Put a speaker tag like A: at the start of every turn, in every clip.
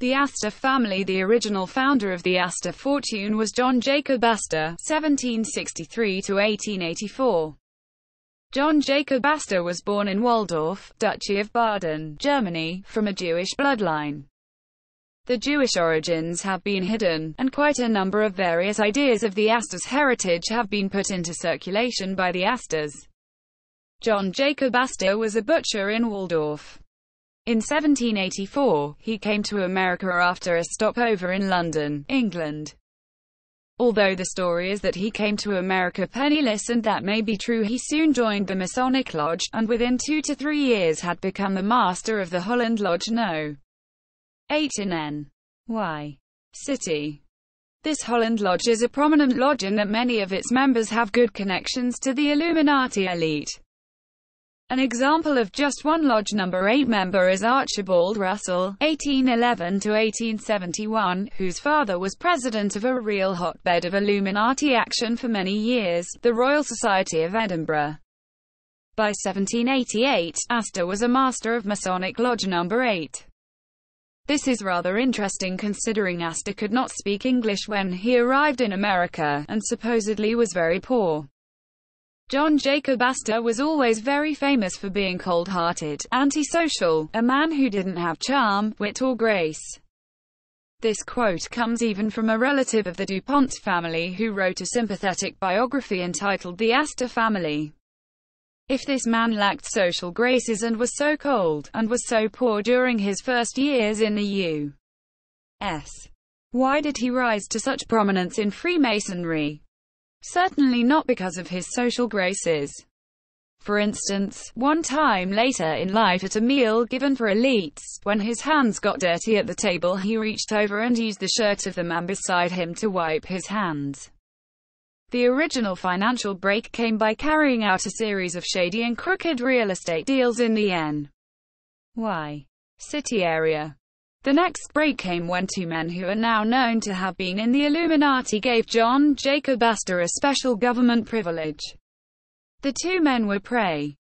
A: The Astor family. The original founder of the Astor fortune was John Jacob Astor (1763–1884). John Jacob Astor was born in Waldorf, Duchy of Baden, Germany, from a Jewish bloodline. The Jewish origins have been hidden, and quite a number of various ideas of the Astors' heritage have been put into circulation by the Astors. John Jacob Astor was a butcher in Waldorf. In 1784, he came to America after a stopover in London, England. Although the story is that he came to America penniless, and that may be true, he soon joined the Masonic Lodge, and within 2 to 3 years had become the master of the Holland Lodge No. 8 in N.Y. City. This Holland Lodge is a prominent lodge in that many of its members have good connections to the Illuminati elite. An example of just one Lodge No. 8 member is Archibald Russell, 1811–1871, whose father was president of a real hotbed of Illuminati action for many years, the Royal Society of Edinburgh. By 1788, Astor was a master of Masonic Lodge No. 8. This is rather interesting considering Astor could not speak English when he arrived in America, and supposedly was very poor. John Jacob Astor was always very famous for being cold-hearted, antisocial, a man who didn't have charm, wit or grace. This quote comes even from a relative of the DuPont family who wrote a sympathetic biography entitled The Astor Family. If this man lacked social graces and was so cold, and was so poor during his first years in the U.S., why did he rise to such prominence in Freemasonry? Certainly not because of his social graces. For instance, one time later in life at a meal given for elites, when his hands got dirty at the table, he reached over and used the shirt of the man beside him to wipe his hands. The original financial break came by carrying out a series of shady and crooked real estate deals in the N.Y. City area. The next break came when two men who are now known to have been in the Illuminati gave John Jacob Astor a special government privilege. The two men were Pray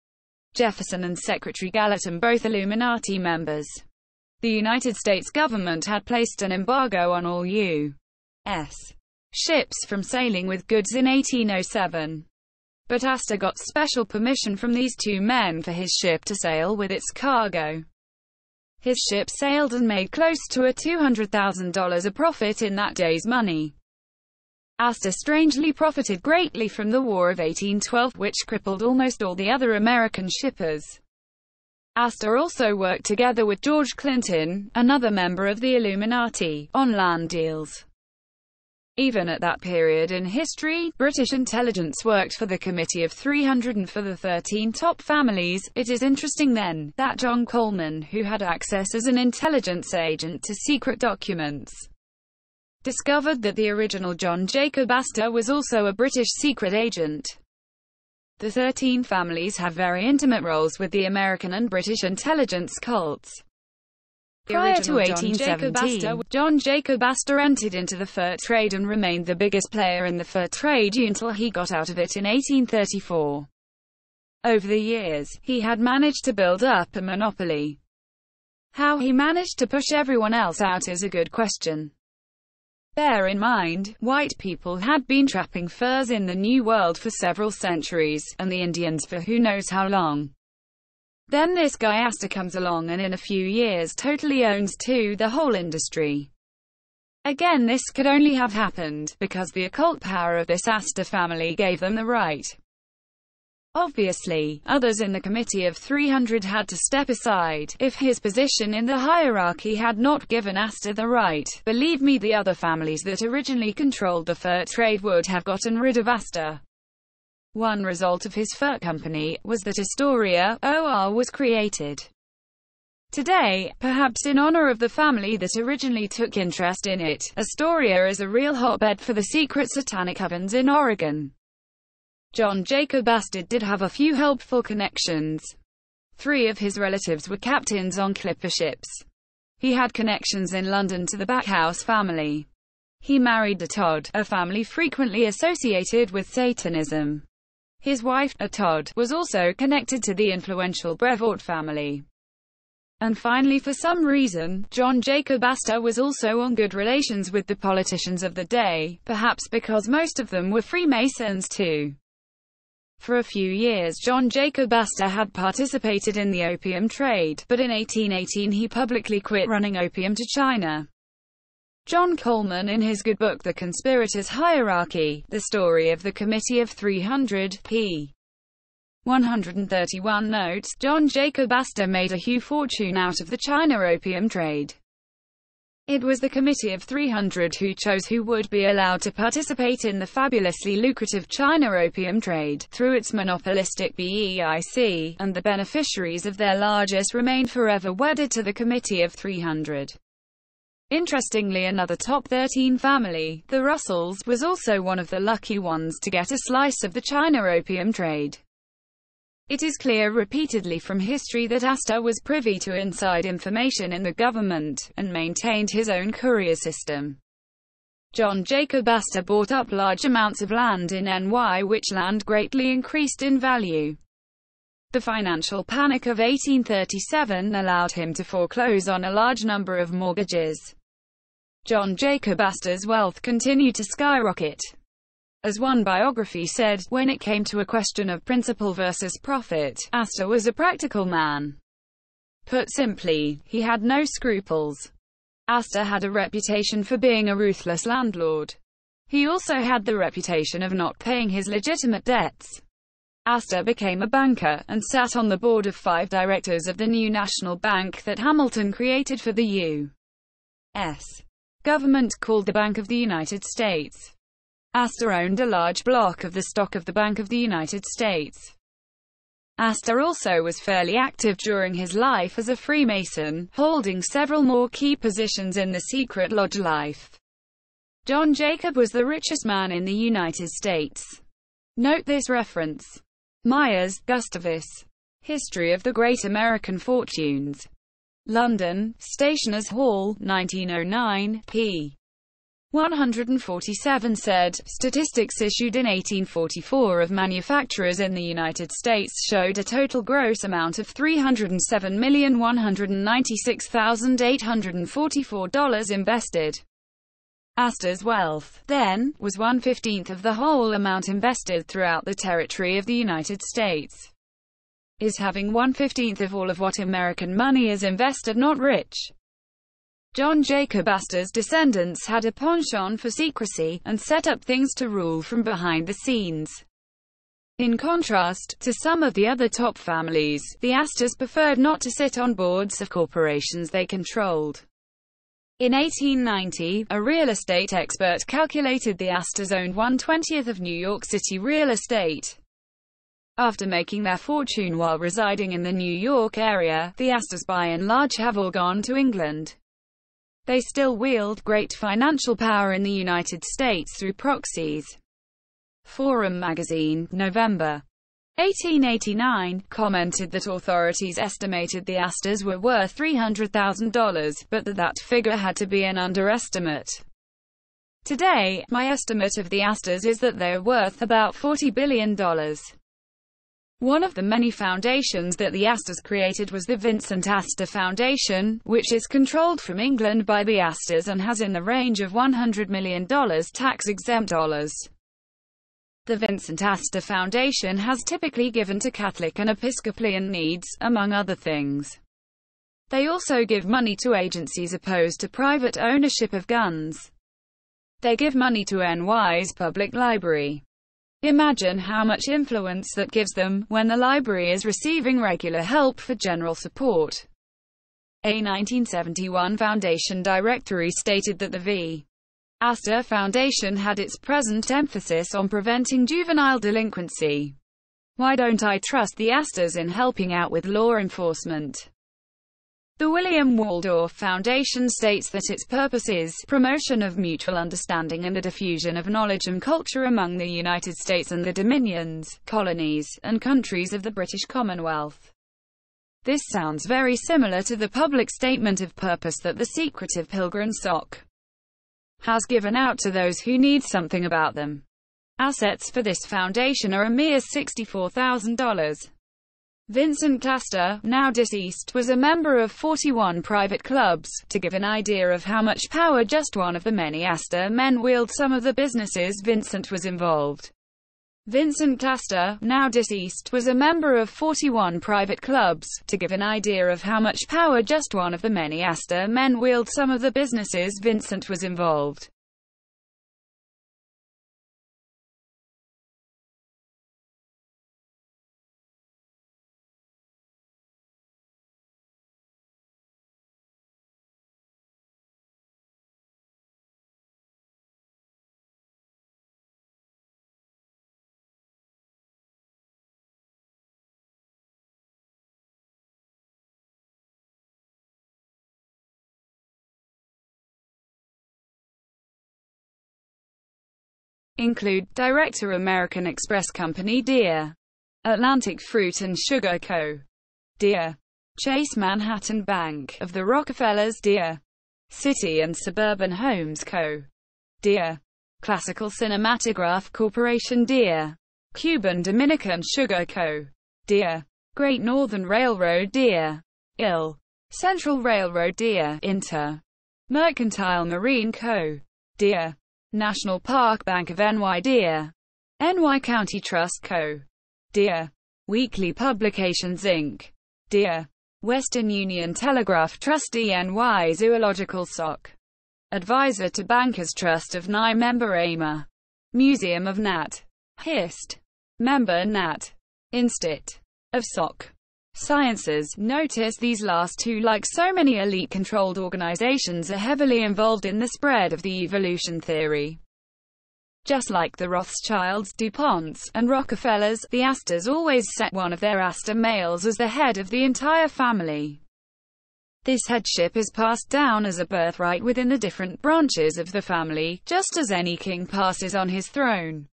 A: Jefferson and Secretary Gallatin, both Illuminati members. The United States government had placed an embargo on all U.S. ships from sailing with goods in 1807. But Astor got special permission from these two men for his ship to sail with its cargo. His ship sailed and made close to a $200,000 a profit in that day's money. Astor strangely profited greatly from the War of 1812, which crippled almost all the other American shippers. Astor also worked together with George Clinton, another member of the Illuminati, on land deals. Even at that period in history, British intelligence worked for the Committee of 300 and for the 13 top families. It is interesting then, that John Coleman, who had access as an intelligence agent to secret documents, discovered that the original John Jacob Astor was also a British secret agent. The 13 families have very intimate roles with the American and British intelligence cults. Prior to 1817, John Jacob Astor entered into the fur trade and remained the biggest player in the fur trade until he got out of it in 1834. Over the years, he had managed to build up a monopoly. How he managed to push everyone else out is a good question. Bear in mind, white people had been trapping furs in the New World for several centuries, and the Indians for who knows how long. Then this guy Astor comes along and in a few years totally owns the whole industry. Again, this could only have happened because the occult power of this Astor family gave them the right. Obviously, others in the Committee of 300 had to step aside, if his position in the hierarchy had not given Astor the right. Believe me, the other families that originally controlled the fur trade would have gotten rid of Astor. One result of his fur company was that Astoria, OR was created. Today, perhaps in honor of the family that originally took interest in it, Astoria is a real hotbed for the secret satanic ovens in Oregon. John Jacob Astor did have a few helpful connections. 3 of his relatives were captains on clipper ships. He had connections in London to the Backhouse family. He married a Todd, a family frequently associated with Satanism. His wife, a Todd, was also connected to the influential Brevoort family. And finally, for some reason, John Jacob Astor was also on good relations with the politicians of the day, perhaps because most of them were Freemasons too. For a few years John Jacob Astor had participated in the opium trade, but in 1818 he publicly quit running opium to China. John Coleman, in his good book The Conspirators' Hierarchy, The Story of the Committee of 300, p. 131 notes, John Jacob Astor made a huge fortune out of the China opium trade. It was the Committee of 300 who chose who would be allowed to participate in the fabulously lucrative China opium trade, through its monopolistic BEIC, and the beneficiaries of their largesse remained forever wedded to the Committee of 300. Interestingly, another top 13 family, the Russells, was also one of the lucky ones to get a slice of the China opium trade. It is clear repeatedly from history that Astor was privy to inside information in the government, and maintained his own courier system. John Jacob Astor bought up large amounts of land in NY, which land greatly increased in value. The financial panic of 1837 allowed him to foreclose on a large number of mortgages. John Jacob Astor's wealth continued to skyrocket. As one biography said, when it came to a question of principle versus profit, Astor was a practical man. Put simply, he had no scruples. Astor had a reputation for being a ruthless landlord. He also had the reputation of not paying his legitimate debts. Astor became a banker, and sat on the board of 5 directors of the new national bank that Hamilton created for the U.S. government, called the Bank of the United States. Astor owned a large block of the stock of the Bank of the United States. Astor also was fairly active during his life as a Freemason, holding several more key positions in the secret lodge life. John Jacob was the richest man in the United States. Note this reference. Myers, Gustavus. History of the Great American Fortunes. London, Stationers' Hall, 1909, p. 147 said, statistics issued in 1844 of manufacturers in the United States showed a total gross amount of $307,196,844 invested. Astor's wealth, then, was 1/15 of the whole amount invested throughout the territory of the United States. Is having 1/15 of all of what American money is invested not rich? John Jacob Astor's descendants had a penchant for secrecy, and set up things to rule from behind the scenes. In contrast to some of the other top families, the Astors preferred not to sit on boards of corporations they controlled. In 1890, a real estate expert calculated the Astors owned 1/20 of New York City real estate. After making their fortune while residing in the New York area, the Astors by and large have all gone to England. They still wield great financial power in the United States through proxies. Forum magazine, November 1889, commented that authorities estimated the Astors were worth $300,000, but that figure had to be an underestimate. Today, my estimate of the Astors is that they're worth about $40 billion. One of the many foundations that the Astors created was the Vincent Astor Foundation, which is controlled from England by the Astors and has in the range of $100 million tax-exempt dollars. The Vincent Astor Foundation has typically given to Catholic and Episcopalian needs, among other things. They also give money to agencies opposed to private ownership of guns. They give money to NY's public library. Imagine how much influence that gives them, when the library is receiving regular help for general support. A 1971 foundation directory stated that the V. Astor Foundation had its present emphasis on preventing juvenile delinquency. Why don't I trust the Astors in helping out with law enforcement? The William Waldorf Foundation states that its purpose is promotion of mutual understanding and the diffusion of knowledge and culture among the United States and the dominions, colonies, and countries of the British Commonwealth. This sounds very similar to the public statement of purpose that the secretive Pilgrim Sock has given out to those who need something about them. Assets for this foundation are a mere $64,000. Vincent Astor, now deceased, was a member of 41 private clubs. To give an idea of how much power just one of the many Astor men wield some of the businesses Vincent was involved. Vincent Astor, now deceased, was a member of 41 private clubs. To give an idea of how much power just one of the many Astor men wield some of the businesses Vincent was involved. Include Director American Express Company Deere, Atlantic Fruit and Sugar Co. Deere, Chase Manhattan Bank of the Rockefellers Deere, City and Suburban Homes Co. Deere, Classical Cinematograph Corporation Deere, Cuban Dominican Sugar Co. Deere, Great Northern Railroad Deere, Central Railroad Deere, Inter, Mercantile Marine Co. Deere, National Park Bank of NY Deere, NY County Trust Co. Deere, Weekly Publications Inc. Deere, Western Union Telegraph Trust NY Zoological Soc. Advisor to Bankers Trust of NY Member AMA. Museum of Nat. Hist. Member Nat. Instit. Of Soc. Sciences. Notice these last two, like so many elite-controlled organizations, are heavily involved in the spread of the evolution theory. Just like the Rothschilds, DuPonts, and Rockefellers, the Astors always set one of their Astor males as the head of the entire family. This headship is passed down as a birthright within the different branches of the family, just as any king passes on his throne.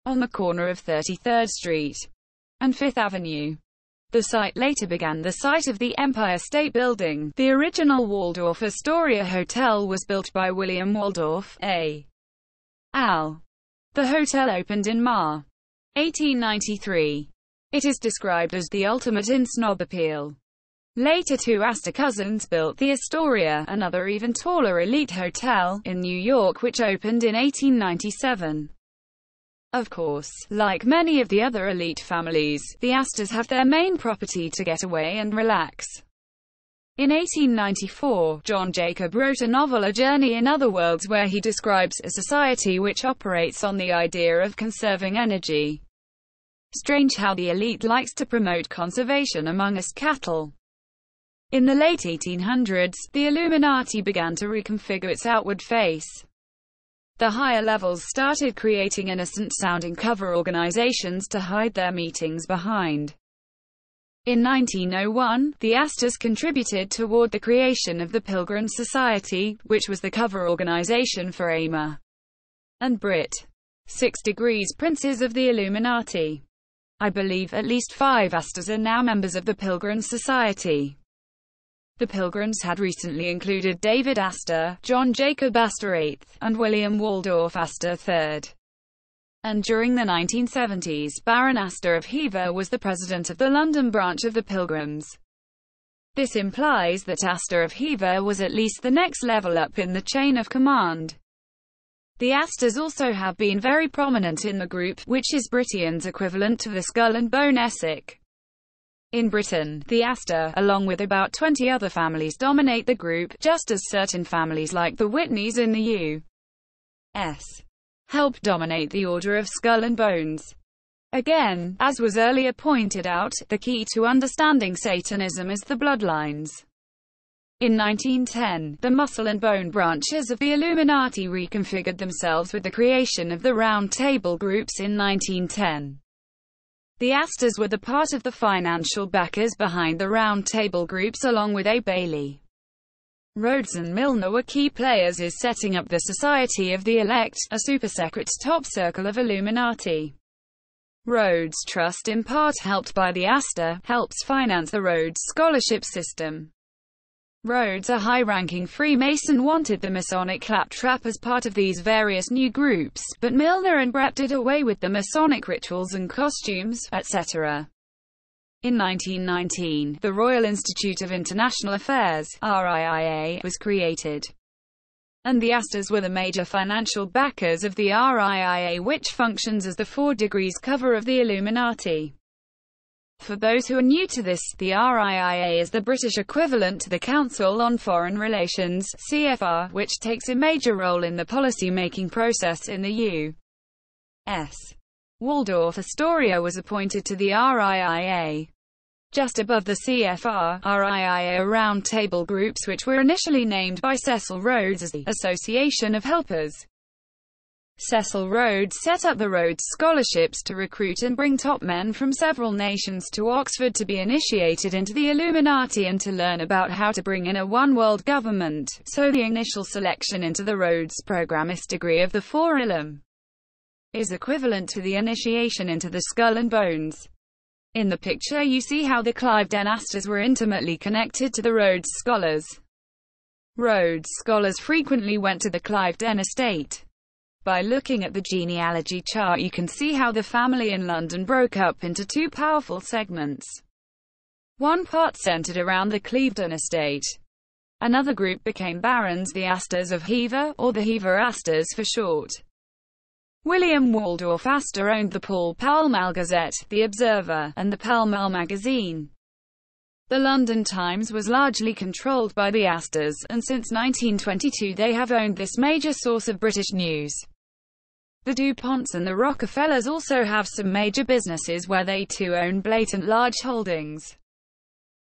A: On the corner of 33rd Street and 5th Avenue, the site later began the site of the Empire State Building. The original Waldorf Astoria Hotel was built by William Waldorf, al. The hotel opened in Ma. 1893. It is described as the ultimate in snob appeal. Later two Astor cousins built the Astoria, another even taller elite hotel, in New York, which opened in 1897. Of course, like many of the other elite families, the Astors have their main property to get away and relax. In 1894, John Jacob wrote a novel, A Journey in Other Worlds, where he describes a society which operates on the idea of conserving energy. Strange how the elite likes to promote conservation among us cattle. In the late 1800s, the Illuminati began to reconfigure its outward face. The higher levels started creating innocent-sounding cover organizations to hide their meetings behind. In 1901, the Astors contributed toward the creation of the Pilgrim Society, which was the cover organization for AMA and Brit. 6 Degrees Princes of the Illuminati. I believe at least 5 Astors are now members of the Pilgrim Society. The Pilgrims had recently included David Astor, John Jacob Astor VIII, and William Waldorf Astor III. And during the 1970s, Baron Astor of Hever was the president of the London branch of the Pilgrims. This implies that Astor of Hever was at least the next level up in the chain of command. The Astors also have been very prominent in the group, which is Britain's equivalent to the Skull and Bone Essex. In Britain, the Astor, along with about 20 other families, dominate the group, just as certain families like the Whitneys in the U.S. help dominate the Order of Skull and Bones. Again, as was earlier pointed out, the key to understanding Satanism is the bloodlines. In 1910, the Muscle and Bone branches of the Illuminati reconfigured themselves with the creation of the Round Table groups in 1910. The Astors were the part of the financial backers behind the Round Table groups, along with A. Bailey, Rhodes and Milner were key players in setting up the Society of the Elect, a supersecret top circle of Illuminati. Rhodes Trust, in part helped by the Astor, helps finance the Rhodes Scholarship system. Rhodes, a high-ranking Freemason, wanted the Masonic claptrap as part of these various new groups, but Milner and Brett did away with the Masonic rituals and costumes, etc. In 1919, the Royal Institute of International Affairs, RIIA, was created, and the Astors were the major financial backers of the RIIA, which functions as the 4 degrees cover of the Illuminati. For those who are new to this, the RIIA is the British equivalent to the Council on Foreign Relations, CFR, which takes a major role in the policy-making process in the U.S. Waldorf Astoria was appointed to the RIIA. Just above the CFR, RIIA round-table groups which were initially named by Cecil Rhodes as the Association of Helpers. Cecil Rhodes set up the Rhodes Scholarships to recruit and bring top men from several nations to Oxford to be initiated into the Illuminati and to learn about how to bring in a one-world government, so the initial selection into the Rhodes Programmist degree of the 4 Illum is equivalent to the initiation into the Skull and Bones. In the picture you see how the Cliveden Astors were intimately connected to the Rhodes Scholars. Rhodes Scholars frequently went to the Cliveden estate. By looking at the genealogy chart you can see how the family in London broke up into 2 powerful segments. One part centered around the Cliveden estate. Another group became barons, the Astors of Hever, or the Hever Astors for short. William Waldorf Astor owned the Pall Mall Gazette, the Observer, and the Pall Mall magazine. The London Times was largely controlled by the Astors, and since 1922 they have owned this major source of British news. The DuPonts and the Rockefellers also have some major businesses where they too own blatant large holdings.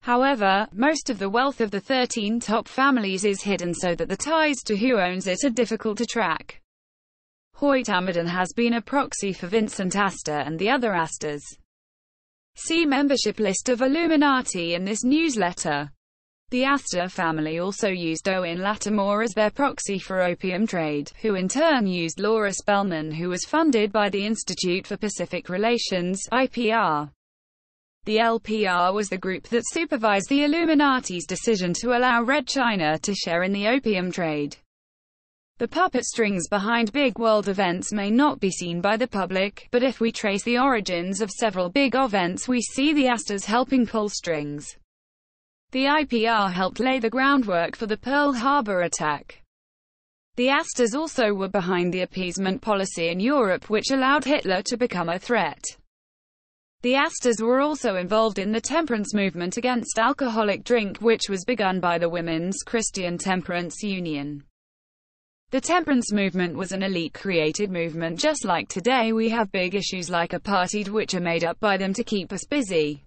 A: However, most of the wealth of the 13 top families is hidden so that the ties to who owns it are difficult to track. Hoyt Amadon has been a proxy for Vincent Astor and the other Astors. See membership list of Illuminati in this newsletter. The Astor family also used Owen Lattimore as their proxy for opium trade, who in turn used Laura Spelman, who was funded by the Institute for Pacific Relations, IPR. The LPR was the group that supervised the Illuminati's decision to allow Red China to share in the opium trade. The puppet strings behind big world events may not be seen by the public, but if we trace the origins of several big events we see the Astors helping pull strings. The IPR helped lay the groundwork for the Pearl Harbor attack. The Astors also were behind the appeasement policy in Europe which allowed Hitler to become a threat. The Astors were also involved in the temperance movement against alcoholic drink which was begun by the Women's Christian Temperance Union. The temperance movement was an elite-created movement just like today we have big issues like apartheid which are made up by them to keep us busy.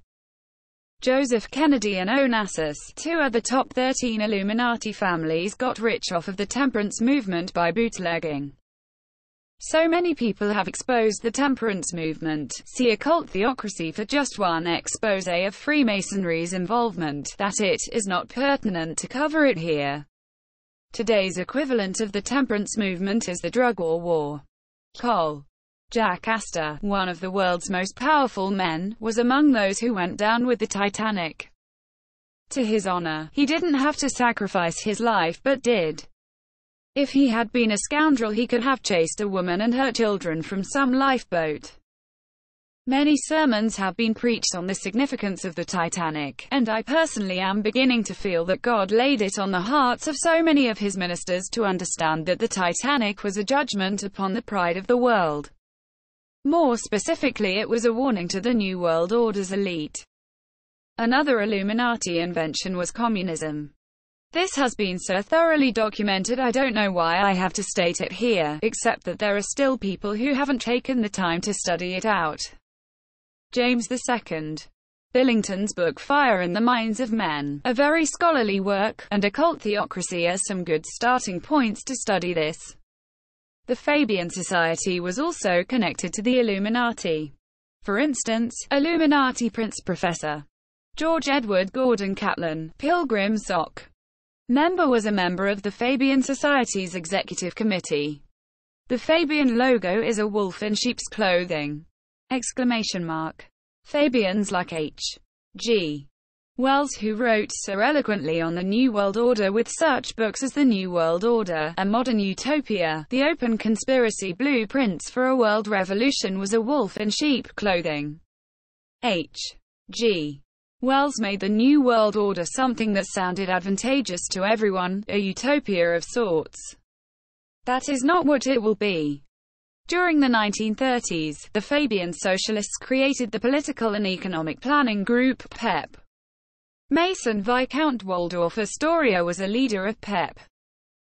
A: Joseph Kennedy and Onassis, 2 other top 13 Illuminati families, got rich off of the temperance movement by bootlegging. So many people have exposed the temperance movement, see Occult Theocracy for just one expose of Freemasonry's involvement, that it is not pertinent to cover it here. Today's equivalent of the temperance movement is the drug war. Col. Jack Astor, one of the world's most powerful men, was among those who went down with the Titanic. To his honor, he didn't have to sacrifice his life but did. If he had been a scoundrel he could have chased a woman and her children from some lifeboat. Many sermons have been preached on the significance of the Titanic, and I personally am beginning to feel that God laid it on the hearts of so many of his ministers to understand that the Titanic was a judgment upon the pride of the world. More specifically, it was a warning to the New World Order's elite. Another Illuminati invention was communism. This has been so thoroughly documented I don't know why I have to state it here, except that there are still people who haven't taken the time to study it out. James II. Billington's book Fire in the Minds of Men, a very scholarly work, and Occult Theocracy are some good starting points to study this. The Fabian Society was also connected to the Illuminati. For instance, Illuminati Prince Professor George Edward Gordon Catlin, Pilgrim Sock member, was a member of the Fabian Society's executive committee. The Fabian logo is a wolf in sheep's clothing! Fabians like H.G. Wells, who wrote so eloquently on the New World Order with such books as The New World Order, A Modern Utopia, The Open Conspiracy, Blueprints for a World Revolution, was a wolf in sheep clothing. H. G. Wells made the New World Order something that sounded advantageous to everyone, a utopia of sorts. That is not what it will be. During the 1930s, the Fabian Socialists created the Political and Economic Planning Group, PEP. Mason Viscount Waldorf Astoria was a leader of PEP,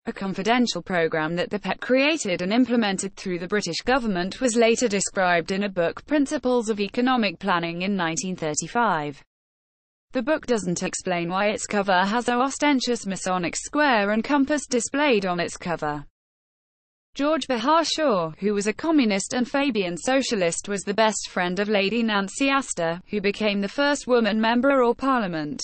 A: a confidential program that the PEP created and implemented through the British government was later described in a book, Principles of Economic Planning, in 1935. The book doesn't explain why its cover has an ostentatious Masonic square and compass displayed on its cover. George Behar Shaw, who was a communist and Fabian socialist, was the best friend of Lady Nancy Astor, who became the first woman member of Parliament.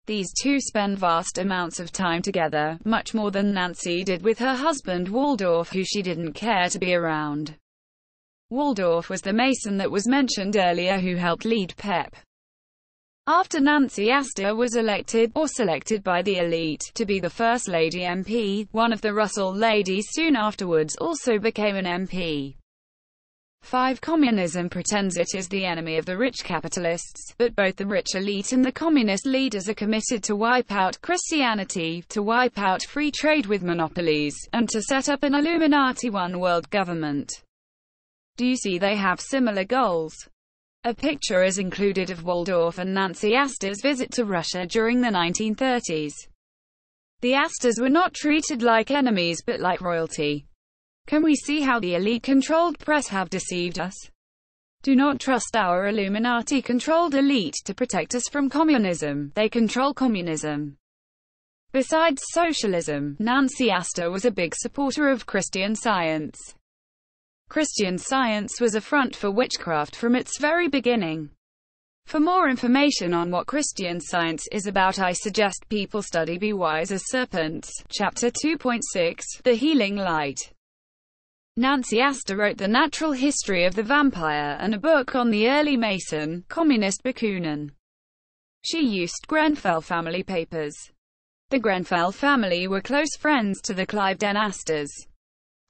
A: These two spent vast amounts of time together, much more than Nancy did with her husband Waldorf, who she didn't care to be around. Waldorf was the Mason that was mentioned earlier who helped lead PEP. After Nancy Astor was elected, or selected by the elite, to be the First Lady MP, one of the Russell ladies soon afterwards also became an MP. 5. Communism pretends it is the enemy of the rich capitalists, but both the rich elite and the communist leaders are committed to wipe out Christianity, to wipe out free trade with monopolies, and to set up an Illuminati one-world government. Do you see they have similar goals? A picture is included of Waldorf and Nancy Astor's visit to Russia during the 1930s. The Astors were not treated like enemies but like royalty. Can we see how the elite-controlled press have deceived us? Do not trust our Illuminati-controlled elite to protect us from communism. They control communism. Besides socialism, Nancy Astor was a big supporter of Christian Science. Christian Science was a front for witchcraft from its very beginning. For more information on what Christian Science is about, I suggest people study Be Wise as Serpents, Chapter 2.6, The Healing Light. Nancy Astor wrote The Natural History of the Vampire and a book on the early Mason, communist Bakunin. She used Grenfell family papers. The Grenfell family were close friends to the Cliveden Astors.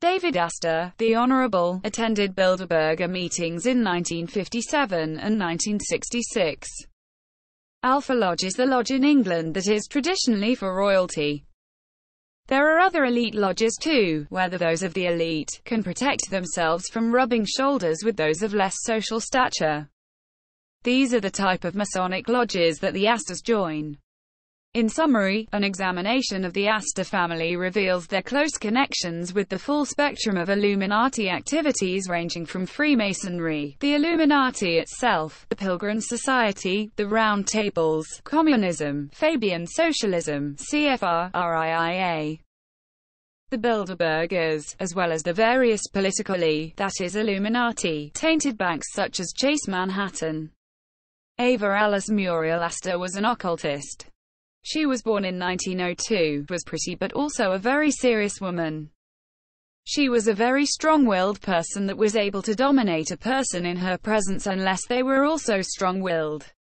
A: David Astor, the Honorable, attended Bilderberger meetings in 1957 and 1966. Alpha Lodge is the lodge in England that is traditionally for royalty. There are other elite lodges too, where those of the elite can protect themselves from rubbing shoulders with those of less social stature. These are the type of Masonic lodges that the Astors join. In summary, an examination of the Astor family reveals their close connections with the full spectrum of Illuminati activities ranging from Freemasonry, the Illuminati itself, the Pilgrim Society, the Round Tables, communism, Fabian socialism, CFR, RIIA, the Bilderbergers, as well as the various politically, that is Illuminati, tainted banks such as Chase Manhattan. Ava Alice Muriel Astor was an occultist. She was born in 1902, was pretty but also a very serious woman. She was a very strong-willed person that was able to dominate a person in her presence unless they were also strong-willed.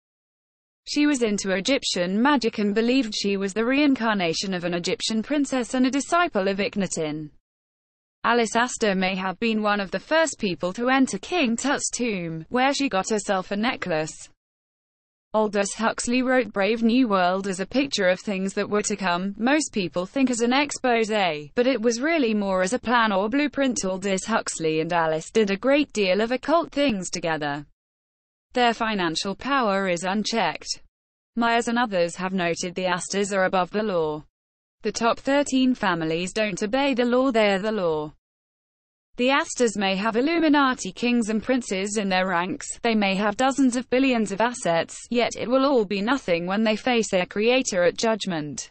A: She was into Egyptian magic and believed she was the reincarnation of an Egyptian princess and a disciple of Akhenaten. Alice Astor may have been one of the first people to enter King Tut's tomb, where she got herself a necklace. Aldous Huxley wrote Brave New World as a picture of things that were to come. Most people think as an exposé, but it was really more as a plan or blueprint. Aldous Huxley and Alice did a great deal of occult things together. Their financial power is unchecked. Myers and others have noted the Astors are above the law. The top 13 families don't obey the law, they are the law. The Astors may have Illuminati kings and princes in their ranks, they may have dozens of billions of assets, yet it will all be nothing when they face their creator at judgment.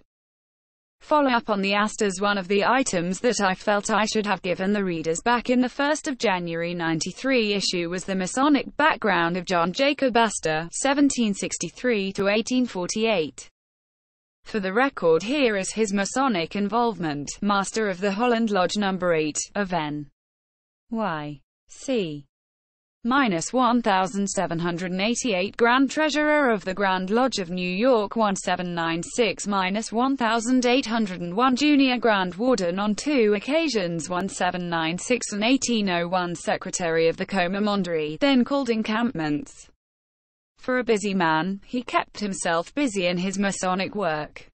A: Follow up on the Astors. One of the items that I felt I should have given the readers back in the 1st of January 93 issue was the Masonic background of John Jacob Astor, 1763 to 1848. For the record, here is his Masonic involvement: Master of the Holland Lodge No. 8, of N. Y. C. -1788, Grand Treasurer of the Grand Lodge of New York 1796-1801, Junior Grand Warden on 2 occasions 1796 and 1801, Secretary of the Commandery, then called encampments. For a busy man, he kept himself busy in his Masonic work.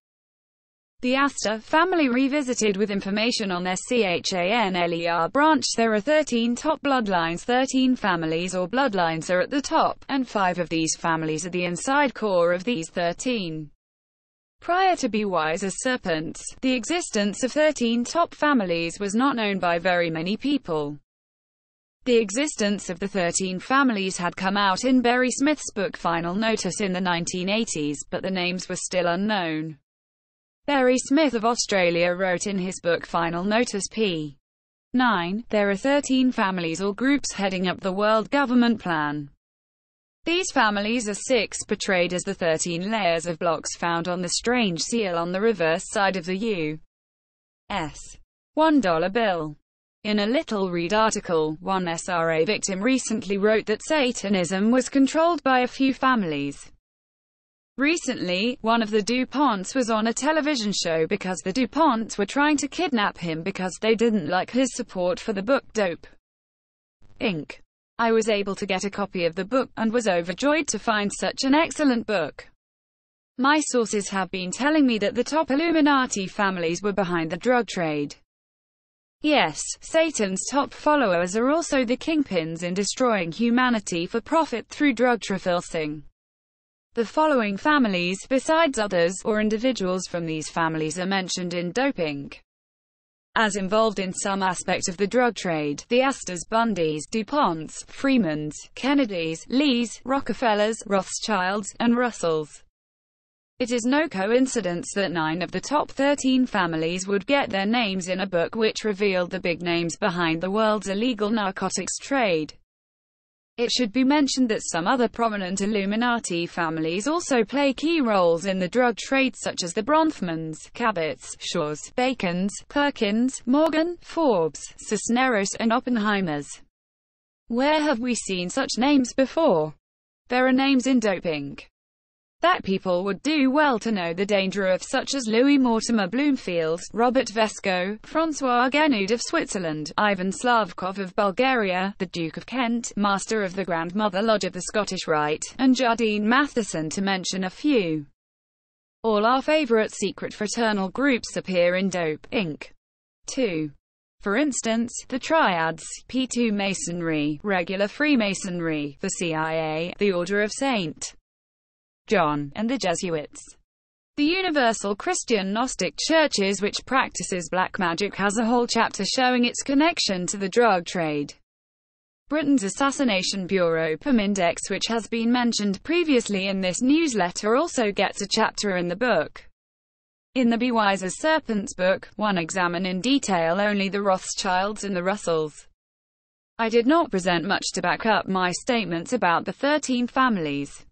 A: The Astor family revisited with information on their Chandler branch. There are 13 top bloodlines. 13 families or bloodlines are at the top, and 5 of these families are the inside core of these 13. Prior to Be Wise as Serpents, the existence of 13 top families was not known by very many people. The existence of the 13 families had come out in Barry Smith's book Final Notice in the 1980s, but the names were still unknown. Barry Smith of Australia wrote in his book Final Notice p. 9, there are 13 families or groups heading up the world government plan. These families are 6, portrayed as the 13 layers of blocks found on the strange seal on the reverse side of the U.S. $1 bill. In a Little Read article, one SRA victim recently wrote that Satanism was controlled by a few families. Recently, one of the DuPonts was on a television show because the DuPonts were trying to kidnap him because they didn't like his support for the book Dope, Inc. I was able to get a copy of the book, and was overjoyed to find such an excellent book. My sources have been telling me that the top Illuminati families were behind the drug trade. Yes, Satan's top followers are also the kingpins in destroying humanity for profit through drug trafficking. The following families, besides others, or individuals from these families, are mentioned in Dope Inc. as involved in some aspect of the drug trade: the Astors, Bundys, DuPonts, Freemans, Kennedys, Lees, Rockefellers, Rothschilds, and Russells. It is no coincidence that 9 of the top 13 families would get their names in a book which revealed the big names behind the world's illegal narcotics trade. It should be mentioned that some other prominent Illuminati families also play key roles in the drug trade, such as the Bronfmans, Cabots, Shaws, Bacons, Perkins, Morgan, Forbes, Cisneros, and Oppenheimers. Where have we seen such names before? There are names in Dope Inc. that people would do well to know the danger of, such as Louis Mortimer Bloomfield, Robert Vesco, François Guénoud of Switzerland, Ivan Slavkov of Bulgaria, the Duke of Kent, Master of the Grandmother Lodge of the Scottish Rite, and Jardine Matheson, to mention a few. All our favorite secret fraternal groups appear in Dope Inc. 2. For instance, the Triads, P2 Masonry, Regular Freemasonry, the CIA, the Order of St. John, and the Jesuits. The Universal Christian Gnostic Churches, which practices black magic, has a whole chapter showing its connection to the drug trade. Britain's Assassination Bureau, Index, which has been mentioned previously in this newsletter, also gets a chapter in the book. In the Be Wise as Serpents book, one examine in detail only the Rothschilds and the Russells. I did not present much to back up my statements about the 13 families.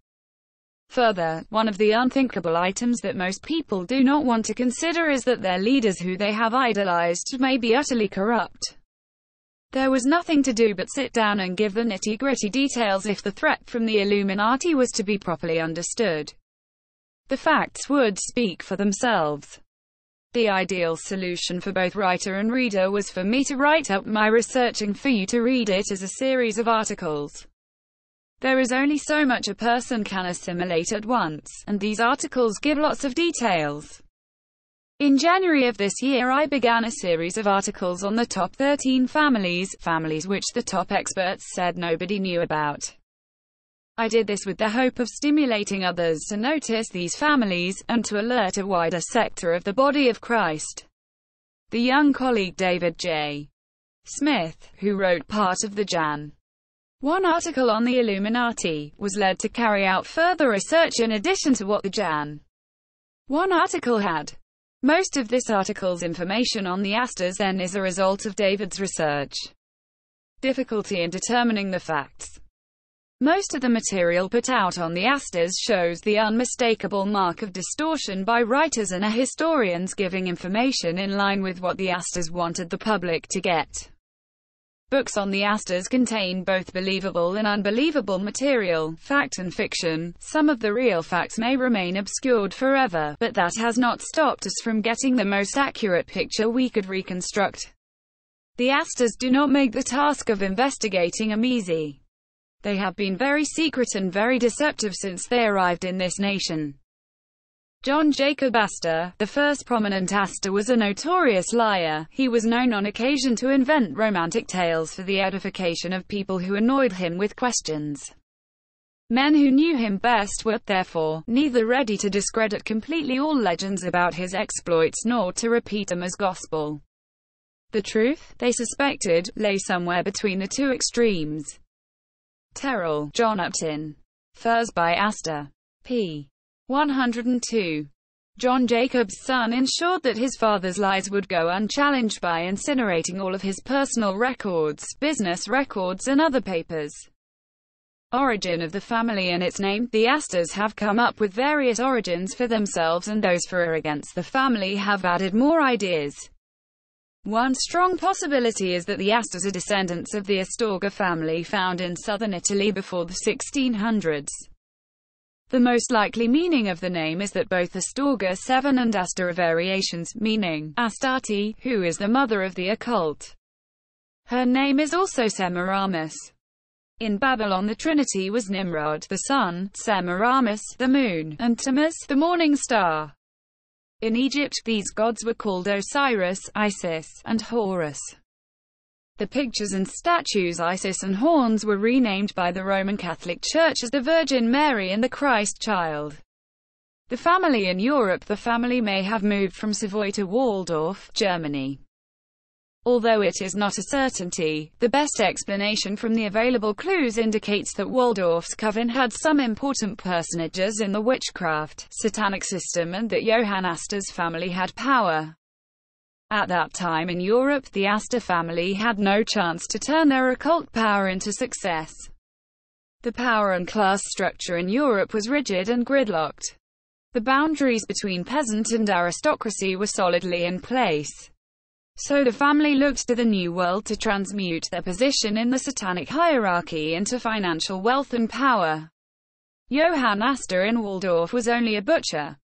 A: Further, one of the unthinkable items that most people do not want to consider is that their leaders, who they have idolized, may be utterly corrupt. There was nothing to do but sit down and give the nitty-gritty details if the threat from the Illuminati was to be properly understood. The facts would speak for themselves. The ideal solution for both writer and reader was for me to write up my research and for you to read it as a series of articles. There is only so much a person can assimilate at once, and these articles give lots of details. In January of this year, I began a series of articles on the top 13 families which the top experts said nobody knew about. I did this with the hope of stimulating others to notice these families, and to alert a wider sector of the body of Christ. The young colleague David J. Smith, who wrote part of the Jan. 1 article on the Illuminati, was led to carry out further research in addition to what the Jan. 1 article had. Most of this article's information on the Astors then is a result of David's research. Difficulty in determining the facts. Most of the material put out on the Astors shows the unmistakable mark of distortion by writers and historians giving information in line with what the Astors wanted the public to get. Books on the Astors contain both believable and unbelievable material, fact and fiction. Some of the real facts may remain obscured forever, but that has not stopped us from getting the most accurate picture we could reconstruct. The Astors do not make the task of investigating easy. They have been very secret and very deceptive since they arrived in this nation. John Jacob Astor, the first prominent Astor, was a notorious liar. He was known on occasion to invent romantic tales for the edification of people who annoyed him with questions. Men who knew him best were, therefore, neither ready to discredit completely all legends about his exploits nor to repeat them as gospel. The truth, they suspected, lay somewhere between the two extremes. Terrell, John Upton. Furs by Astor. p. 102. John Jacob's son ensured that his father's lies would go unchallenged by incinerating all of his personal records, business records and other papers. Origin of the family and its name. The Astors have come up with various origins for themselves, and those for or against the family have added more ideas. One strong possibility is that the Astors are descendants of the Astorga family found in southern Italy before the 1600s. The most likely meaning of the name is that both Astorga 7 and Astor are variations, meaning Astarte, who is the mother of the occult. Her name is also Semiramis. In Babylon the Trinity was Nimrod, the sun, Semiramis, the moon, and Tammuz, the morning star. In Egypt, these gods were called Osiris, Isis, and Horus. The pictures and statues Isis and Horns were renamed by the Roman Catholic Church as the Virgin Mary and the Christ Child. The family in Europe. The family may have moved from Savoy to Waldorf, Germany. Although it is not a certainty, the best explanation from the available clues indicates that Waldorf's coven had some important personages in the witchcraft, satanic system, and that Johann Astor's family had power. At that time in Europe, the Astor family had no chance to turn their occult power into success. The power and class structure in Europe was rigid and gridlocked. The boundaries between peasant and aristocracy were solidly in place. So the family looked to the New World to transmute their position in the satanic hierarchy into financial wealth and power. Johann Astor in Waldorf was only a butcher.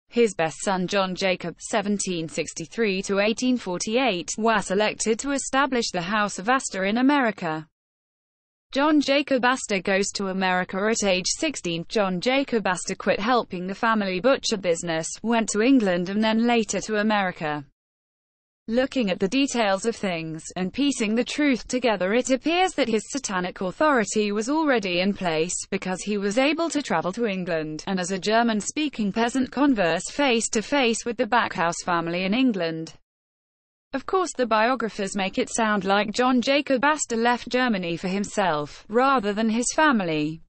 A: His best son John Jacob (1763–1848) was elected to establish the House of Astor in America. John Jacob Astor goes to America at age 16. John Jacob Astor quit helping the family butcher business, went to England and then later to America. Looking at the details of things, and piecing the truth together, it appears that his satanic authority was already in place, because he was able to travel to England, and as a German-speaking peasant converse face-to-face with the Backhouse family in England. Of course, the biographers make it sound like John Jacob Astor left Germany for himself, rather than his family.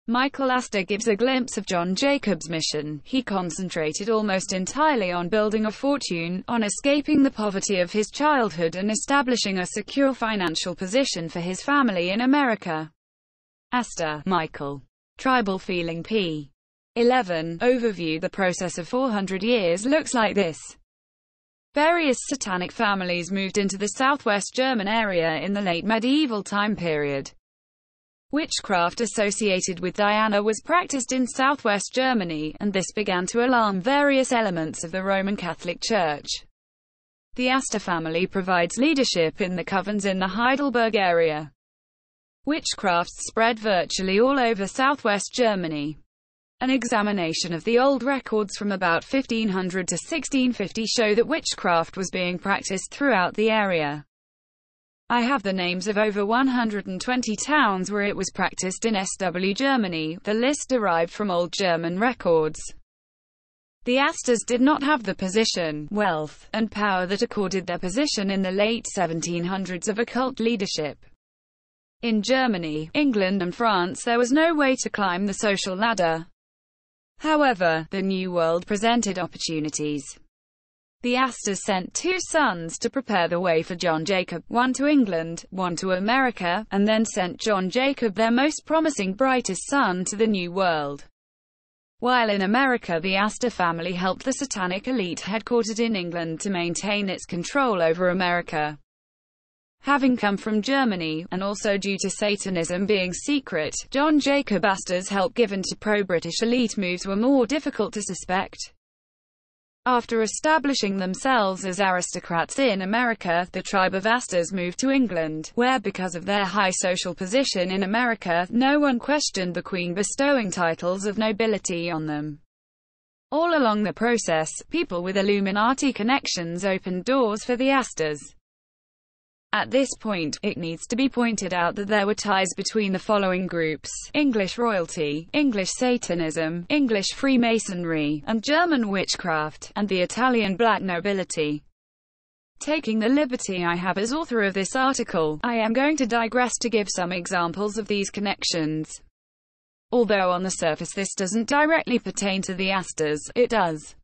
A: Michael Astor gives a glimpse of John Jacob's mission. He concentrated almost entirely on building a fortune, on escaping the poverty of his childhood and establishing a secure financial position for his family in America. Astor, Michael. Tribal Feeling p. 11. Overview. The process of 400 years looks like this. Various satanic families moved into the southwest German area in the late medieval time period. Witchcraft associated with Diana was practiced in southwest Germany, and this began to alarm various elements of the Roman Catholic Church. The Astor family provides leadership in the covens in the Heidelberg area. Witchcraft spread virtually all over southwest Germany. An examination of the old records from about 1500 to 1650 show that witchcraft was being practiced throughout the area. I have the names of over 120 towns where it was practiced in SW Germany. The list derived from old German records. The Astors did not have the position, wealth, and power that accorded their position in the late 1700s of occult leadership. In Germany, England and France there was no way to climb the social ladder. However, the New World presented opportunities. The Astors sent 2 sons to prepare the way for John Jacob, one to England, one to America, and then sent John Jacob, their most promising, brightest son, to the New World. While in America, the Astor family helped the satanic elite headquartered in England to maintain its control over America. Having come from Germany, and also due to Satanism being secret, John Jacob Astor's help given to pro-British elite moves were more difficult to suspect. After establishing themselves as aristocrats in America, the tribe of Astors moved to England, where because of their high social position in America, no one questioned the Queen bestowing titles of nobility on them. All along the process, people with Illuminati connections opened doors for the Astors. At this point, it needs to be pointed out that there were ties between the following groups: English royalty, English Satanism, English Freemasonry, and German witchcraft, and the Italian black nobility. Taking the liberty I have as author of this article, I am going to digress to give some examples of these connections. Although on the surface this doesn't directly pertain to the Astors, it does.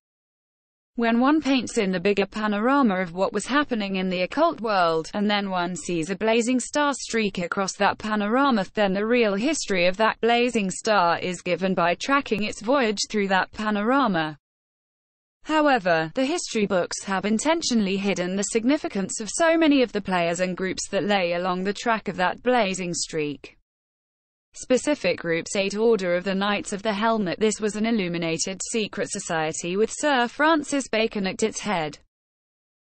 A: When one paints in the bigger panorama of what was happening in the occult world, and then one sees a blazing star streak across that panorama, then the real history of that blazing star is given by tracking its voyage through that panorama. However, the history books have intentionally hidden the significance of so many of the players and groups that lay along the track of that blazing streak. Specific groups: 8 Order of the Knights of the Helmet. This was an illuminated secret society with Sir Francis Bacon at its head.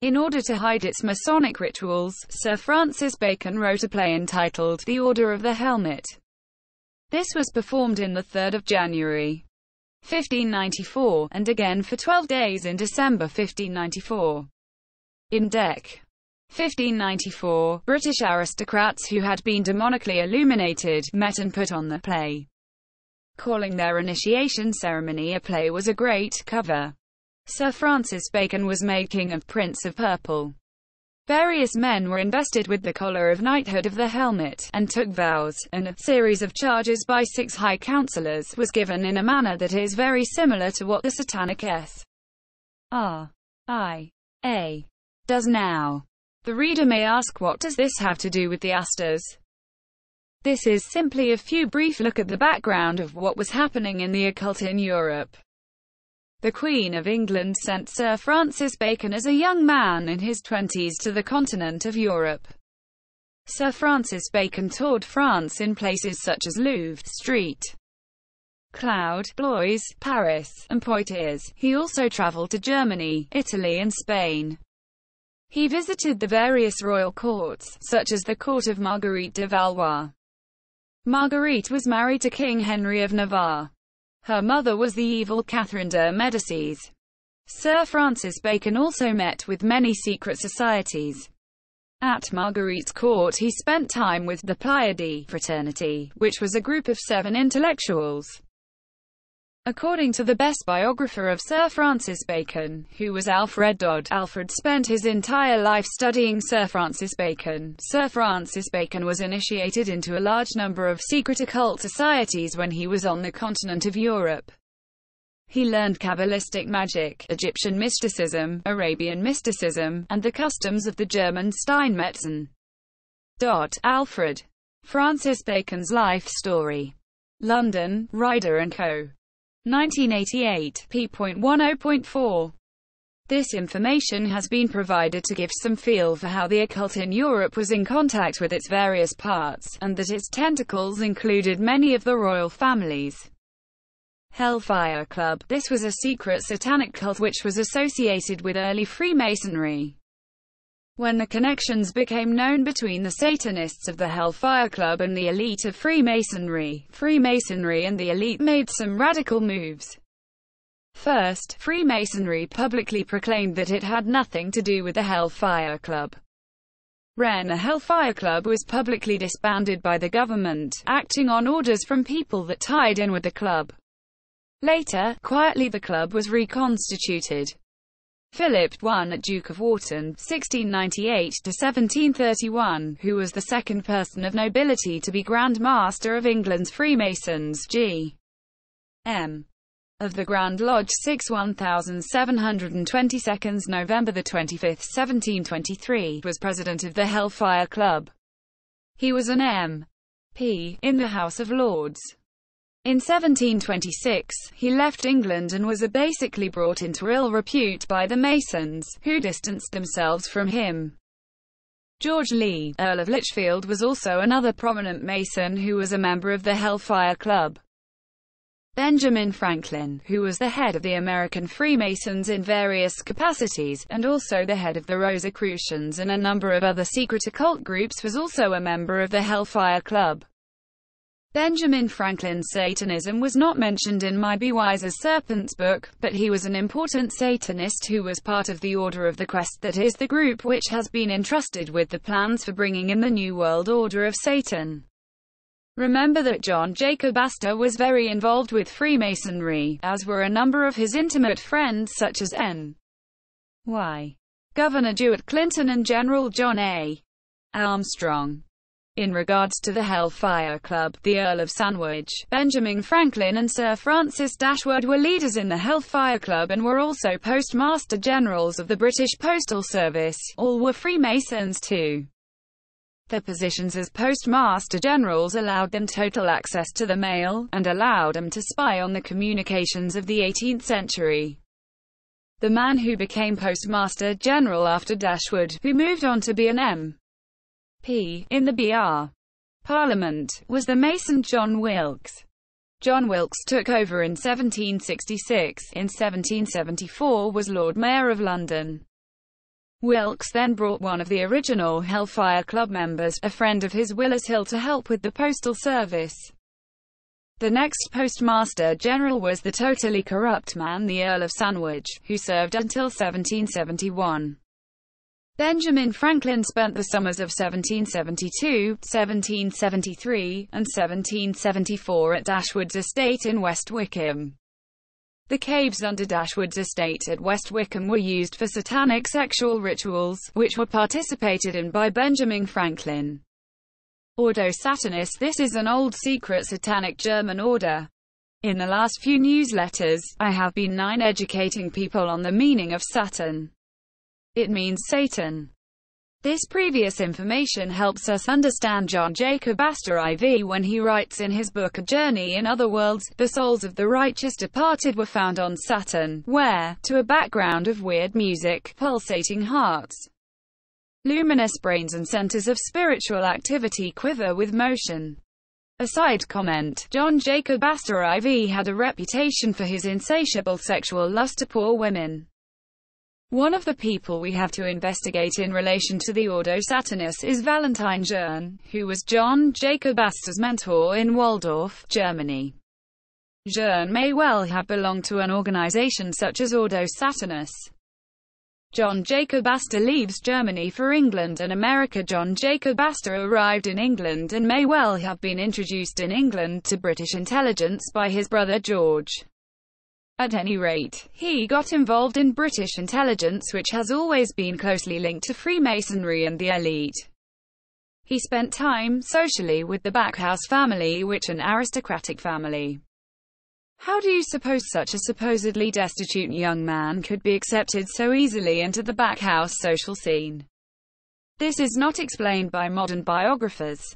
A: In order to hide its Masonic rituals, Sir Francis Bacon wrote a play entitled The Order of the Helmet. This was performed in the 3rd of January, 1594, and again for 12 days in December 1594. In Dec. 1594, British aristocrats who had been demonically illuminated, met and put on the play. Calling their initiation ceremony a play was a great cover. Sir Francis Bacon was made King of Prince of Purple. Various men were invested with the collar of knighthood of the helmet, and took vows, and a series of charges by 6 high councillors was given in a manner that is very similar to what the satanic S.R.I.A. does now. The reader may ask, what does this have to do with the Astors? This is simply a few brief look at the background of what was happening in the occult in Europe. The Queen of England sent Sir Francis Bacon as a young man in his 20s to the continent of Europe. Sir Francis Bacon toured France in places such as Louvre, St. Cloud, Blois, Paris, and Poitiers. He also travelled to Germany, Italy and Spain. He visited the various royal courts, such as the court of Marguerite de Valois. Marguerite was married to King Henry of Navarre. Her mother was the evil Catherine de Medicis. Sir Francis Bacon also met with many secret societies. At Marguerite's court he spent time with the Pleiade fraternity, which was a group of 7 intellectuals. According to the best biographer of Sir Francis Bacon, who was Alfred Dodd, Alfred spent his entire life studying Sir Francis Bacon. Sir Francis Bacon was initiated into a large number of secret occult societies when he was on the continent of Europe. He learned Kabbalistic magic, Egyptian mysticism, Arabian mysticism, and the customs of the German Steinmetzen. Alfred. Francis Bacon's life story. London, Ryder & Co. 1988, p.10.4. This information has been provided to give some feel for how the occult in Europe was in contact with its various parts, and that its tentacles included many of the royal families. Hellfire Club. This was a secret satanic cult which was associated with early Freemasonry. When the connections became known between the Satanists of the Hellfire Club and the elite of Freemasonry, Freemasonry and the elite made some radical moves. First, Freemasonry publicly proclaimed that it had nothing to do with the Hellfire Club. The Hellfire Club was publicly disbanded by the government, acting on orders from people that tied in with the club. Later, quietly the club was reconstituted. Philip I, Duke of Wharton, 1698–1731, who was the second person of nobility to be Grand Master of England's Freemasons, G.M. of the Grand Lodge 1722, November 25, 1723, was president of the Hellfire Club. He was an M.P. in the House of Lords. In 1726, he left England and was basically brought into ill repute by the Masons, who distanced themselves from him. George Lee, Earl of Lichfield, was also another prominent Mason who was a member of the Hellfire Club. Benjamin Franklin, who was the head of the American Freemasons in various capacities, and also the head of the Rosicrucians and a number of other secret occult groups, was also a member of the Hellfire Club. Benjamin Franklin's Satanism was not mentioned in My Be Wise as Serpent's book, but he was an important Satanist who was part of the Order of the Quest, that is, the group which has been entrusted with the plans for bringing in the New World Order of Satan. Remember that John Jacob Astor was very involved with Freemasonry, as were a number of his intimate friends such as N.Y. Governor Dewitt Clinton and General John A. Armstrong. In regards to the Hellfire Club, the Earl of Sandwich, Benjamin Franklin and Sir Francis Dashwood were leaders in the Hellfire Club and were also Postmaster Generals of the British Postal Service. All were Freemasons too. Their positions as Postmaster Generals allowed them total access to the mail, and allowed them to spy on the communications of the 18th century. The man who became Postmaster General after Dashwood, who moved on to be an MP in the BR Parliament, was the Mason John Wilkes. John Wilkes took over in 1766. In 1774 was Lord Mayor of London. Wilkes then brought one of the original Hellfire Club members, a friend of his, Willis Hill, to help with the postal service. The next Postmaster General was the totally corrupt man, the Earl of Sandwich, who served until 1771. Benjamin Franklin spent the summers of 1772, 1773, and 1774 at Dashwood's estate in West Wickham. The caves under Dashwood's estate at West Wickham were used for satanic sexual rituals, which were participated in by Benjamin Franklin. Ordo Satanis. This is an old secret satanic German order. In the last few newsletters, I have been educating people on the meaning of Satan. It means Satan. This previous information helps us understand John Jacob Astor IV when he writes in his book A Journey in Other Worlds, the souls of the righteous departed were found on Saturn, where, to a background of weird music, pulsating hearts, luminous brains and centers of spiritual activity quiver with motion. A side comment: John Jacob Astor IV had a reputation for his insatiable sexual lust to poor women. One of the people we have to investigate in relation to the Ordo Satanis is Valentine Jeune, who was John Jacob Astor's mentor in Waldorf, Germany. Jeune may well have belonged to an organization such as Ordo Satanis. John Jacob Astor leaves Germany for England and America. John Jacob Astor arrived in England and may well have been introduced in England to British intelligence by his brother George. At any rate, he got involved in British intelligence, which has always been closely linked to Freemasonry and the elite. He spent time, socially, with the Backhouse family, which an aristocratic family. How do you suppose such a supposedly destitute young man could be accepted so easily into the Backhouse social scene? This is not explained by modern biographers.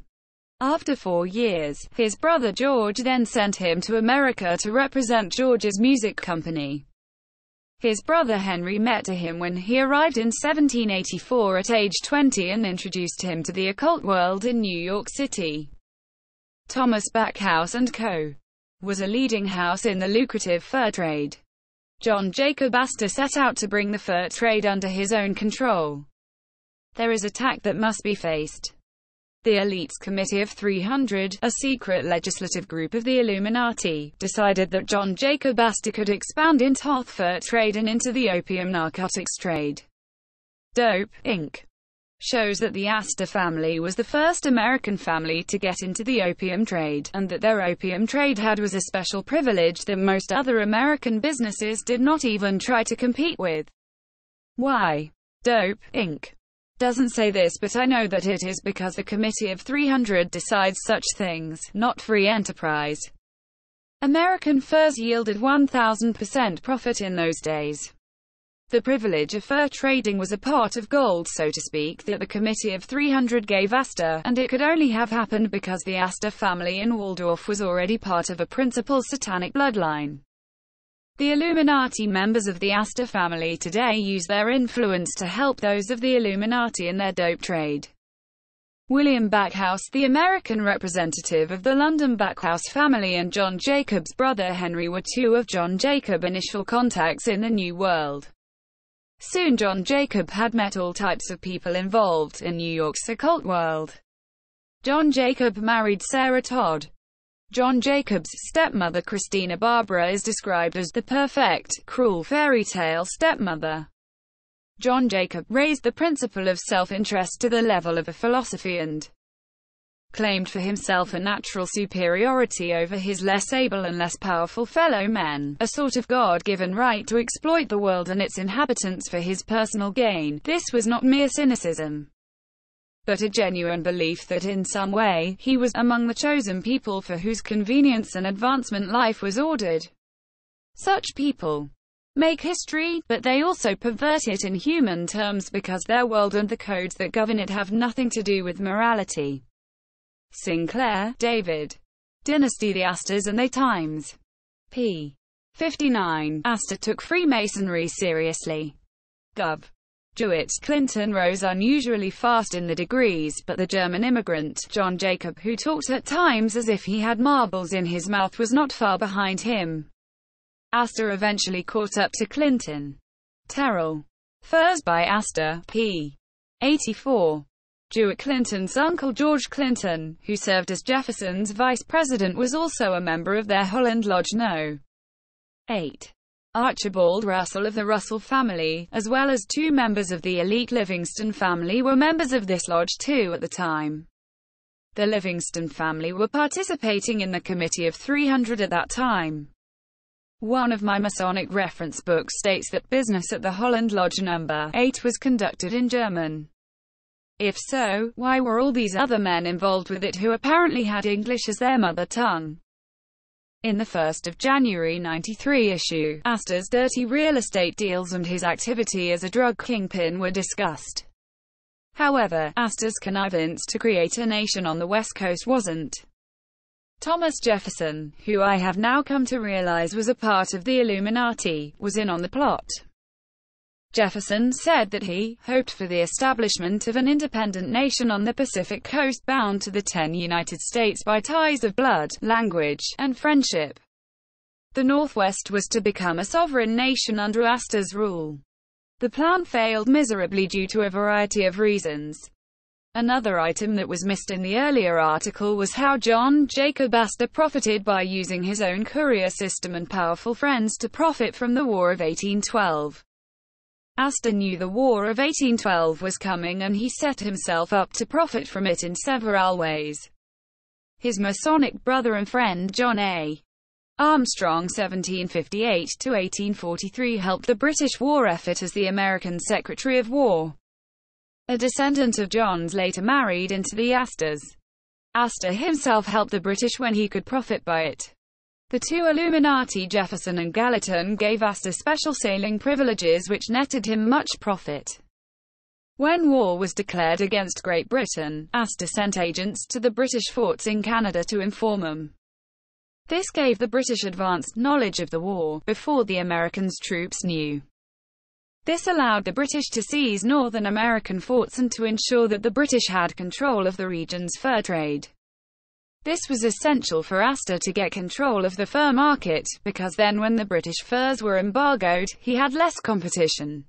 A: After 4 years, his brother George then sent him to America to represent George's music company. His brother Henry met him when he arrived in 1784 at age 20 and introduced him to the occult world in New York City. Thomas Backhouse & Co. was a leading house in the lucrative fur trade. John Jacob Astor set out to bring the fur trade under his own control. There is a tack that must be faced. The Elites Committee of 300, a secret legislative group of the Illuminati, decided that John Jacob Astor could expand into the fur trade and into the opium narcotics trade. Dope, Inc. shows that the Astor family was the first American family to get into the opium trade, and that their opium trade was a special privilege that most other American businesses did not even try to compete with. Why? Dope, Inc. doesn't say this, but I know that it is because the Committee of 300 decides such things, not free enterprise. American furs yielded 1,000% profit in those days. The privilege of fur trading was a pot of gold, so to speak, that the Committee of 300 gave Astor, and it could only have happened because the Astor family in Waldorf was already part of a principal satanic bloodline. The Illuminati members of the Astor family today use their influence to help those of the Illuminati in their dope trade. William Backhouse, the American representative of the London Backhouse family, and John Jacob's brother Henry were two of John Jacob's initial contacts in the New World. Soon John Jacob had met all types of people involved in New York's occult world. John Jacob married Sarah Todd. John Jacob's stepmother Christina Barbara is described as the perfect, cruel fairy tale stepmother. John Jacob raised the principle of self-interest to the level of a philosophy and claimed for himself a natural superiority over his less able and less powerful fellow men, a sort of God-given right to exploit the world and its inhabitants for his personal gain. This was not mere cynicism, but a genuine belief that in some way, he was among the chosen people for whose convenience and advancement life was ordered. Such people make history, but they also pervert it in human terms because their world and the codes that govern it have nothing to do with morality. Sinclair, David. Dynasty: The Astors and They Times. p. 59. Astor took Freemasonry seriously. Gov. Jewett. Clinton rose unusually fast in the degrees, but the German immigrant, John Jacob, who talked at times as if he had marbles in his mouth, was not far behind him. Astor eventually caught up to Clinton. Terrell. Furs by Astor, p. 84. Jewett. Clinton's uncle George Clinton, who served as Jefferson's vice president, was also a member of their Holland Lodge No. 8. Archibald Russell of the Russell family, as well as two members of the elite Livingston family, were members of this lodge too at the time. The Livingston family were participating in the Committee of 300 at that time. One of my Masonic reference books states that business at the Holland Lodge No. 8 was conducted in German. If so, why were all these other men involved with it who apparently had English as their mother tongue? In the 1st of January 93 issue, Astor's dirty real estate deals and his activity as a drug kingpin were discussed. However, Astor's connivance to create a nation on the West Coast wasn't. Thomas Jefferson, who I have now come to realize was a part of the Illuminati, was in on the plot. Jefferson said that he hoped for the establishment of an independent nation on the Pacific coast bound to the 10 United States by ties of blood, language, and friendship. The Northwest was to become a sovereign nation under Astor's rule. The plan failed miserably due to a variety of reasons. Another item that was missed in the earlier article was how John Jacob Astor profited by using his own courier system and powerful friends to profit from the War of 1812. Astor knew the War of 1812 was coming and he set himself up to profit from it in several ways. His Masonic brother and friend John A. Armstrong (1758–1843) helped the British war effort as the American Secretary of War. A descendant of John's later married into the Astors. Astor himself helped the British when he could profit by it. The two Illuminati, Jefferson and Gallatin, gave Astor special sailing privileges which netted him much profit. When war was declared against Great Britain, Astor sent agents to the British forts in Canada to inform them. This gave the British advanced knowledge of the war, before the Americans' troops knew. This allowed the British to seize northern American forts and to ensure that the British had control of the region's fur trade. This was essential for Astor to get control of the fur market, because then when the British furs were embargoed, he had less competition.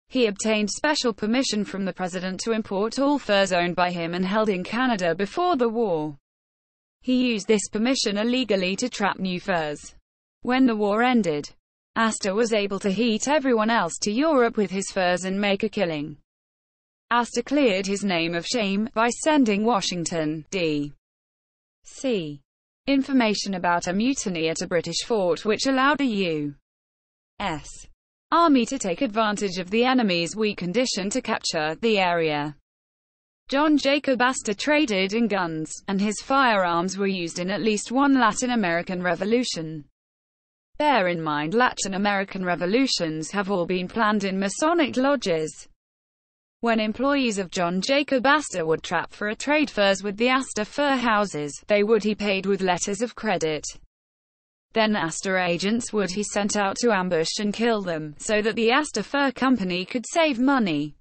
A: He obtained special permission from the president to import all furs owned by him and held in Canada before the war. He used this permission illegally to trap new furs. When the war ended, Astor was able to heat everyone else to Europe with his furs and make a killing. Astor cleared his name of shame by sending Washington, D.C. information about a mutiny at a British fort which allowed a U.S. Army to take advantage of the enemy's weak condition to capture the area. John Jacob Astor traded in guns, and his firearms were used in at least one Latin American revolution. Bear in mind, Latin American revolutions have all been planned in Masonic lodges. When employees of John Jacob Astor would trap for a trade furs with the Astor fur houses, they would be paid with letters of credit. Then Astor agents would be sent out to ambush and kill them, so that the Astor Fur Company could save money.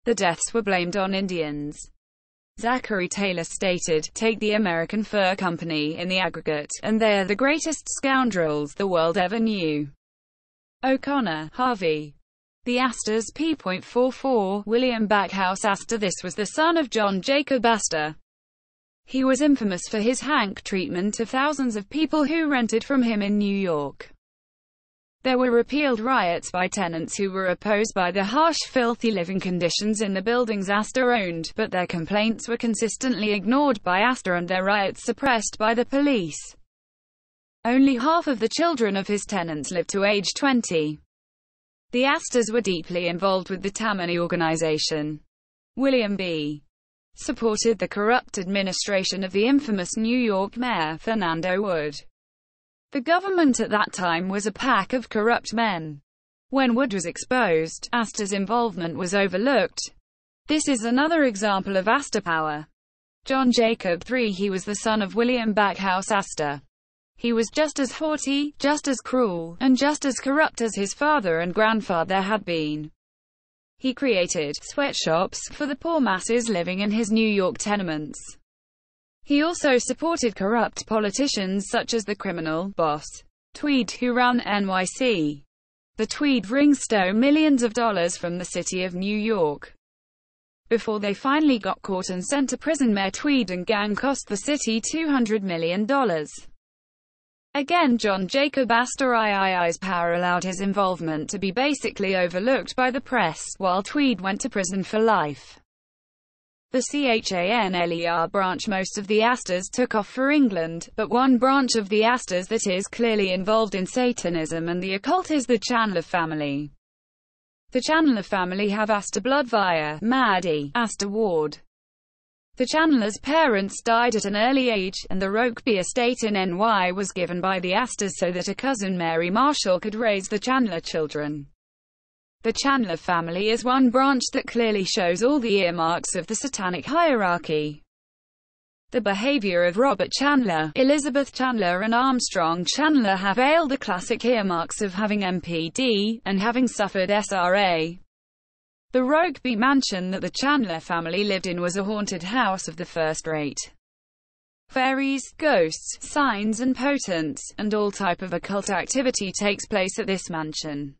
A: The deaths were blamed on Indians. Zachary Taylor stated, "Take the American Fur Company in the aggregate, and they're the greatest scoundrels the world ever knew." O'Connor, Harvey. The Astors p.44, William Backhouse Astor. This was the son of John Jacob Astor. He was infamous for his hank treatment of thousands of people who rented from him in New York. There were repealed riots by tenants who were opposed by the harsh, filthy living conditions in the buildings Astor owned, but their complaints were consistently ignored by Astor and their riots suppressed by the police. Only half of the children of his tenants lived to age 20. The Astors were deeply involved with the Tammany organization. William B. supported the corrupt administration of the infamous New York mayor, Fernando Wood. The government at that time was a pack of corrupt men. When Wood was exposed, Astor's involvement was overlooked. This is another example of Astor power. John Jacob III. He was the son of William Backhouse Astor. He was just as haughty, just as cruel, and just as corrupt as his father and grandfather had been. He created sweatshops for the poor masses living in his New York tenements. He also supported corrupt politicians such as the criminal boss Tweed, who ran NYC. The Tweed ring stole millions of dollars from the city of New York. Before they finally got caught and sent to prison, Mayor Tweed and gang cost the city $200 million. Again, John Jacob Astor's power allowed his involvement to be basically overlooked by the press, while Tweed went to prison for life. The Chanler branch. Most of the Astors took off for England, but one branch of the Astors that is clearly involved in Satanism and the occult is the Chanler family. The Chanler family have Astor blood via Maddie Astor Ward. The Chanler's parents died at an early age, and the Rokeby estate in NY was given by the Astors so that a cousin Mary Marshall could raise the Chanler children. The Chanler family is one branch that clearly shows all the earmarks of the satanic hierarchy. The behavior of Robert Chanler, Elizabeth Chanler and Armstrong Chanler have all the classic earmarks of having MPD, and having suffered SRA. The Rokeby mansion that the Chanler family lived in was a haunted house of the first rate. Fairies, ghosts, signs and potents, and all type of occult activity takes place at this mansion.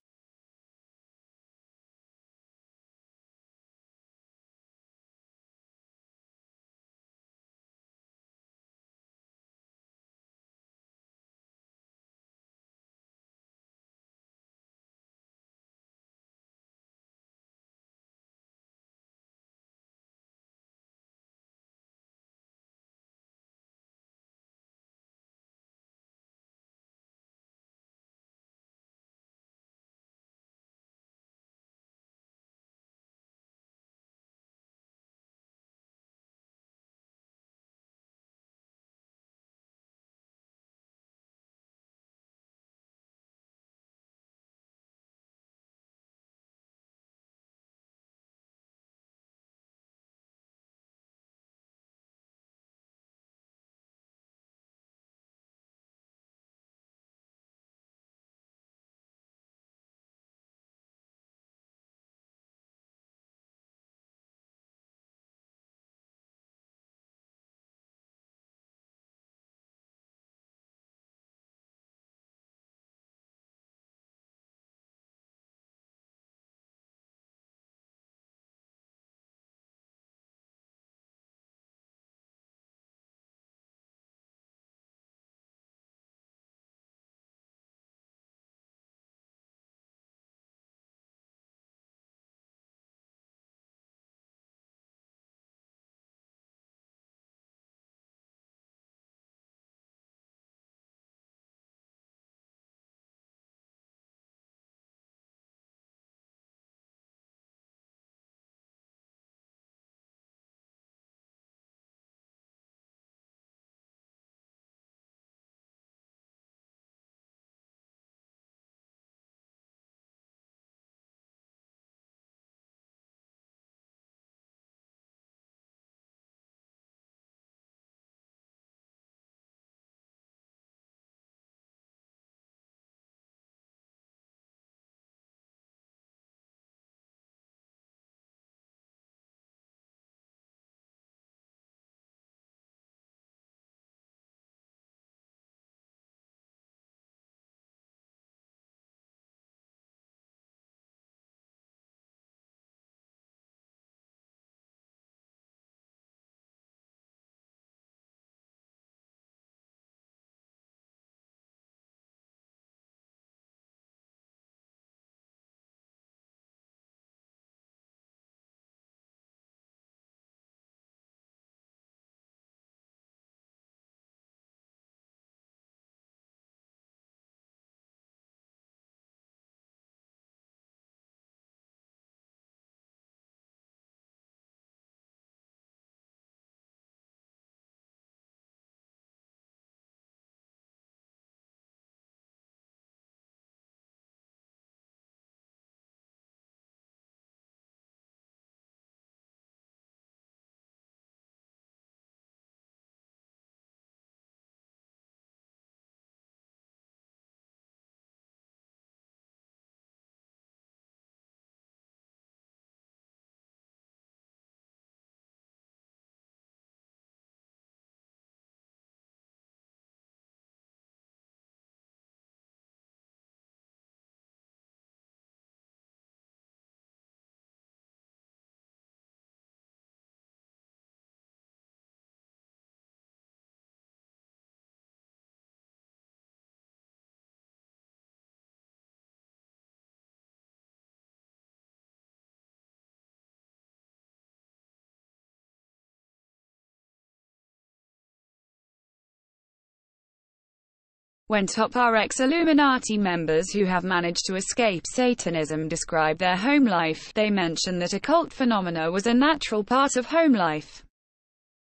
A: When top RX Illuminati members who have managed to escape Satanism describe their home life, they mention that occult phenomena was a natural part of home life.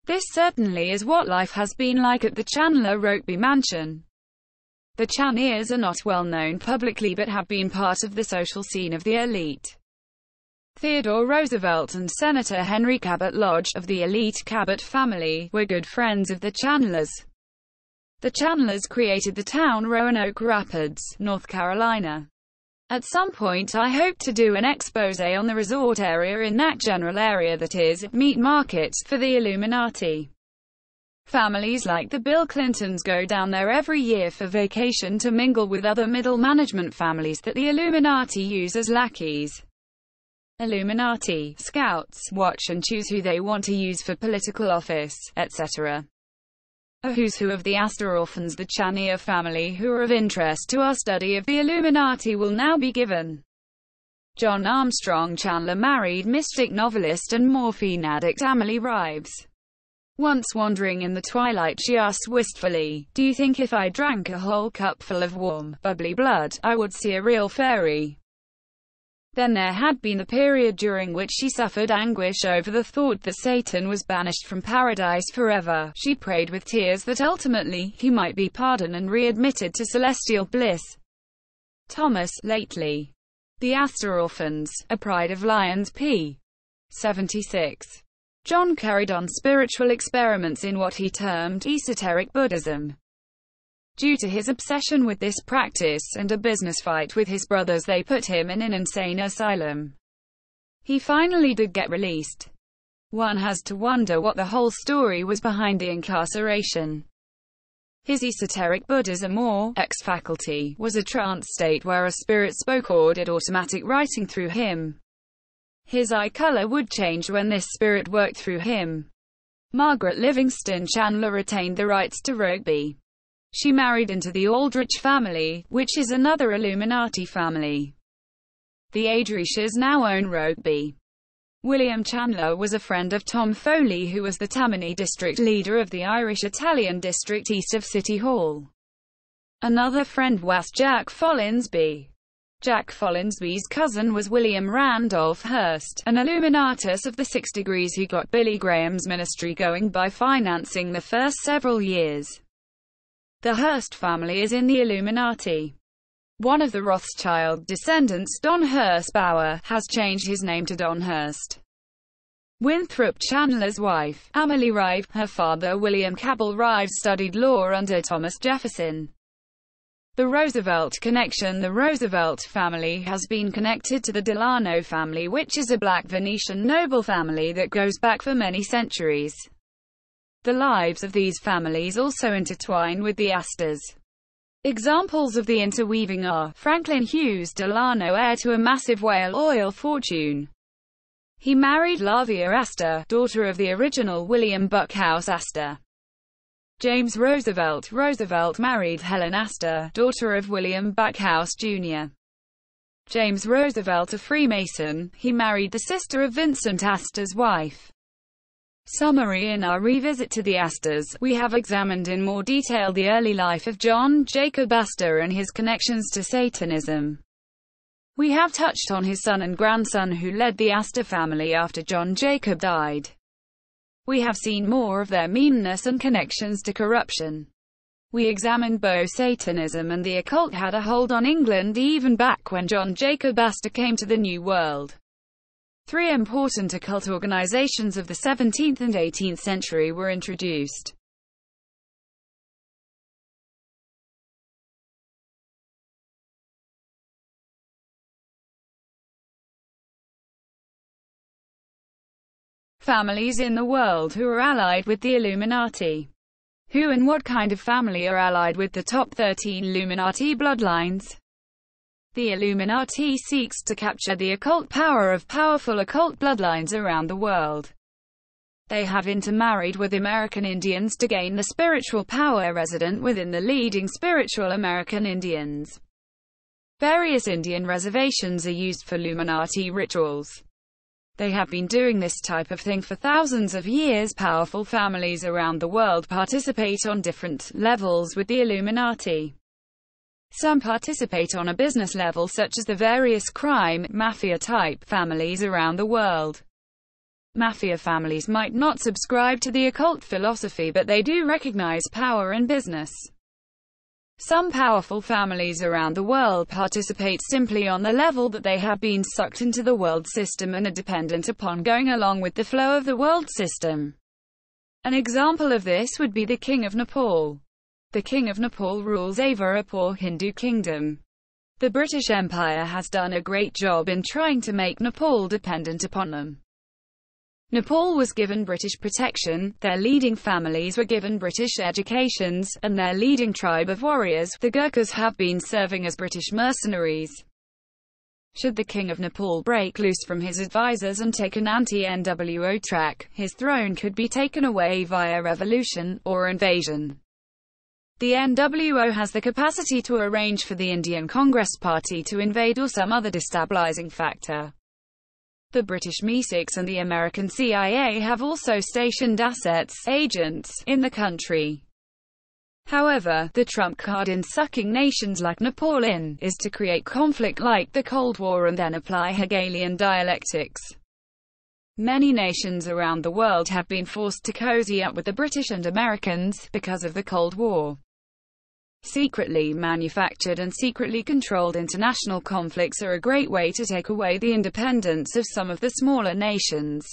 A: This certainly is what life has been like at the Chandler Rokeby mansion. The Chaniers are not well known publicly but have been part of the social scene of the elite. Theodore Roosevelt and Senator Henry Cabot Lodge, of the elite Cabot family, were good friends of the Chandlers. The Chandlers created the town Roanoke Rapids, North Carolina. At some point I hope to do an expose on the resort area in that general area that is, meat markets, for the Illuminati. Families like the Bill Clintons go down there every year for vacation to mingle with other middle management families that the Illuminati use as lackeys. Illuminati scouts watch and choose who they want to use for political office, etc. A who's who of the Astor orphans, the Chanier family, who are of interest to our study of the Illuminati, will now be given. John Armstrong Chandler married mystic novelist and morphine addict Amelie Rives. Once wandering in the twilight, she asked wistfully, "Do you think if I drank a whole cupful of warm, bubbly blood, I would see a real fairy?" Then there had been the period during which she suffered anguish over the thought that Satan was banished from paradise forever. She prayed with tears that ultimately, he might be pardoned and readmitted to celestial bliss. Thomas, lately. The Astor Orphans, A Pride of Lions p. 76. John carried on spiritual experiments in what he termed esoteric Buddhism. Due to his obsession with this practice and a business fight with his brothers, they put him in an insane asylum. He finally did get released. One has to wonder what the whole story was behind the incarceration. His esoteric Buddhism, or X-faculty, was a trance state where a spirit spoke or did automatic writing through him. His eye color would change when this spirit worked through him. Margaret Livingston Chandler retained the rights to Rokeby. She married into the Aldrich family, which is another Illuminati family. The Adrishes now own Rokeby. William Chandler was a friend of Tom Foley, who was the Tammany district leader of the Irish-Italian district east of City Hall. Another friend was Jack Follansby. Jack Follansby's cousin was William Randolph Hearst, an Illuminatus of the 6 Degrees who got Billy Graham's ministry going by financing the first several years. The Hearst family is in the Illuminati. One of the Rothschild descendants, Don Hearst Bauer, has changed his name to Don Hearst. Winthrop Chandler's wife, Amelie Rive, her father William Cabell Rive studied law under Thomas Jefferson. The Roosevelt connection. The Roosevelt family has been connected to the Delano family, which is a black Venetian noble family that goes back for many centuries. The lives of these families also intertwine with the Astors. Examples of the interweaving are Franklin Hughes Delano, heir to a massive whale oil fortune. He married Lavia Astor, daughter of the original William Buckhouse Astor. James Roosevelt married Helen Astor, daughter of William Buckhouse Jr. James Roosevelt, a Freemason, he married the sister of Vincent Astor's wife. Summary. In our revisit to the Astors, we have examined in more detail the early life of John Jacob Astor and his connections to Satanism. We have touched on his son and grandson who led the Astor family after John Jacob died. We have seen more of their meanness and connections to corruption. We examined both Satanism and the occult had a hold on England even back when John Jacob Astor came to the New World. 3 important occult organizations of the 17th and 18th century were introduced. Families in the world who are allied with the Illuminati. Who and what kind of family are allied with the top 13 Illuminati bloodlines? The Illuminati seeks to capture the occult power of powerful occult bloodlines around the world. They have intermarried with American Indians to gain the spiritual power resident within the leading spiritual American Indians. Various Indian reservations are used for Illuminati rituals. They have been doing this type of thing for thousands of years. Powerful families around the world participate on different levels with the Illuminati. Some participate on a business level, such as the various crime, mafia-type families around the world. Mafia families might not subscribe to the occult philosophy, but they do recognize power in business. Some powerful families around the world participate simply on the level that they have been sucked into the world system and are dependent upon going along with the flow of the world system. An example of this would be the King of Nepal. The King of Nepal rules over a poor Hindu kingdom. The British Empire has done a great job in trying to make Nepal dependent upon them. Nepal was given British protection, their leading families were given British educations, and their leading tribe of warriors, the Gurkhas, have been serving as British mercenaries. Should the King of Nepal break loose from his advisors and take an anti-NWO track, his throne could be taken away via revolution, or invasion. The NWO has the capacity to arrange for the Indian Congress Party to invade or some other destabilizing factor. The British MI6 and the American CIA have also stationed agents, in the country. However, the trump card in sucking nations like Nepal in, is to create conflict like the Cold War and then apply Hegelian dialectics. Many nations around the world have been forced to cozy up with the British and Americans, because of the Cold War. Secretly manufactured and secretly controlled international conflicts are a great way to take away the independence of some of the smaller nations.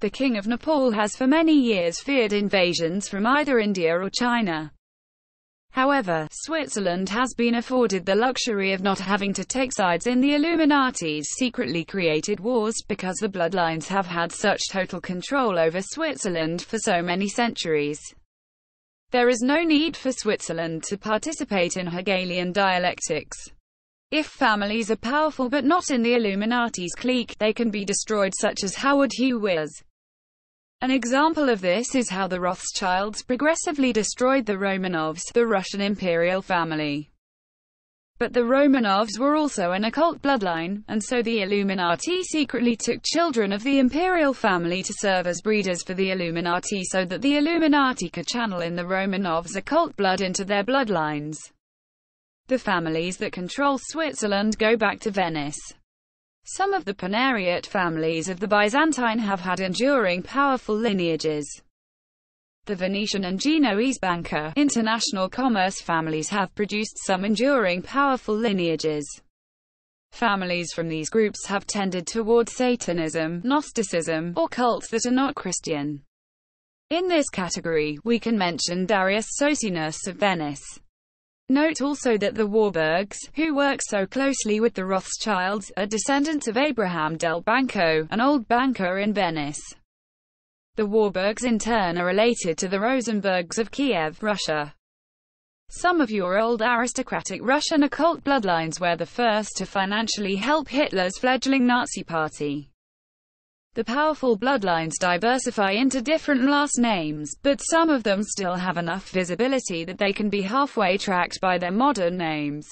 A: The King of Nepal has for many years feared invasions from either India or China. However, Switzerland has been afforded the luxury of not having to take sides in the Illuminati's secretly created wars, because the Bloodlines have had such total control over Switzerland for so many centuries. There is no need for Switzerland to participate in Hegelian dialectics. If families are powerful but not in the Illuminati's clique, they can be destroyed, such as Howard Hughes was. An example of this is how the Rothschilds progressively destroyed the Romanovs, the Russian imperial family. But the Romanovs were also an occult bloodline, and so the Illuminati secretly took children of the imperial family to serve as breeders for the Illuminati, so that the Illuminati could channel in the Romanovs' occult blood into their bloodlines. The families that control Switzerland go back to Venice. Some of the Panariot families of the Byzantine have had enduring powerful lineages. The Venetian and Genoese banker, international commerce families have produced some enduring powerful lineages. Families from these groups have tended toward Satanism, Gnosticism, or cults that are not Christian. In this category, we can mention Darius Socinus of Venice. Note also that the Warburgs, who work so closely with the Rothschilds, are descendants of Abraham del Banco, an old banker in Venice. The Warburgs in turn are related to the Rosenbergs of Kiev, Russia. Some of your old aristocratic Russian occult bloodlines were the first to financially help Hitler's fledgling Nazi party. The powerful bloodlines diversify into different last names, but some of them still have enough visibility that they can be halfway tracked by their modern names.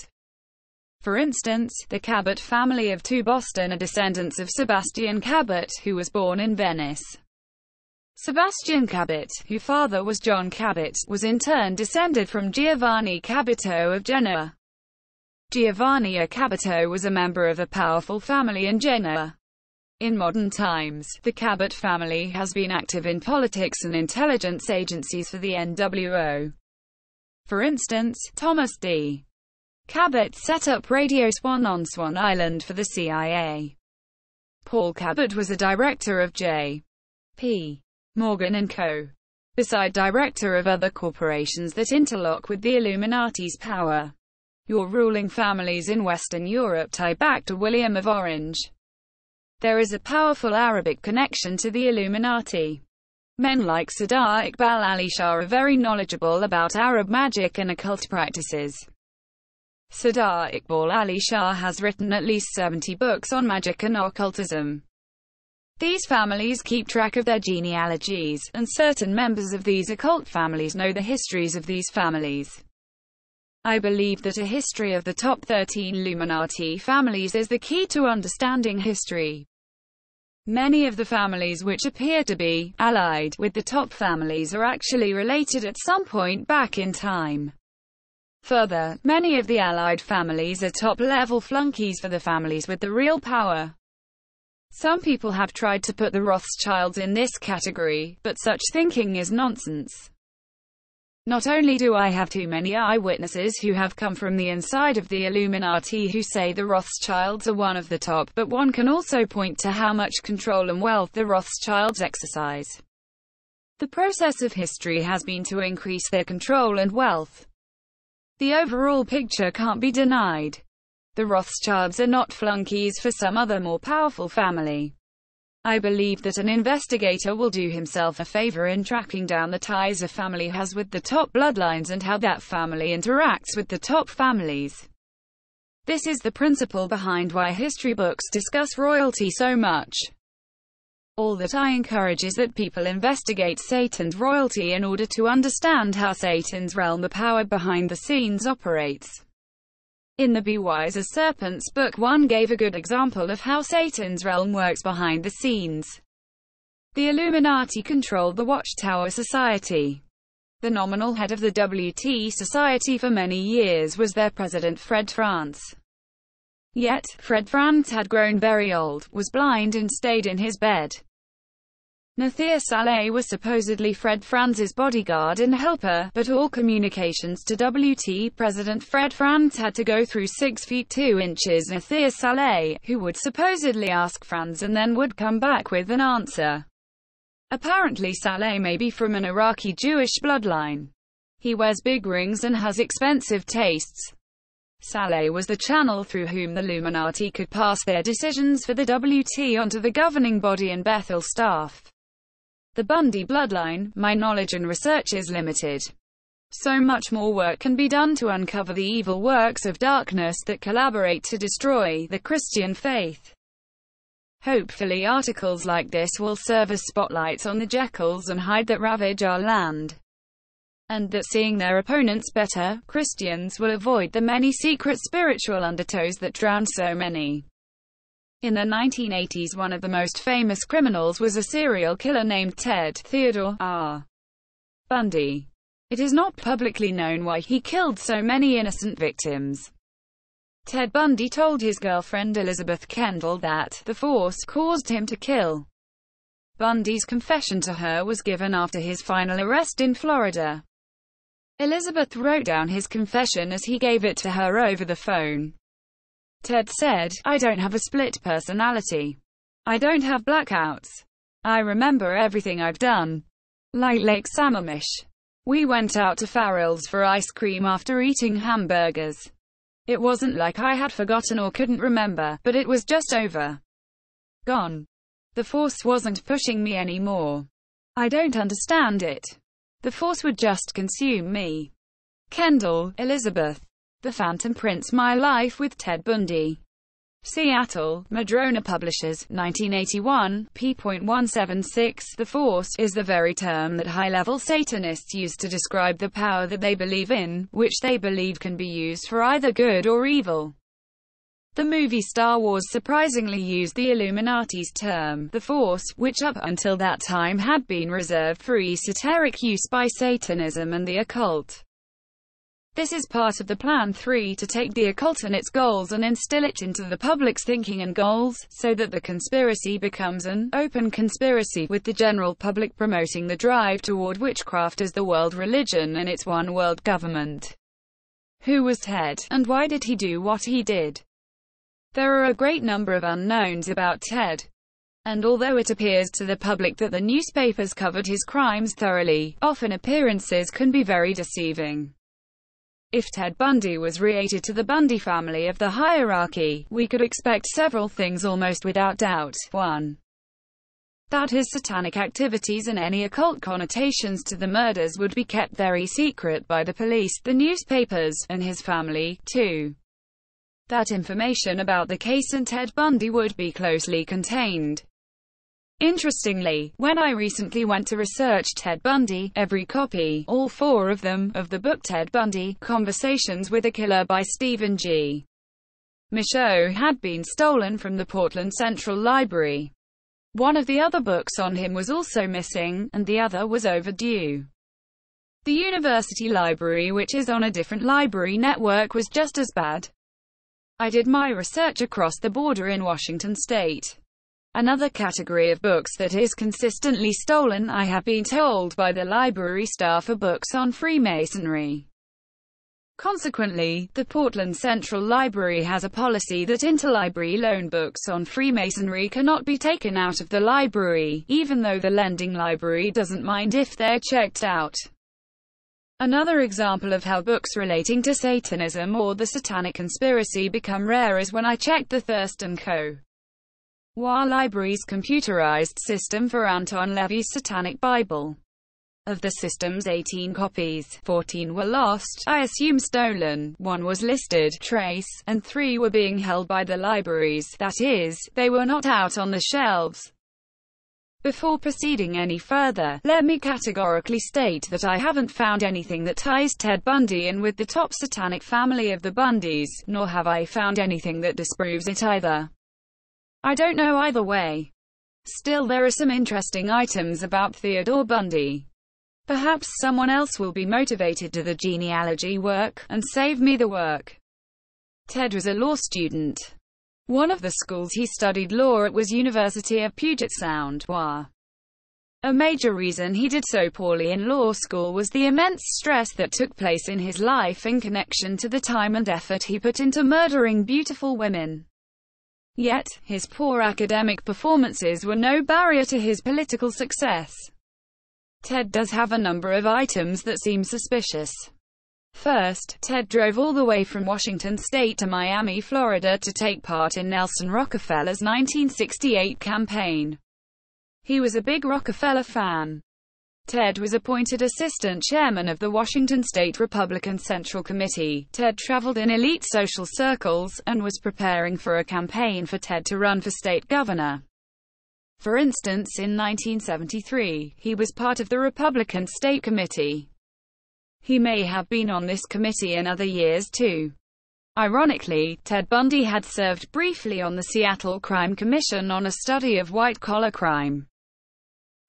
A: For instance, the Cabot family of Boston are descendants of Sebastian Cabot, who was born in Venice. Sebastian Cabot, whose father was John Cabot, was in turn descended from Giovanni Cabito of Genoa. Giovanni Cabito was a member of a powerful family in Genoa. In modern times, the Cabot family has been active in politics and intelligence agencies for the NWO. For instance, Thomas D. Cabot set up Radio Swan on Swan Island for the CIA. Paul Cabot was a director of J.P. Morgan & Co. Beside director of other corporations that interlock with the Illuminati's power. Your ruling families in Western Europe tie back to William of Orange. There is a powerful Arabic connection to the Illuminati. Men like Sardar Iqbal Ali Shah are very knowledgeable about Arab magic and occult practices. Sardar Iqbal Ali Shah has written at least 70 books on magic and occultism. These families keep track of their genealogies, and certain members of these occult families know the histories of these families. I believe that a history of the top 13 Illuminati families is the key to understanding history. Many of the families which appear to be allied with the top families are actually related at some point back in time. Further, many of the allied families are top-level flunkies for the families with the real power. Some people have tried to put the Rothschilds in this category, but such thinking is nonsense. Not only do I have too many eyewitnesses who have come from the inside of the Illuminati who say the Rothschilds are one of the top, but one can also point to how much control and wealth the Rothschilds exercise. The process of history has been to increase their control and wealth. The overall picture can't be denied. The Rothschilds are not flunkies for some other more powerful family. I believe that an investigator will do himself a favor in tracking down the ties a family has with the top bloodlines and how that family interacts with the top families. This is the principle behind why history books discuss royalty so much. All that I encourage is that people investigate Satan's royalty in order to understand how Satan's realm, the power behind the scenes, operates. In the Be Wise as Serpents book, one gave a good example of how Satan's realm works behind the scenes. The Illuminati controlled the Watchtower Society. The nominal head of the WT Society for many years was their president, Fred France. Yet, Fred France had grown very old, was blind and stayed in his bed. Nathir Saleh was supposedly Fred France's bodyguard and helper, but all communications to WT President Fred France had to go through 6 feet 2 inches Nathir Saleh, who would supposedly ask France and then would come back with an answer. Apparently Saleh may be from an Iraqi Jewish bloodline. He wears big rings and has expensive tastes. Saleh was the channel through whom the Illuminati could pass their decisions for the WT onto the governing body and Bethel staff. The Bundy bloodline, my knowledge and research is limited. So much more work can be done to uncover the evil works of darkness that collaborate to destroy the Christian faith. Hopefully articles like this will serve as spotlights on the Jekylls and Hyde that ravage our land. And that seeing their opponents better, Christians will avoid the many secret spiritual undertows that drown so many. In the 1980s, one of the most famous criminals was a serial killer named Ted Theodore R. Bundy. It is not publicly known why he killed so many innocent victims. Ted Bundy told his girlfriend Elizabeth Kendall that the force caused him to kill. Bundy's confession to her was given after his final arrest in Florida. Elizabeth wrote down his confession as he gave it to her over the phone. Ted said, "I don't have a split personality. I don't have blackouts. I remember everything I've done. Like Lake Sammamish. We went out to Farrell's for ice cream after eating hamburgers. It wasn't like I had forgotten or couldn't remember, but it was just over. Gone. The force wasn't pushing me anymore. I don't understand it. The force would just consume me." Kendall, Elizabeth. The Phantom Prince: My Life with Ted Bundy. Seattle, Madrona Publishers, 1981, p.176. The Force is the very term that high-level Satanists use to describe the power that they believe in, which they believe can be used for either good or evil. The movie Star Wars surprisingly used the Illuminati's term, the Force, which up until that time had been reserved for esoteric use by Satanism and the occult. This is part of the Plan 3 to take the occult and its goals and instill it into the public's thinking and goals, so that the conspiracy becomes an open conspiracy, with the general public promoting the drive toward witchcraft as the world religion and its one world government. Who was Ted, and why did he do what he did? There are a great number of unknowns about Ted. And although it appears to the public that the newspapers covered his crimes thoroughly, often appearances can be very deceiving. If Ted Bundy was related to the Bundy family of the hierarchy, we could expect several things almost without doubt. 1. That his satanic activities and any occult connotations to the murders would be kept very secret by the police, the newspapers, and his family. 2. That information about the case and Ted Bundy would be closely contained. Interestingly, when I recently went to research Ted Bundy, every copy, all 4 of them, of the book Ted Bundy, Conversations with a Killer by Stephen G. Michaud had been stolen from the Portland Central Library. One of the other books on him was also missing, and the other was overdue. The university library, which is on a different library network, was just as bad. I did my research across the border in Washington state. Another category of books that is consistently stolen, I have been told by the library staff, are books on Freemasonry. Consequently, the Portland Central Library has a policy that interlibrary loan books on Freemasonry cannot be taken out of the library, even though the lending library doesn't mind if they're checked out. Another example of how books relating to Satanism or the Satanic Conspiracy become rare is when I checked the Thurston Co. Library's computerized system for Anton LaVey's Satanic Bible. Of the system's 18 copies, 14 were lost, I assume stolen, 1 was listed, trace, and 3 were being held by the libraries, that is, they were not out on the shelves. Before proceeding any further, let me categorically state that I haven't found anything that ties Ted Bundy in with the top satanic family of the Bundys, nor have I found anything that disproves it either. I don't know either way. Still, there are some interesting items about Theodore Bundy. Perhaps someone else will be motivated to the genealogy work, and save me the work. Ted was a law student. One of the schools he studied law at was University of Puget Sound, WA. A major reason he did so poorly in law school was the immense stress that took place in his life in connection to the time and effort he put into murdering beautiful women. Yet, his poor academic performances were no barrier to his political success. Ted does have a number of items that seem suspicious. First, Ted drove all the way from Washington state to Miami, Florida to take part in Nelson Rockefeller's 1968 campaign. He was a big Rockefeller fan. Ted was appointed assistant chairman of the Washington State Republican Central Committee. Ted traveled in elite social circles, and was preparing for a campaign for Ted to run for state governor. For instance, in 1973, he was part of the Republican State Committee. He may have been on this committee in other years too. Ironically, Ted Bundy had served briefly on the Seattle Crime Commission on a study of white-collar crime.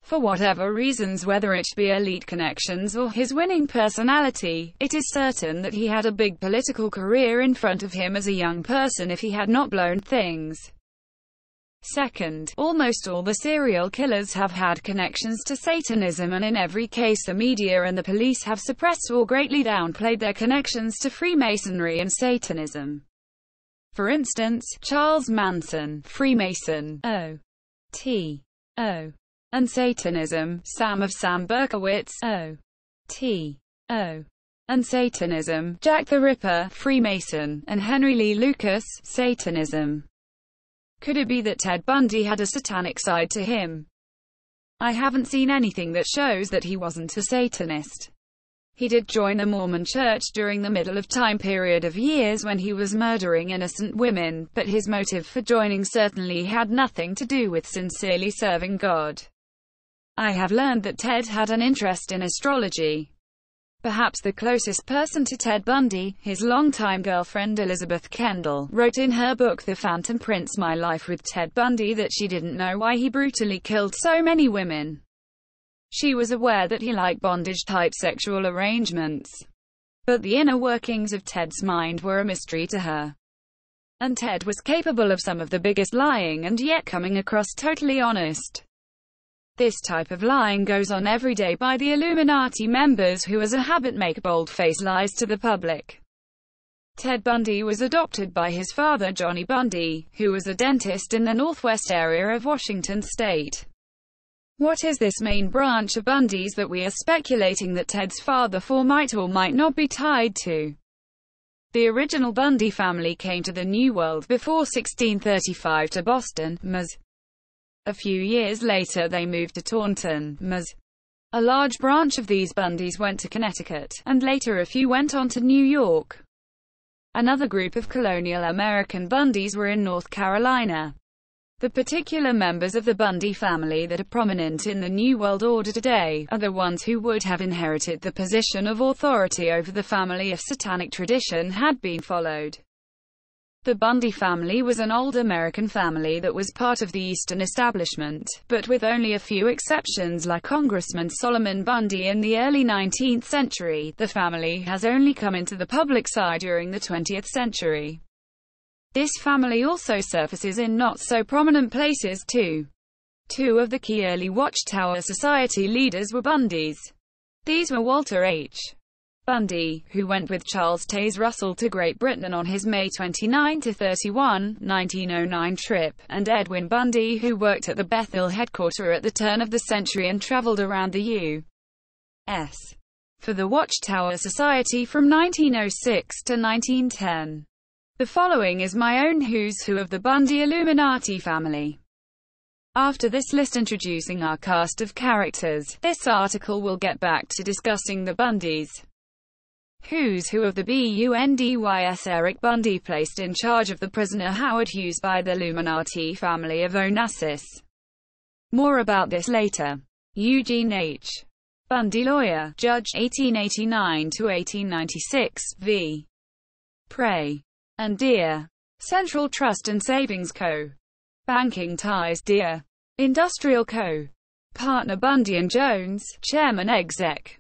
A: For whatever reasons, whether it be elite connections or his winning personality, it is certain that he had a big political career in front of him as a young person if he had not blown things. Second, almost all the serial killers have had connections to Satanism, and in every case the media and the police have suppressed or greatly downplayed their connections to Freemasonry and Satanism. For instance, Charles Manson, Freemason, O.T.O. and Satanism, Sam of Sam Berkowitz, O.T.O. and Satanism, Jack the Ripper, Freemason, and Henry Lee Lucas, Satanism. Could it be that Ted Bundy had a satanic side to him? I haven't seen anything that shows that he wasn't a Satanist. He did join the Mormon Church during the middle of time period of years when he was murdering innocent women, but his motive for joining certainly had nothing to do with sincerely serving God. I have learned that Ted had an interest in astrology. Perhaps the closest person to Ted Bundy, his longtime girlfriend Elizabeth Kendall, wrote in her book The Phantom Prince: My Life with Ted Bundy that she didn't know why he brutally killed so many women. She was aware that he liked bondage-type sexual arrangements. But the inner workings of Ted's mind were a mystery to her. And Ted was capable of some of the biggest lying and yet coming across totally honest. This type of lying goes on every day by the Illuminati members who as a habit make bold-faced lies to the public. Ted Bundy was adopted by his father Johnny Bundy, who was a dentist in the northwest area of Washington state. What is this main branch of Bundys that we are speculating that Ted's father might or might not be tied to? The original Bundy family came to the New World before 1635 to Boston, Mass. A few years later they moved to Taunton, Mass. A large branch of these Bundys went to Connecticut, and later a few went on to New York. Another group of colonial American Bundys were in North Carolina. The particular members of the Bundy family that are prominent in the New World Order today, are the ones who would have inherited the position of authority over the family if satanic tradition had been followed. The Bundy family was an old American family that was part of the Eastern establishment, but with only a few exceptions like Congressman Solomon Bundy in the early 19th century. The family has only come into the public eye during the 20th century. This family also surfaces in not-so-prominent places too. Two of the key early Watchtower Society leaders were Bundys. These were Walter H. Bundy, who went with Charles Taze Russell to Great Britain on his May 29–31, 1909 trip, and Edwin Bundy, who worked at the Bethel headquarters at the turn of the century and travelled around the U.S. for the Watchtower Society from 1906 to 1910. The following is my own who's who of the Bundy Illuminati family. After this list introducing our cast of characters, this article will get back to discussing the Bundys. Who's who of the Bundys. Eric Bundy placed in charge of the prisoner Howard Hughes by the Illuminati family of Onassis. More about this later. Eugene H. Bundy, lawyer, judge, 1889–1896, v. Prey and Deer. Central Trust and Savings Co. Banking ties, Deer. Industrial Co. Partner Bundy and Jones, Chairman Exec.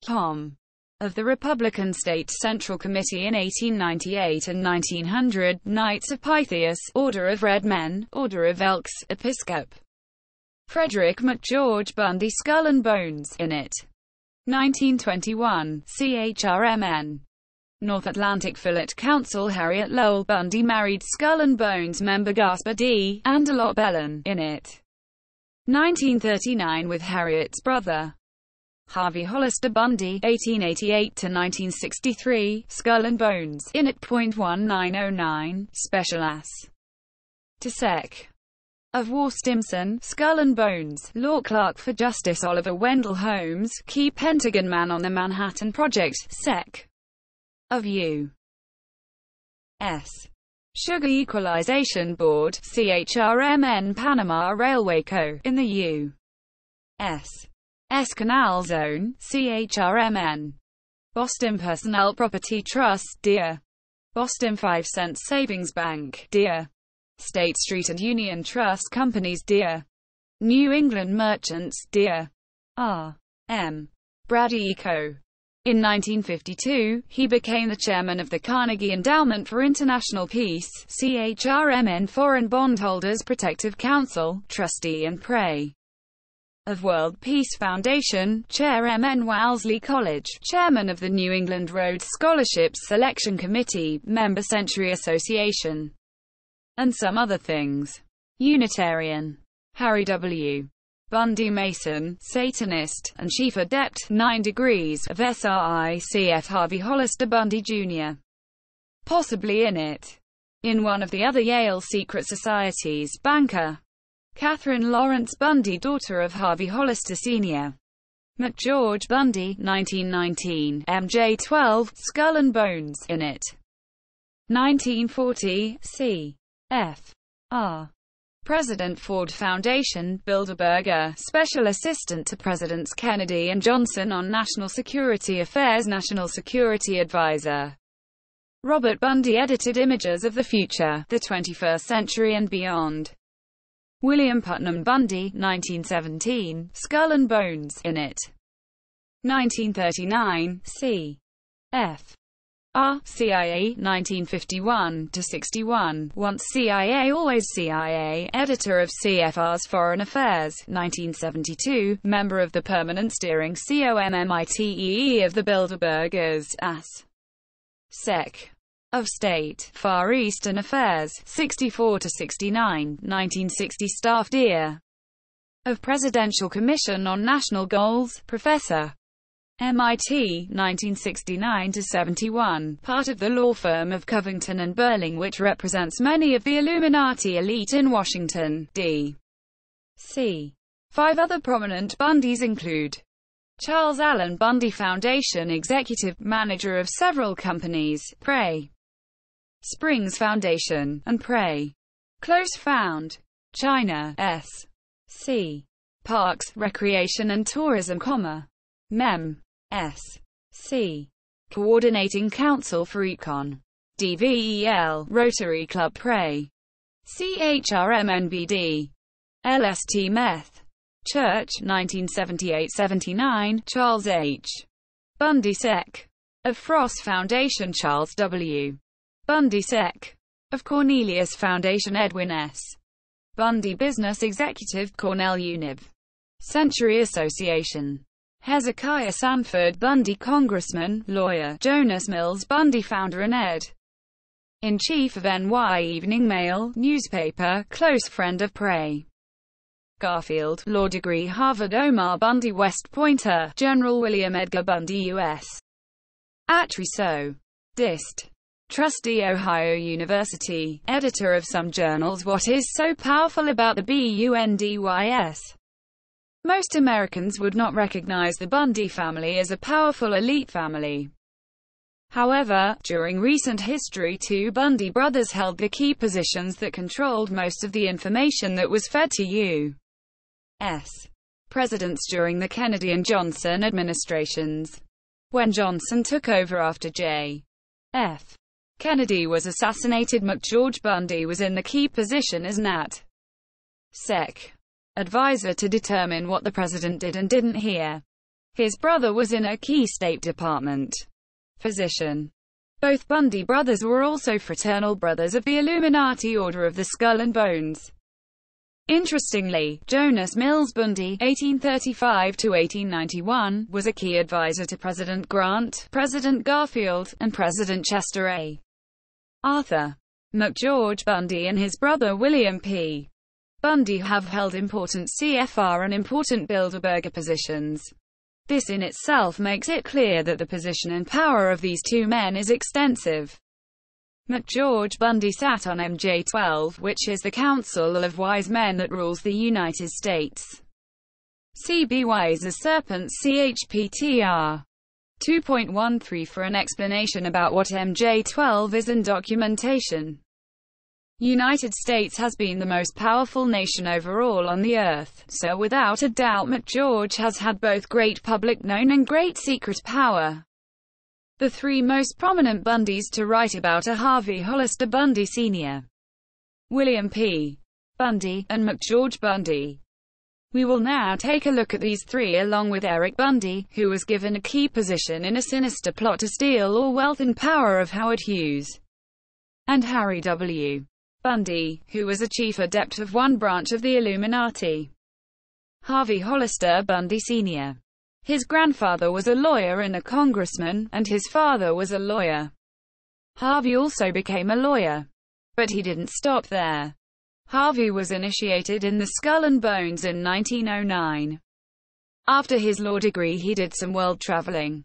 A: Com. of the Republican State Central Committee in 1898 and 1900, Knights of Pythias, Order of Red Men, Order of Elks, Episcop. Frederick McGeorge Bundy, Skull and Bones, in it. 1921, CHRMN. North Atlantic Fillet Council. Harriet Lowell Bundy married Skull and Bones member Gaspar D. Andelot Bellon, in it. 1939 with Harriet's brother. Harvey Hollister Bundy, 1888–1963, Skull and Bones, in it. 1909, Special Ass. To Sec. of War Stimson, Skull and Bones, law clerk for Justice Oliver Wendell Holmes, key Pentagon man on the Manhattan Project, Sec. of U.S. Sugar Equalization Board, CHRMN. Panama Railway Co., in the U.S. Canal Zone, CHRMN. Boston Personnel Property Trust, Deer. Boston 5 Cent Savings Bank, Deer. State Street and Union Trust Companies, Deer. New England Merchants, Deer. R.M. Brady Co. In 1952, he became the chairman of the Carnegie Endowment for International Peace, CHRMN. Foreign Bondholders Protective Council, trustee and prey of World Peace Foundation, Chair M.N. Wellesley College, Chairman of the New England Rhodes Scholarships Selection Committee, Member Century Association, and some other things. Unitarian. Harry W. Bundy Mason, Satanist, and Chief Adept, 9 degrees, of SRICF. Harvey Hollister Bundy Jr. possibly in it. In one of the other Yale secret societies, banker Catherine Lawrence Bundy, daughter of Harvey Hollister Sr. McGeorge Bundy, 1919, MJ12, Skull and Bones, in it. 1940, C. F. R. President Ford Foundation, Bilderberger, Special Assistant to Presidents Kennedy and Johnson on National Security Affairs, National Security Advisor. Robert Bundy edited Images of the Future, the 21st Century and Beyond. William Putnam Bundy, 1917, Skull and Bones, in it. 1939, C. F. R. CIA, 1951–61, once CIA always CIA, editor of CFR's Foreign Affairs, 1972, member of the Permanent Steering COMMITEE of the Bilderbergers, AS. Sec. of State, Far Eastern Affairs, 64–69, 1960 Staff Deer. Of Presidential Commission on National Goals, Professor. MIT, 1969–71, part of the law firm of Covington and Burling which represents many of the Illuminati elite in Washington, D.C. 5 other prominent Bundys include Charles Allen Bundy Foundation executive, manager of several companies, Prey Springs Foundation, and Prey Close Found. China, S.C. Parks, Recreation and Tourism, Mem. S.C. Coordinating Council for Econ. DVEL, Rotary Club Pray, CHRMNBD, LST Meth, Church, 1978-79, Charles H. Bundy Sec. Of Frost Foundation Charles W. Bundy Sec. Of Cornelius Foundation Edwin S. Bundy Business Executive Cornell Univ. Century Association. Hezekiah Sanford Bundy Congressman, lawyer, Jonas Mills Bundy founder and ed.in-chief of NY Evening Mail, newspaper, close friend of Prey. Garfield, law degree Harvard Omar Bundy West Pointer, General William Edgar Bundy U.S. Atri So. Dist. Trustee Ohio University, editor of some journals. What is so powerful about the Bundys? Most Americans would not recognize the Bundy family as a powerful elite family. However, during recent history, two Bundy brothers held the key positions that controlled most of the information that was fed to U.S. presidents during the Kennedy and Johnson administrations. When Johnson took over after J.F. Kennedy was assassinated, McGeorge Bundy was in the key position as Nat. Sec. advisor to determine what the president did and didn't hear. His brother was in a key State Department position. Both Bundy brothers were also fraternal brothers of the Illuminati Order of the Skull and Bones. Interestingly, Jonas Mills Bundy (1835–1891) was a key advisor to President Grant, President Garfield, and President Chester A. Arthur. McGeorge Bundy and his brother William P. Bundy have held important CFR and important Bilderberger positions. This in itself makes it clear that the position and power of these two men is extensive. McGeorge Bundy sat on MJ-12, which is the Council of Wise Men that rules the United States. CB Wise as Serpents CHPTR 2.13 for an explanation about what MJ-12 is and documentation. United States has been the most powerful nation overall on the earth, so without a doubt McGeorge has had both great public known and great secret power. The three most prominent Bundys to write about are Harvey Hollister Bundy Sr., William P. Bundy, and McGeorge Bundy. We will now take a look at these three along with Eric Bundy, who was given a key position in a sinister plot to steal all wealth and power of Howard Hughes, and Harry W. Bundy, who was a chief adept of one branch of the Illuminati. Harvey Hollister Bundy Sr. His grandfather was a lawyer and a congressman, and his father was a lawyer. Harvey also became a lawyer. But he didn't stop there. Harvey was initiated in the Skull and Bones in 1909. After his law degree he did some world traveling.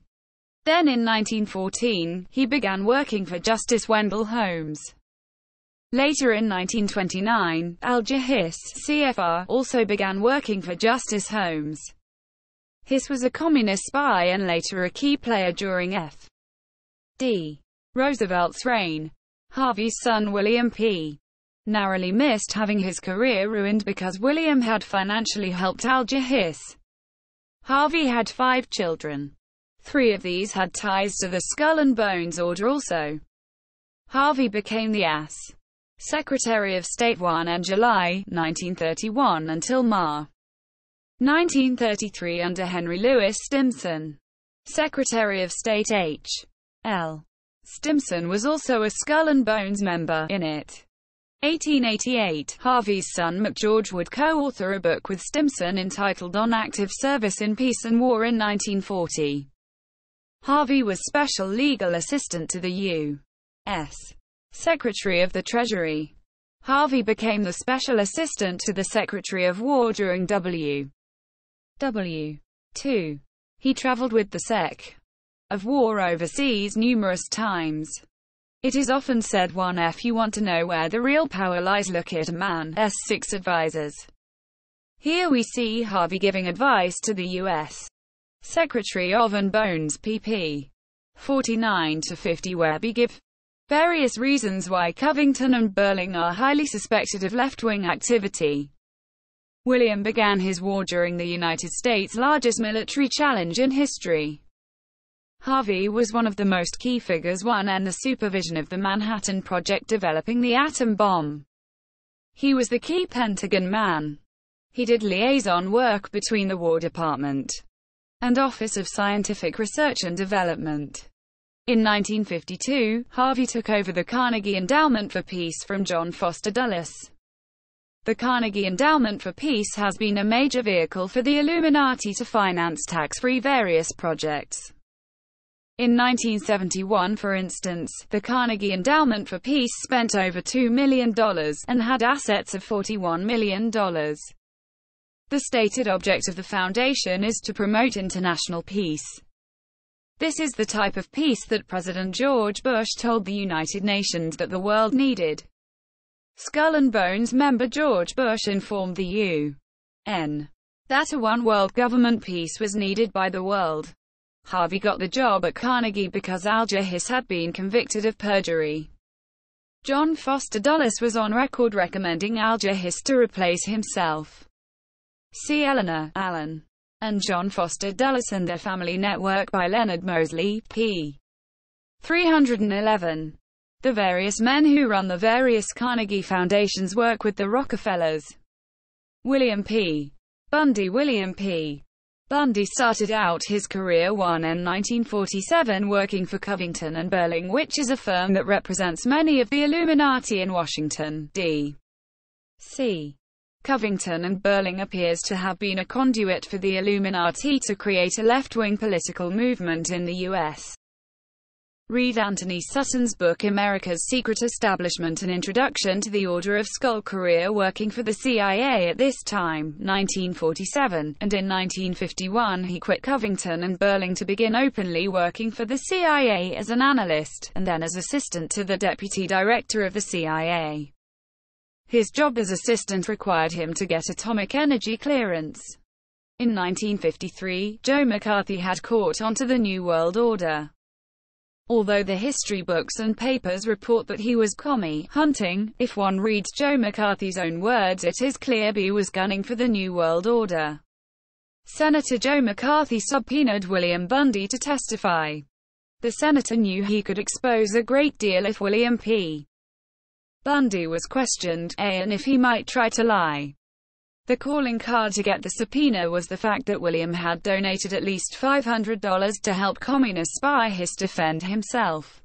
A: Then in 1914, he began working for Justice Wendell Holmes. Later in 1929, Alger Hiss, CFR, also began working for Justice Holmes. Hiss was a communist spy and later a key player during F.D. Roosevelt's reign. Harvey's son William P. narrowly missed having his career ruined because William had financially helped Alger Hiss. Harvey had 5 children. 3 of these had ties to the Skull and Bones Order also. Harvey became the A.S. Secretary of State 1 and July 1931 until Ma. 1933 under Henry Louis Stimson. Secretary of State H. L. Stimson was also a Skull and Bones member. In it. 1888, Harvey's son McGeorge would co-author a book with Stimson entitled On Active Service in Peace and War in 1940. Harvey was special legal assistant to the U.S. Secretary of the Treasury. Harvey became the special assistant to the Secretary of War during W. II. He traveled with the Sec. of War overseas numerous times. It is often said if you want to know where the real power lies, look at a man's 6 advisors. Here we see Harvey giving advice to the U.S. Secretary of and Bones pp. 49-50 where we give various reasons why Covington and Burling are highly suspected of left-wing activity. William began his war during the United States' largest military challenge in history. Harvey was one of the most key figures in the supervision of the Manhattan Project developing the atom bomb. He was the key Pentagon man. He did liaison work between the War Department and Office of Scientific Research and Development. In 1952, Harvey took over the Carnegie Endowment for Peace from John Foster Dulles. The Carnegie Endowment for Peace has been a major vehicle for the Illuminati to finance tax-free various projects. In 1971, for instance, the Carnegie Endowment for Peace spent over $2 million and had assets of $41 million. The stated object of the foundation is to promote international peace. This is the type of peace that President George Bush told the United Nations that the world needed. Skull and Bones member George Bush informed the UN that a one-world government peace was needed by the world. Harvey got the job at Carnegie because Alger Hiss had been convicted of perjury. John Foster Dulles was on record recommending Alger Hiss to replace himself. See Eleanor, Allen, and John Foster Dulles and Their Family Network by Leonard Mosley, p. 311. The various men who run the various Carnegie Foundations work with the Rockefellers. William P. Bundy. William P. Bundy started out his career in 1947 working for Covington and Burling, which is a firm that represents many of the Illuminati in Washington, D.C. Covington and Burling appears to have been a conduit for the Illuminati to create a left-wing political movement in the U.S. Read Anthony Sutton's book America's Secret Establishment, An Introduction to the Order of Skull. Career working for the CIA at this time, 1947, and in 1951 he quit Covington and Burling to begin openly working for the CIA as an analyst, and then as assistant to the deputy director of the CIA. His job as assistant required him to get atomic energy clearance. In 1953, Joe McCarthy had caught on to the New World Order. Although the history books and papers report that he was commie hunting, if one reads Joe McCarthy's own words, it is clear he was gunning for the New World Order. Senator Joe McCarthy subpoenaed William Bundy to testify. The senator knew he could expose a great deal if William P. Bundy was questioned, and if he might try to lie. The calling card to get the subpoena was the fact that William had donated at least $500 to help communist spy Hiss defend himself.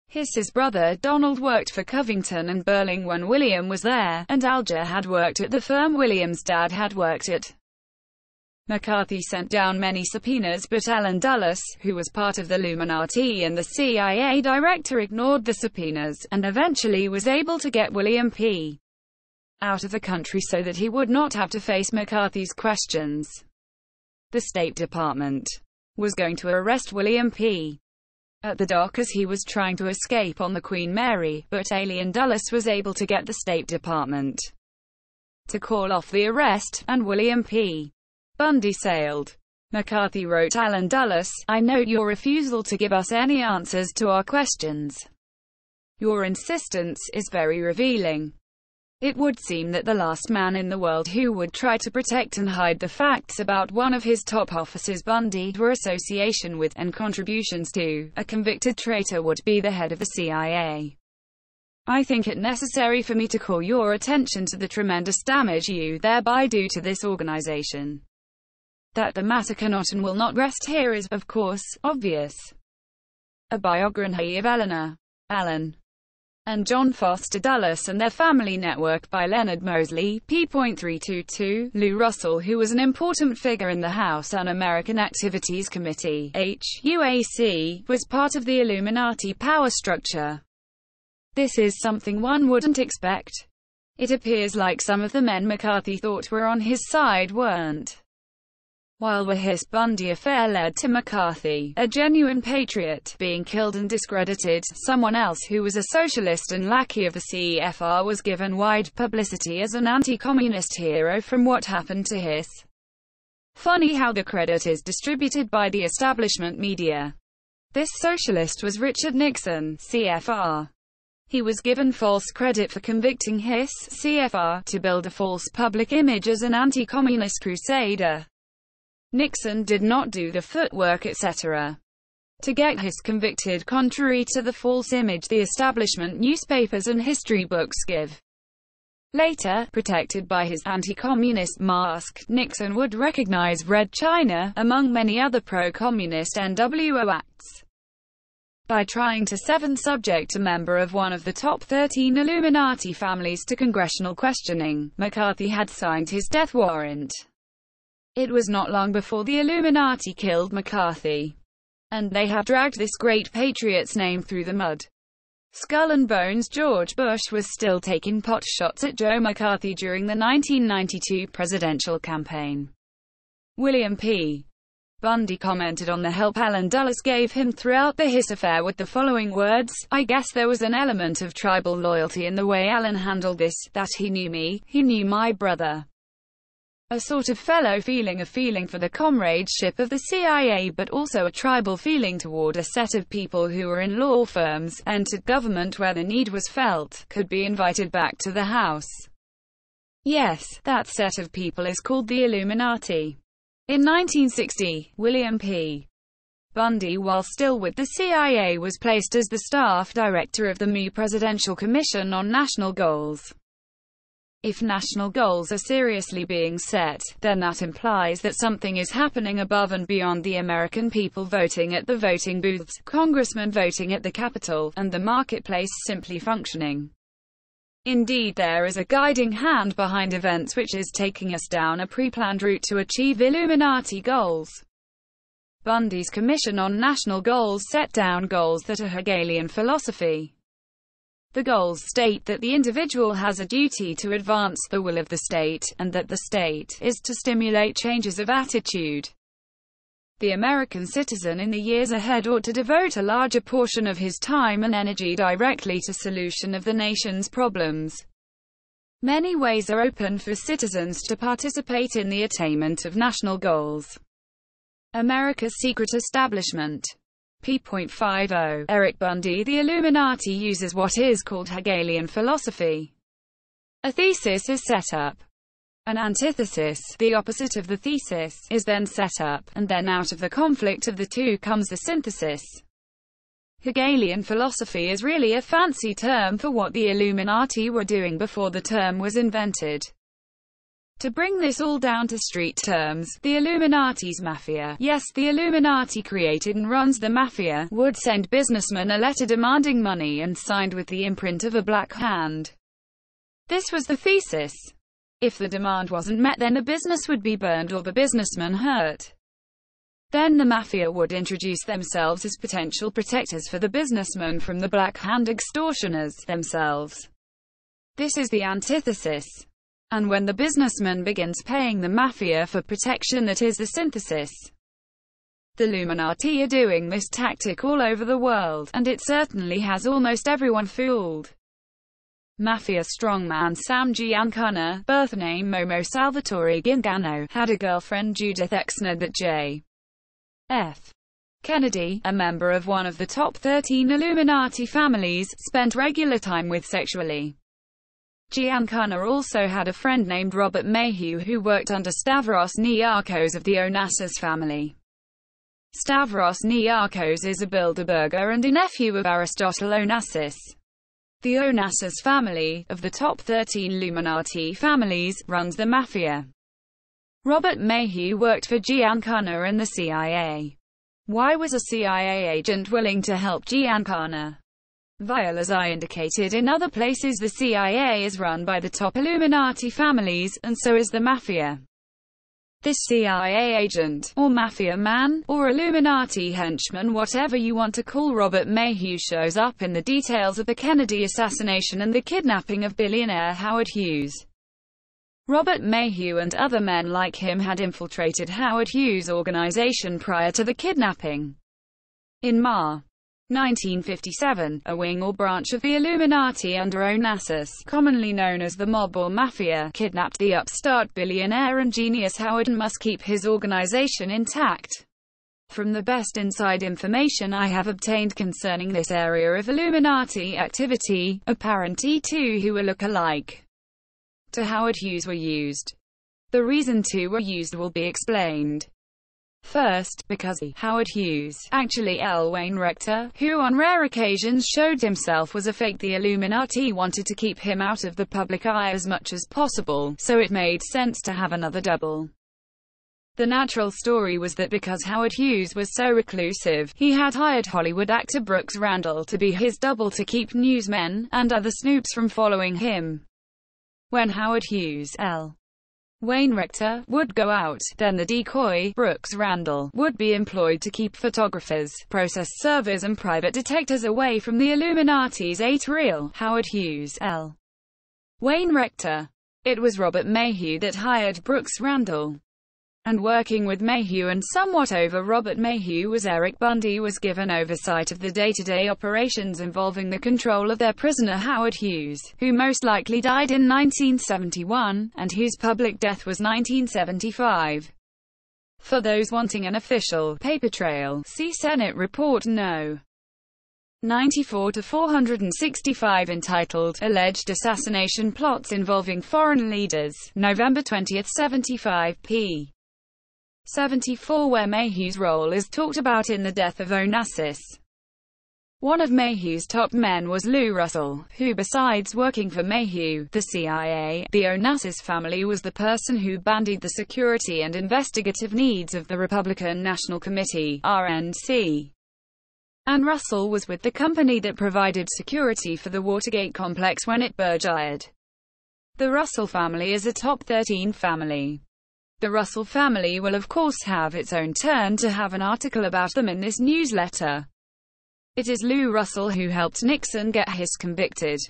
A: Hiss's brother Donald worked for Covington and Burling when William was there, and Alger had worked at the firm William's dad had worked at. McCarthy sent down many subpoenas, but Allen Dulles, who was part of the Illuminati and the CIA director, ignored the subpoenas, and eventually was able to get William P. out of the country so that he would not have to face McCarthy's questions. The State Department was going to arrest William P. at the dock as he was trying to escape on the Queen Mary, but Allen Dulles was able to get the State Department to call off the arrest, and William P. Bundy sailed. McCarthy wrote Allen Dulles, "I note your refusal to give us any answers to our questions. Your insistence is very revealing. It would seem that the last man in the world who would try to protect and hide the facts about one of his top officers, Bundy, or association with, and contributions to, a convicted traitor would be the head of the CIA. I think it necessary for me to call your attention to the tremendous damage you thereby do to this organization. That the matter cannot and will not rest here is, of course, obvious." A biography of Eleanor, Allen, and John Foster Dulles and Their Family Network by Leonard Mosley, p. 322. Lou Russell, who was an important figure in the House Un-American Activities Committee, HUAC, was part of the Illuminati power structure. This is something one wouldn't expect. It appears like some of the men McCarthy thought were on his side weren't. While the Hiss-Bundy affair led to McCarthy, a genuine patriot, being killed and discredited, someone else who was a socialist and lackey of the CFR was given wide publicity as an anti-communist hero from what happened to Hiss. Funny how the credit is distributed by the establishment media. This socialist was Richard Nixon, CFR. He was given false credit for convicting Hiss, CFR, to build a false public image as an anti-communist crusader. Nixon did not do the footwork, etc. to get his convicted, contrary to the false image the establishment newspapers and history books give. Later, protected by his anti-communist mask, Nixon would recognize Red China, among many other pro-communist NWO acts, by trying to subject a member of one of the top 13 Illuminati families to congressional questioning. McCarthy had signed his death warrant. It was not long before the Illuminati killed McCarthy, and they had dragged this great patriot's name through the mud. Skull and Bones George Bush was still taking pot shots at Joe McCarthy during the 1992 presidential campaign. William P. Bundy commented on the help Allen Dulles gave him throughout the Hiss affair with the following words: "I guess there was an element of tribal loyalty in the way Allen handled this, that he knew me, he knew my brother. A sort of fellow feeling, a feeling for the comradeship of the CIA, but also a tribal feeling toward a set of people who were in law firms, entered government where the need was felt, could be invited back to the House. Yes, that set of people is called the Illuminati." In 1960, William P. Bundy, while still with the CIA, was placed as the staff director of the MU Presidential Commission on National Goals. If national goals are seriously being set, then that implies that something is happening above and beyond the American people voting at the voting booths, congressmen voting at the Capitol, and the marketplace simply functioning. Indeed, there is a guiding hand behind events which is taking us down a pre-planned route to achieve Illuminati goals. Bundy's Commission on National Goals set down goals that are Hegelian philosophy. The goals state that the individual has a duty to advance the will of the state, and that the state is to stimulate changes of attitude. The American citizen in the years ahead ought to devote a larger portion of his time and energy directly to solution of the nation's problems. Many ways are open for citizens to participate in the attainment of national goals. America's Secret Establishment. p.50. Eric Bundy. The Illuminati uses what is called Hegelian philosophy. A thesis is set up. An antithesis, the opposite of the thesis, is then set up, and then out of the conflict of the two comes the synthesis. Hegelian philosophy is really a fancy term for what the Illuminati were doing before the term was invented. To bring this all down to street terms, the Illuminati's mafia, yes, the Illuminati created and runs the mafia, would send businessmen a letter demanding money and signed with the imprint of a black hand. This was the thesis. If the demand wasn't met, then the business would be burned or the businessman hurt. Then the mafia would introduce themselves as potential protectors for the businessman from the black hand extortioners themselves. This is the antithesis. And when the businessman begins paying the mafia for protection, that is the synthesis. The Illuminati are doing this tactic all over the world, and it certainly has almost everyone fooled. Mafia strongman Sam Giancana, birth name Momo Salvatore Gingano, had a girlfriend Judith Exner that J.F. Kennedy, a member of one of the top 13 Illuminati families, spent regular time with sexually. Giancana also had a friend named Robert Mayhew who worked under Stavros Niarchos of the Onassis family. Stavros Niarchos is a Bilderberger and a nephew of Aristotle Onassis. The Onassis family, of the top 13 Illuminati families, runs the mafia. Robert Mayhew worked for Giancana and the CIA. Why was a CIA agent willing to help Giancana? While, as I indicated in other places, the CIA is run by the top Illuminati families, and so is the mafia. This CIA agent, or mafia man, or Illuminati henchman, whatever you want to call Robert Mayhew, shows up in the details of the Kennedy assassination and the kidnapping of billionaire Howard Hughes. Robert Mayhew and other men like him had infiltrated Howard Hughes' organization prior to the kidnapping. In Ma. 1957, a wing or branch of the Illuminati under Onassis, commonly known as the mob or mafia, kidnapped the upstart billionaire and genius Howard and must keep his organization intact. From the best inside information I have obtained concerning this area of Illuminati activity, apparently two who were look-alike to Howard Hughes were used. The reason two were used will be explained. First, because Howard Hughes, actually L. Wayne Rector, who on rare occasions showed himself was a fake. The Illuminati wanted to keep him out of the public eye as much as possible, so it made sense to have another double. The natural story was that because Howard Hughes was so reclusive, he had hired Hollywood actor Brooks Randall to be his double to keep newsmen and other snoops from following him. When Howard Hughes, L. Wayne Rector, would go out, then the decoy, Brooks Randall, would be employed to keep photographers, process servers and private detectives away from the Illuminati's real Howard Hughes, L. Wayne Rector. It was Robert Mayhew that hired Brooks Randall. And working with Mayhew and somewhat over Robert Mayhew was Eric Bundy was given oversight of the day-to-day operations involving the control of their prisoner Howard Hughes, who most likely died in 1971, and whose public death was 1975. For those wanting an official paper trail, see Senate Report No. 94-465 entitled, Alleged Assassination Plots Involving Foreign Leaders, November 20, 75 p. 74, where Mayhew's role is talked about in the death of Onassis. One of Mayhew's top men was Lou Russell, who besides working for Mayhew, the CIA, the Onassis family was the person who bandied the security and investigative needs of the Republican National Committee, RNC. And Russell was with the company that provided security for the Watergate complex when it burgeoned. The Russell family is a top 13 family. The Russell family will of course have its own turn to have an article about them in this newsletter. It is Lou Russell who helped Nixon get Hiss convicted.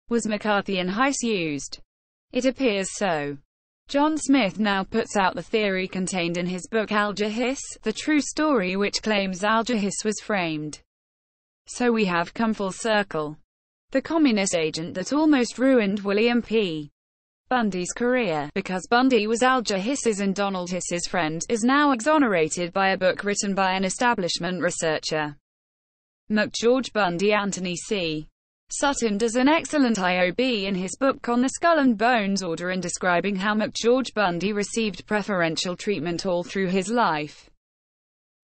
A: Was McCarthy and Hiss used? It appears so. John Smith now puts out the theory contained in his book Alger Hiss, The True Story, which claims Alger Hiss was framed. So we have come full circle. The communist agent that almost ruined William P. Bundy's career, because Bundy was Alger Hiss's and Donald Hiss's friend, is now exonerated by a book written by an establishment researcher. McGeorge Bundy. Anthony C. Sutton does an excellent IOB in his book on the Skull and Bones Order in describing how McGeorge Bundy received preferential treatment all through his life.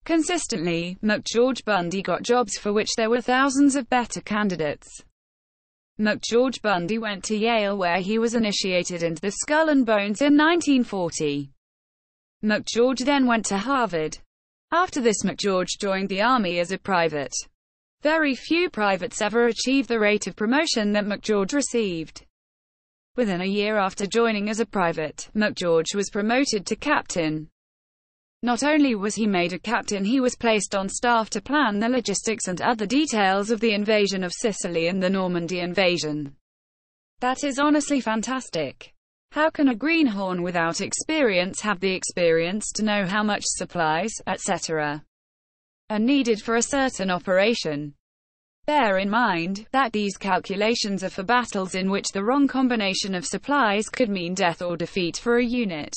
A: Consistently, McGeorge Bundy got jobs for which there were thousands of better candidates. McGeorge Bundy went to Yale, where he was initiated into the Skull and Bones in 1940. McGeorge then went to Harvard. After this, McGeorge joined the Army as a private. Very few privates ever achieve the rate of promotion that McGeorge received. Within a year after joining as a private, McGeorge was promoted to captain. Not only was he made a captain, he was placed on staff to plan the logistics and other details of the invasion of Sicily and the Normandy invasion. That is honestly fantastic. How can a greenhorn without experience have the experience to know how much supplies, etc., are needed for a certain operation? Bear in mind that these calculations are for battles in which the wrong combination of supplies could mean death or defeat for a unit.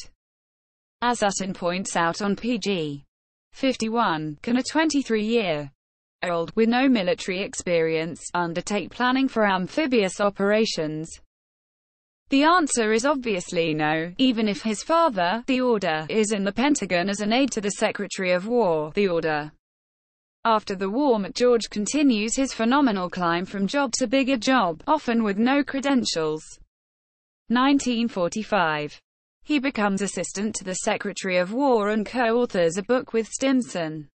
A: As Sutton points out on pg 51, can a 23-year-old with no military experience undertake planning for amphibious operations? The answer is obviously no, even if his father, the Order, is in the Pentagon as an aide to the Secretary of War, the Order. After the war, McGeorge continues his phenomenal climb from job to bigger job, often with no credentials. 1945. He becomes assistant to the Secretary of War and co-authors a book with Stimson.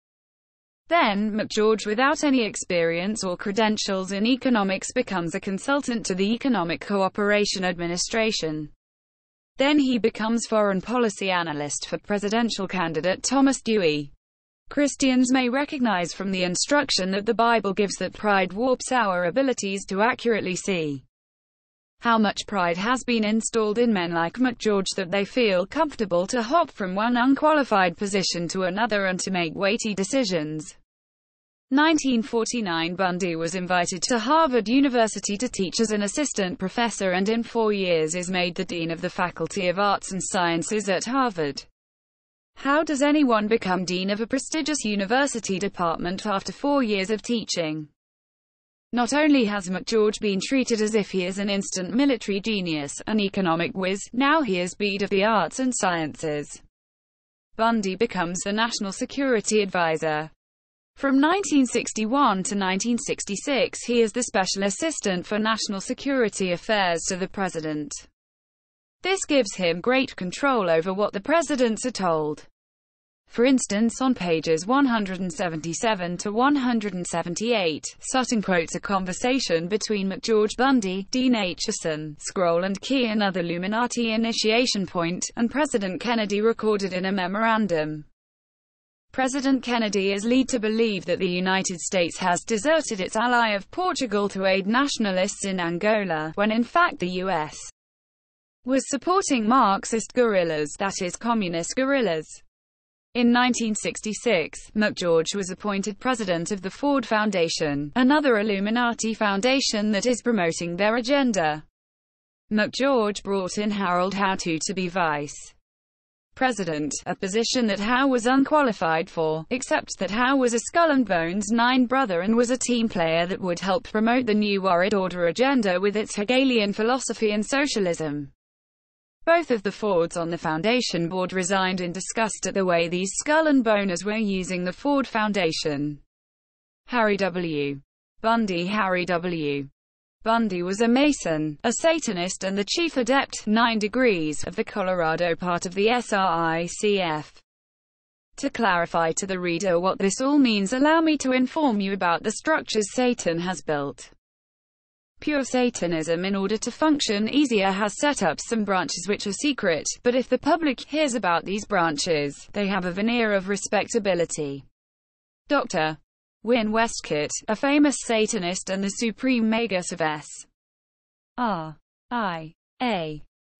A: Then, McGeorge, without any experience or credentials in economics, becomes a consultant to the Economic Cooperation Administration. Then he becomes foreign policy analyst for presidential candidate Thomas Dewey. Christians may recognize from the instruction that the Bible gives that pride warps our abilities to accurately see how much pride has been installed in men like McGeorge that they feel comfortable to hop from one unqualified position to another and to make weighty decisions. 1949, Bundy was invited to Harvard University to teach as an assistant professor and in 4 years is made the dean of the Faculty of Arts and Sciences at Harvard. How does anyone become dean of a prestigious university department after 4 years of teaching? Not only has McGeorge been treated as if he is an instant military genius, an economic whiz, now he is Dean of the Arts and Sciences. Bundy becomes the National Security Advisor. From 1961 to 1966, he is the Special Assistant for National Security Affairs to the President. This gives him great control over what the presidents are told. For instance, on pages 177 to 178, Sutton quotes a conversation between McGeorge Bundy, Dean Acheson, Scroll and Key, another Illuminati initiation point, and President Kennedy, recorded in a memorandum. President Kennedy is led to believe that the United States has deserted its ally of Portugal to aid nationalists in Angola, when in fact the U.S. was supporting Marxist guerrillas, that is, communist guerrillas. In 1966, McGeorge was appointed president of the Ford Foundation, another Illuminati foundation that is promoting their agenda. McGeorge brought in Harold Howe to be vice president, a position that Howe was unqualified for, except that Howe was a Skull and Bones 9 brother and was a team player that would help promote the New World Order agenda with its Hegelian philosophy and socialism. Both of the Fords on the Foundation board resigned in disgust at the way these Skull and Boners were using the Ford Foundation. Harry W. Bundy. Harry W. Bundy was a Mason, a Satanist and the chief adept, 9 degrees, of the Colorado part of the SRICF. To clarify to the reader what this all means, allow me to inform you about the structures Satan has built. Pure Satanism, in order to function easier, has set up some branches which are secret, but if the public hears about these branches, they have a veneer of respectability. Dr. Wynne Westcott, a famous Satanist and the supreme magus of S.R.I.A.,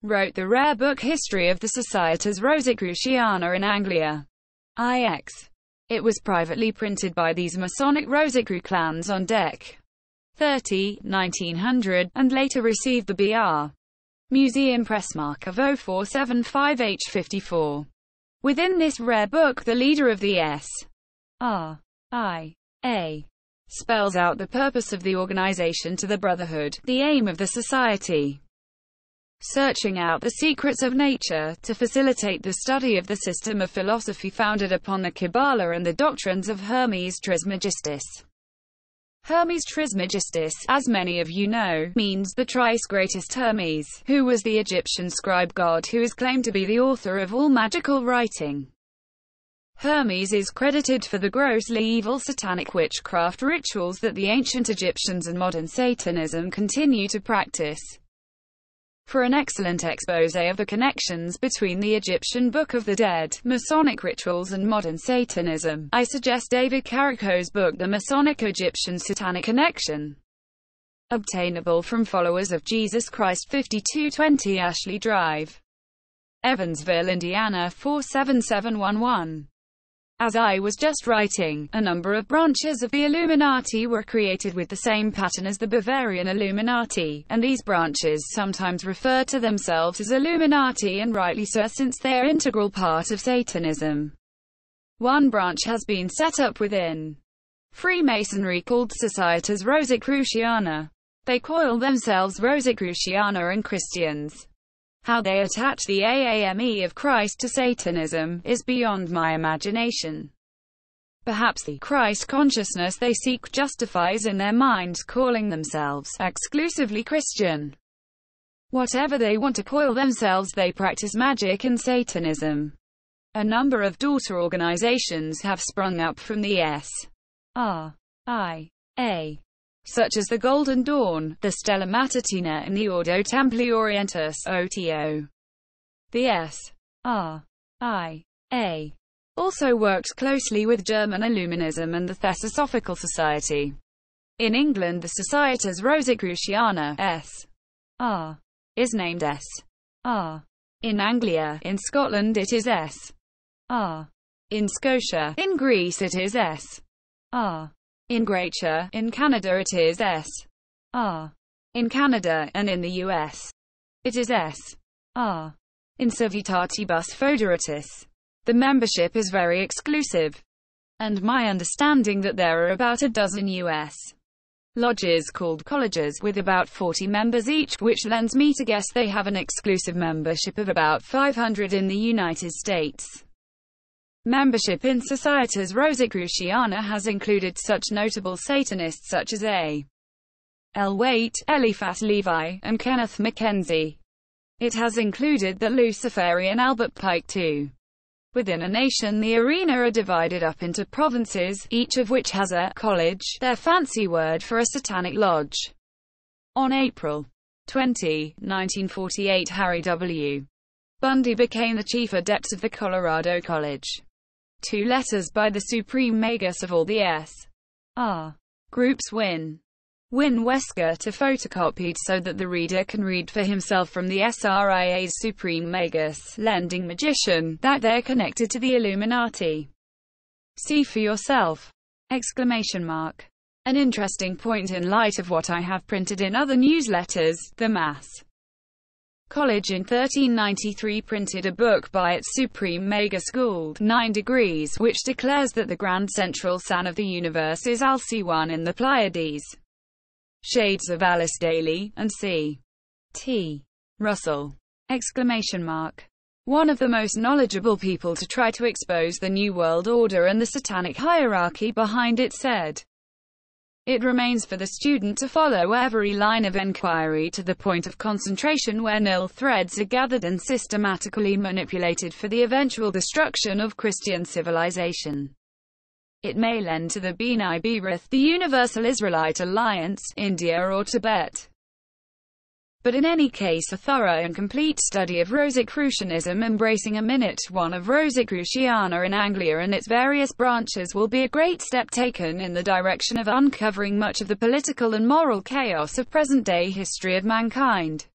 A: wrote the rare book History of the Societas Rosicruciana in Anglia. IX. It was privately printed by these Masonic Rosicrucians on Dec. 30, 1900, and later received the B.R. Museum Pressmark of 0475H54. Within this rare book, the leader of the S.R.I.A. spells out the purpose of the organization to the Brotherhood, the aim of the society, searching out the secrets of nature, to facilitate the study of the system of philosophy founded upon the Kabbalah and the doctrines of Hermes Trismegistus. Hermes Trismegistus, as many of you know, means the thrice greatest Hermes, who was the Egyptian scribe god who is claimed to be the author of all magical writing. Hermes is credited for the grossly evil satanic witchcraft rituals that the ancient Egyptians and modern Satanism continue to practice. For an excellent exposé of the connections between the Egyptian Book of the Dead, Masonic rituals and modern Satanism, I suggest David Carrico's book The Masonic Egyptian Satanic Connection. Obtainable from Followers of Jesus Christ, 5220 Ashley Drive, Evansville, Indiana 47711. As I was just writing, a number of branches of the Illuminati were created with the same pattern as the Bavarian Illuminati, and these branches sometimes refer to themselves as Illuminati, and rightly so, since they are an integral part of Satanism. One branch has been set up within Freemasonry called Societas Rosicruciana. They call themselves Rosicruciana and Christians. How they attach the AAME of Christ to Satanism is beyond my imagination. Perhaps the Christ consciousness they seek justifies in their minds calling themselves exclusively Christian. Whatever they want to call themselves, they practice magic and Satanism. A number of daughter organizations have sprung up from the S.R.I.A., such as the Golden Dawn, the Stella Matutina and the Ordo Templi Orientis (OTO). The S.R.I.A. also worked closely with German Illuminism and the Theosophical Society. In England, the Societas Rosicruciana S.R. is named S.R. In Anglia, in Scotland it is S.R. In Scotia, in Greece it is S.R. In Gratia, in Canada it is S.R. In Canada, and in the US, it is S.R. In Civitatibus Foederatis. The membership is very exclusive, and my understanding that there are about a dozen US lodges called colleges with about 40 members each, which lends me to guess they have an exclusive membership of about 500 in the United States. Membership in Societas Rosicruciana has included such notable Satanists such as A. L. Waite, Eliphas Levi, and Kenneth Mackenzie. It has included the Luciferian Albert Pike too. Within a nation, the arena are divided up into provinces, each of which has a college, their fancy word for a satanic lodge. On April 20, 1948, Harry W. Bundy became the chief adept of the Colorado College. 2 letters by the Supreme Magus of all the S.R. groups Win Wesker to photocopied so that the reader can read for himself from the SRIA's Supreme Magus, lending magician, that they're connected to the Illuminati. See for yourself! Exclamation mark. An interesting point in light of what I have printed in other newsletters, the Mass College in 1393 printed a book by its Supreme Magus Gould, 9 Degrees, which declares that the grand central sun of the universe is Alcione in the Pleiades. Shades of Alice Daly, and C. T. Russell! Exclamation mark. One of the most knowledgeable people to try to expose the New World Order and the satanic hierarchy behind it said, "It remains for the student to follow every line of enquiry to the point of concentration where nil threads are gathered and systematically manipulated for the eventual destruction of Christian civilization. It may lend to the B'nai B'rith, the Universal Israelite Alliance, India or Tibet. But in any case, a thorough and complete study of Rosicrucianism, embracing a minute one of Rosicruciana in Anglia and its various branches, will be a great step taken in the direction of uncovering much of the political and moral chaos of present-day history of mankind."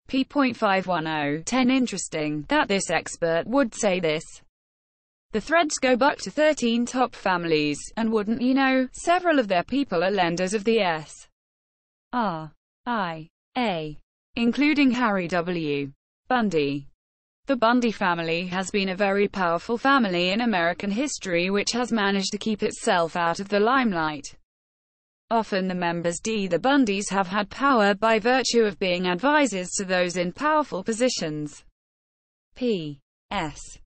A: p.510. 10 Interesting that this expert would say this. The threads go back to 13 top families, and wouldn't you know, several of their people are lenders of the S.R.I.A., including Harry W. Bundy. The Bundy family has been a very powerful family in American history which has managed to keep itself out of the limelight. Often the members the Bundys have had power by virtue of being advisors to those in powerful positions. P.S.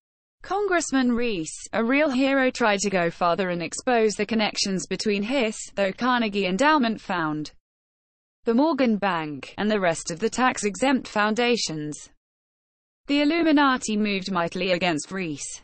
A: Congressman Reese, a real hero, tried to go farther and expose the connections between his, though Carnegie Endowment found, the Morgan Bank, and the rest of the tax-exempt foundations. The Illuminati moved mightily against Reese.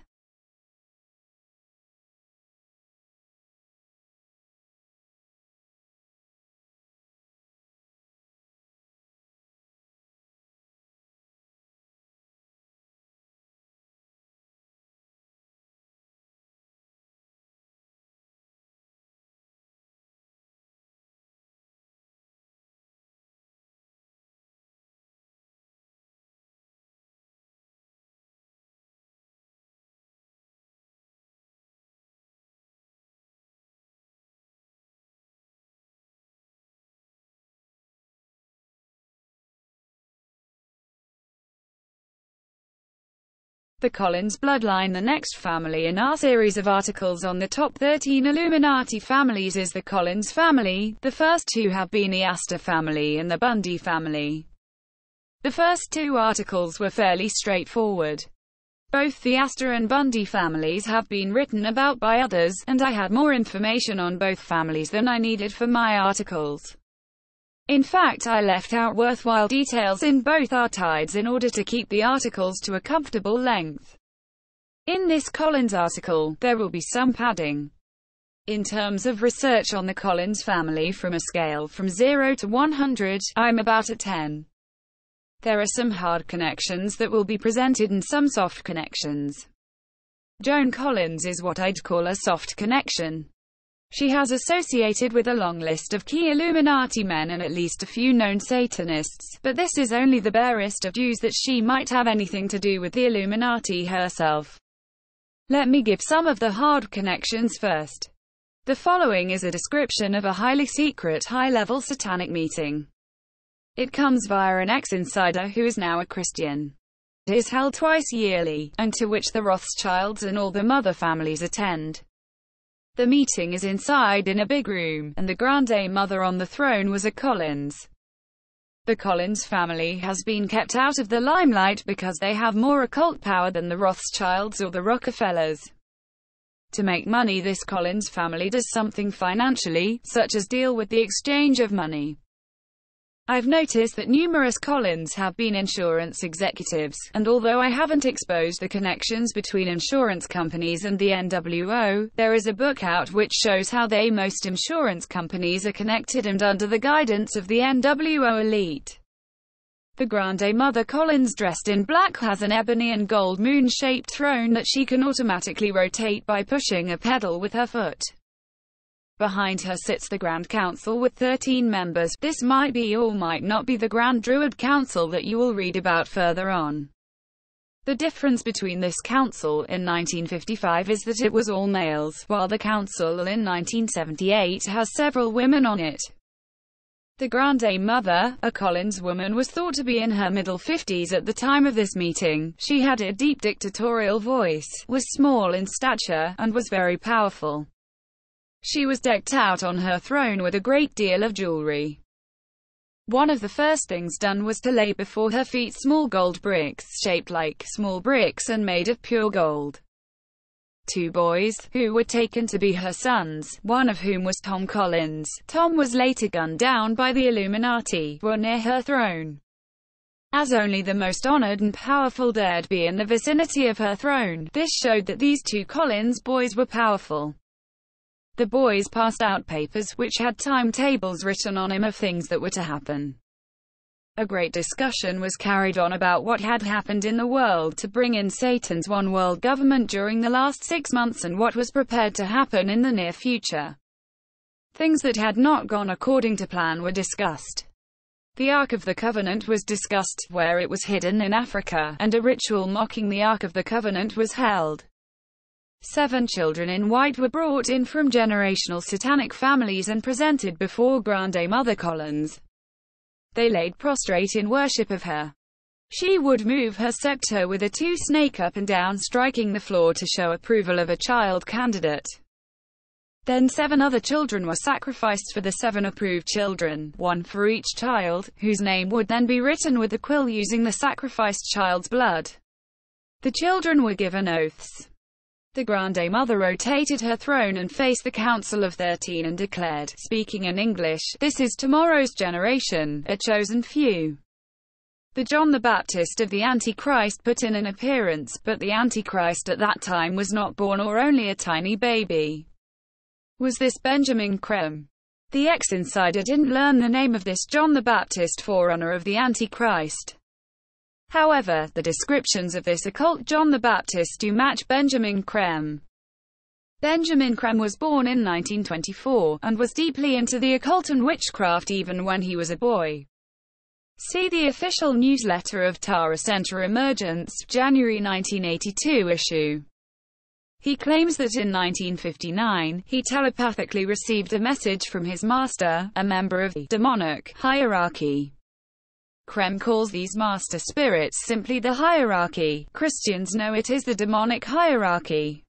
A: The Collins bloodline. The next family in our series of articles on the top 13 Illuminati families is the Collins family. The first 2 have been the Astor family and the Bundy family. The first 2 articles were fairly straightforward. Both the Astor and Bundy families have been written about by others, and I had more information on both families than I needed for my articles. In fact, I left out worthwhile details in both artides in order to keep the articles to a comfortable length. In this Collins article, there will be some padding. In terms of research on the Collins family from a scale from 0 to 100, I'm about at 10. There are some hard connections that will be presented and some soft connections. Joan Collins is what I'd call a soft connection. She has associated with a long list of key Illuminati men and at least a few known Satanists, but this is only the barest of dues that she might have anything to do with the Illuminati herself. Let me give some of the hard connections first. The following is a description of a highly secret, high-level satanic meeting. It comes via an ex-insider who is now a Christian. It is held twice yearly, and to which the Rothschilds and all the mother families attend. The meeting is inside in a big room, and the Grande Mother on the throne was a Collins. The Collins family has been kept out of the limelight because they have more occult power than the Rothschilds or the Rockefellers. To make money, this Collins family does something financially, such as deal with the exchange of money. I've noticed that numerous Collins have been insurance executives, and although I haven't exposed the connections between insurance companies and the NWO, there is a book out which shows how most insurance companies are connected and under the guidance of the NWO elite. The Grande Mother Collins, dressed in black, has an ebony and gold moon-shaped throne that she can automatically rotate by pushing a pedal with her foot. Behind her sits the Grand Council with 13 members. This might be or might not be the Grand Druid Council that you will read about further on. The difference between this council in 1955 is that it was all males, while the council in 1978 has several women on it. The Grande Mother, a Collins woman, was thought to be in her middle 50s at the time of this meeting. She had a deep dictatorial voice, was small in stature, and was very powerful. She was decked out on her throne with a great deal of jewelry. One of the first things done was to lay before her feet small gold bricks, shaped like small bricks and made of pure gold. 2 boys, who were taken to be her sons, one of whom was Tom Collins. Tom was later gunned down by the Illuminati, were near her throne. As only the most honored and powerful dared be in the vicinity of her throne, this showed that these 2 Collins boys were powerful. The boys passed out papers, which had timetables written on them of things that were to happen. A great discussion was carried on about what had happened in the world to bring in Satan's one world government during the last 6 months and what was prepared to happen in the near future. Things that had not gone according to plan were discussed. The Ark of the Covenant was discussed, where it was hidden in Africa, and a ritual mocking the Ark of the Covenant was held. 7 children in white were brought in from generational satanic families and presented before Grande Mother Collins. They laid prostrate in worship of her. She would move her scepter with a 2-snake up and down, striking the floor to show approval of a child candidate. Then 7 other children were sacrificed for the 7 approved children, 1 for each child, whose name would then be written with a quill using the sacrificed child's blood. The children were given oaths. The Grande Mother rotated her throne and faced the Council of 13 and declared, speaking in English, "This is tomorrow's generation, a chosen few." The John the Baptist of the Antichrist put in an appearance, but the Antichrist at that time was not born or only a tiny baby. Was this Benjamin Creme? The ex-insider didn't learn the name of this John the Baptist, forerunner of the Antichrist. However, the descriptions of this occult John the Baptist do match Benjamin Creme. Benjamin Creme was born in 1924, and was deeply into the occult and witchcraft even when he was a boy. See the official newsletter of Tara Center Emergence, January 1982 issue. He claims that in 1959, he telepathically received a message from his master, a member of the demonic hierarchy. Creme calls these master spirits simply the hierarchy. Christians know it is the demonic hierarchy.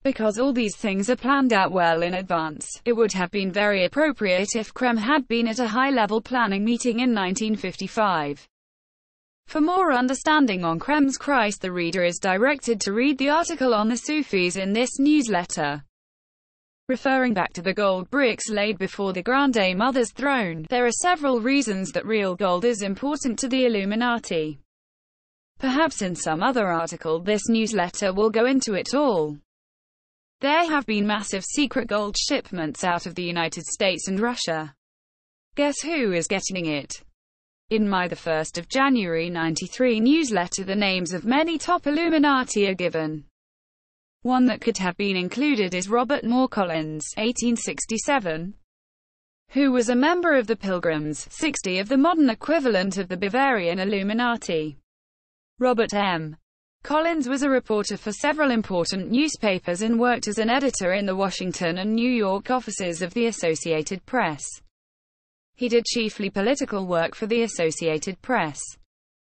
A: Because all these things are planned out well in advance, it would have been very appropriate if Creme had been at a high-level planning meeting in 1955. For more understanding on Creme's Christ, the reader is directed to read the article on the Sufis in this newsletter. Referring back to the gold bricks laid before the Grande Mother's throne, there are several reasons that real gold is important to the Illuminati. Perhaps in some other article this newsletter will go into it all. There have been massive secret gold shipments out of the United States and Russia. Guess who is getting it? In my the 1st of January 93 newsletter, the names of many top Illuminati are given. One that could have been included is Robert Moore Collins, 1867, who was a member of the Pilgrims, 60 of the modern equivalent of the Bavarian Illuminati. Robert M. Collins was a reporter for several important newspapers and worked as an editor in the Washington and New York offices of the Associated Press. He did chiefly political work for the Associated Press.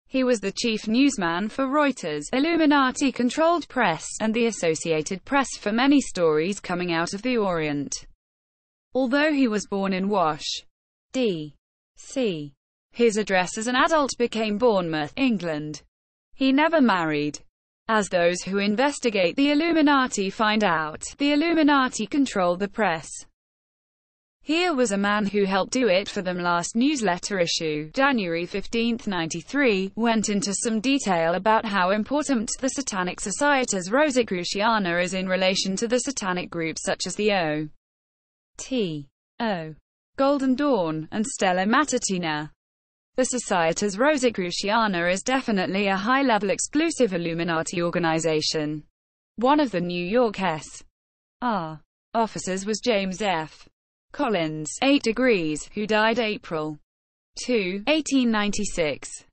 A: He was the chief newsman for Reuters, Illuminati-controlled press, and the Associated Press for many stories coming out of the Orient. Although he was born in Wash, D.C., His address as an adult became Bournemouth, England. He never married. As those who investigate the Illuminati find out, the Illuminati control the press. Here was a man who helped do it for them. Last newsletter issue, January 15, 93, went into some detail about how important the Satanic Societas Rosicruciana is in relation to the satanic groups such as the O.T.O. Golden Dawn, and Stella Matutina. The Societas Rosicruciana is definitely a high-level exclusive Illuminati organization. One of the New York S.R. officers was James F. Collins, 8 degrees, who died April 2, 1896.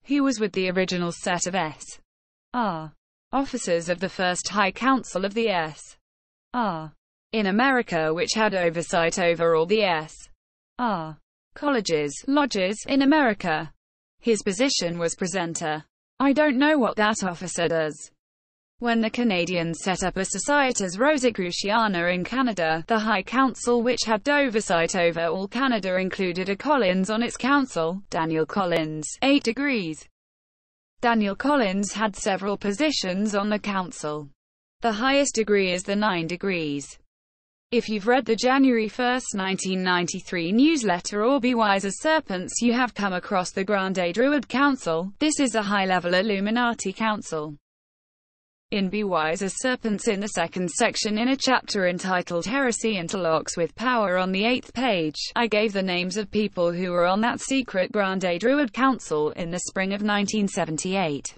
A: He was with the original set of S.R. officers of the First High Council of the S.R. in America, which had oversight over all the S.R. colleges, lodges, in America. His position was presenter. I don't know what that officer does. When the Canadians set up a Societas Rosicruciana in Canada, the High Council, which had oversight over all Canada, included a Collins on its council, Daniel Collins, 8 degrees. Daniel Collins had several positions on the council. The highest degree is the 9 degrees. If you've read the January 1, 1993 newsletter or Be Wise as Serpents, you have come across the Grande Druid Council. This is a high-level Illuminati council. In Be Wise as Serpents, in the second section, in a chapter entitled Heresy Interlocks with Power on the 8th page, I gave the names of people who were on that secret Grande Druid Council in the spring of 1978.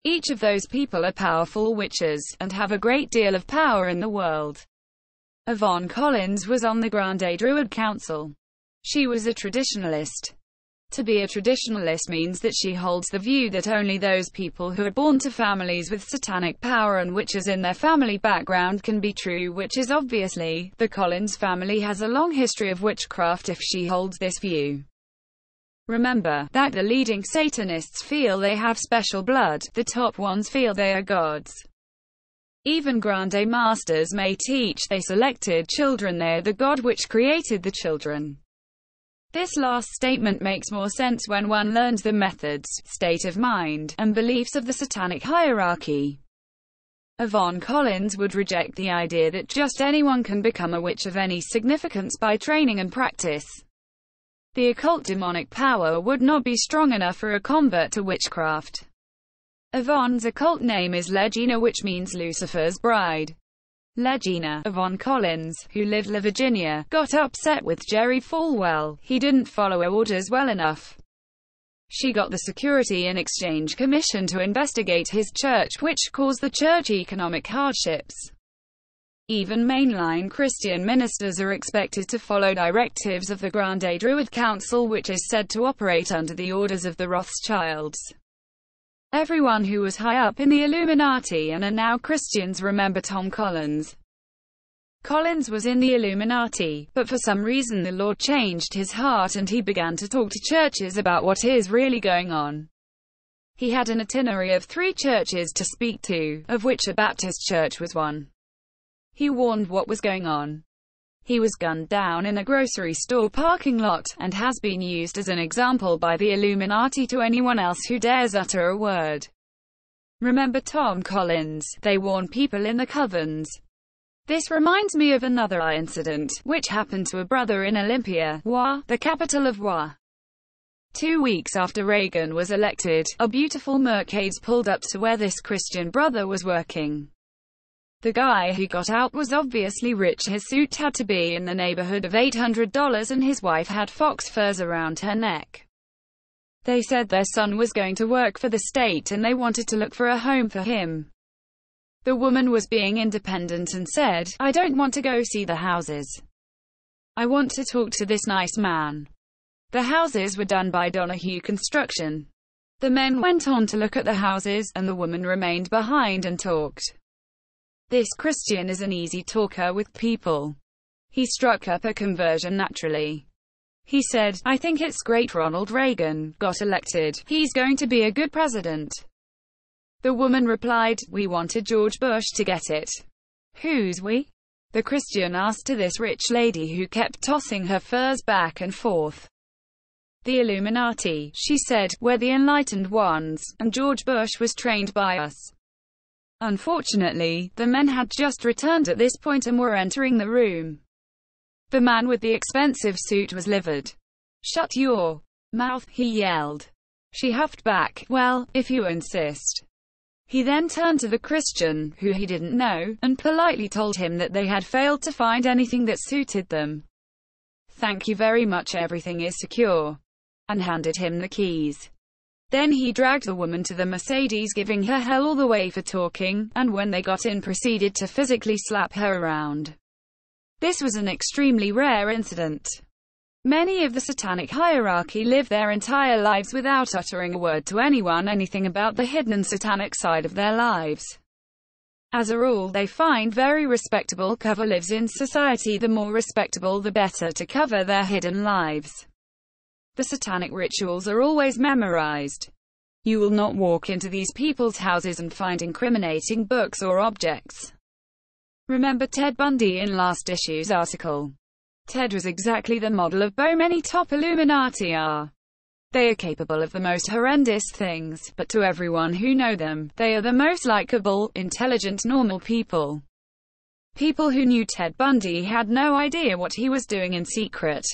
A: Each of those people are powerful witches, and have a great deal of power in the world. Yvonne Collins was on the Grande Druid Council. She was a traditionalist. To be a traditionalist means that she holds the view that only those people who are born to families with satanic power and witches in their family background can be true witches. Obviously, the Collins family has a long history of witchcraft if she holds this view. Remember that the leading Satanists feel they have special blood, the top ones feel they are gods. Even Grande Masters may teach they selected children, they are the god which created the children. This last statement makes more sense when one learns the methods, state of mind, and beliefs of the satanic hierarchy. Yvonne Collins would reject the idea that just anyone can become a witch of any significance by training and practice. The occult demonic power would not be strong enough for a convert to witchcraft. Yvonne's occult name is Legina, which means Lucifer's bride. Legina, Yvonne Collins, who lived in Virginia, got upset with Jerry Falwell. He didn't follow her orders well enough. She got the Security and Exchange Commission to investigate his church, which caused the church economic hardships. Even mainline Christian ministers are expected to follow directives of the Grande Druid Council, which is said to operate under the orders of the Rothschilds. Everyone who was high up in the Illuminati and are now Christians remember Tom Collins. Collins was in the Illuminati, but for some reason the Lord changed his heart and he began to talk to churches about what is really going on. He had an itinerary of 3 churches to speak to, of which a Baptist church was one. He warned what was going on. He was gunned down in a grocery store parking lot, and has been used as an example by the Illuminati to anyone else who dares utter a word. Remember Tom Collins, they warn people in the covens. This reminds me of another incident, which happened to a brother in Olympia, the capital of WA. 2 weeks after Reagan was elected, a beautiful Mercedes pulled up to where this Christian brother was working. The guy who got out was obviously rich. His suit had to be in the neighborhood of $800 and his wife had fox furs around her neck. They said their son was going to work for the state and they wanted to look for a home for him. The woman was being independent and said, "I don't want to go see the houses. I want to talk to this nice man." The houses were done by Donahue Construction. The men went on to look at the houses, and the woman remained behind and talked. This Christian is an easy talker with people. He struck up a conversion naturally. He said, "I think it's great Ronald Reagan got elected. He's going to be a good president." The woman replied, "We wanted George Bush to get it." "Who's we?" the Christian asked to this rich lady who kept tossing her furs back and forth. The Illuminati, she said, were the enlightened ones, and George Bush was trained by us. Unfortunately, the men had just returned at this point and were entering the room. The man with the expensive suit was livid. "Shut your mouth," he yelled. She huffed back, "Well, if you insist." He then turned to the Christian, who he didn't know, and politely told him that they had failed to find anything that suited them. "Thank you very much, everything is secure," and handed him the keys. Then he dragged the woman to the Mercedes, giving her hell all the way for talking, and when they got in proceeded to physically slap her around. This was an extremely rare incident. Many of the satanic hierarchy live their entire lives without uttering a word to anyone anything about the hidden satanic side of their lives. As a rule, they find very respectable cover lives in society. The more respectable, the better to cover their hidden lives. The satanic rituals are always memorized. You will not walk into these people's houses and find incriminating books or objects. Remember Ted Bundy in last issue's article? Ted was exactly the model of how many top Illuminati are. They are capable of the most horrendous things, but to everyone who know them, they are the most likable, intelligent, normal people. People who knew Ted Bundy had no idea what he was doing in secret.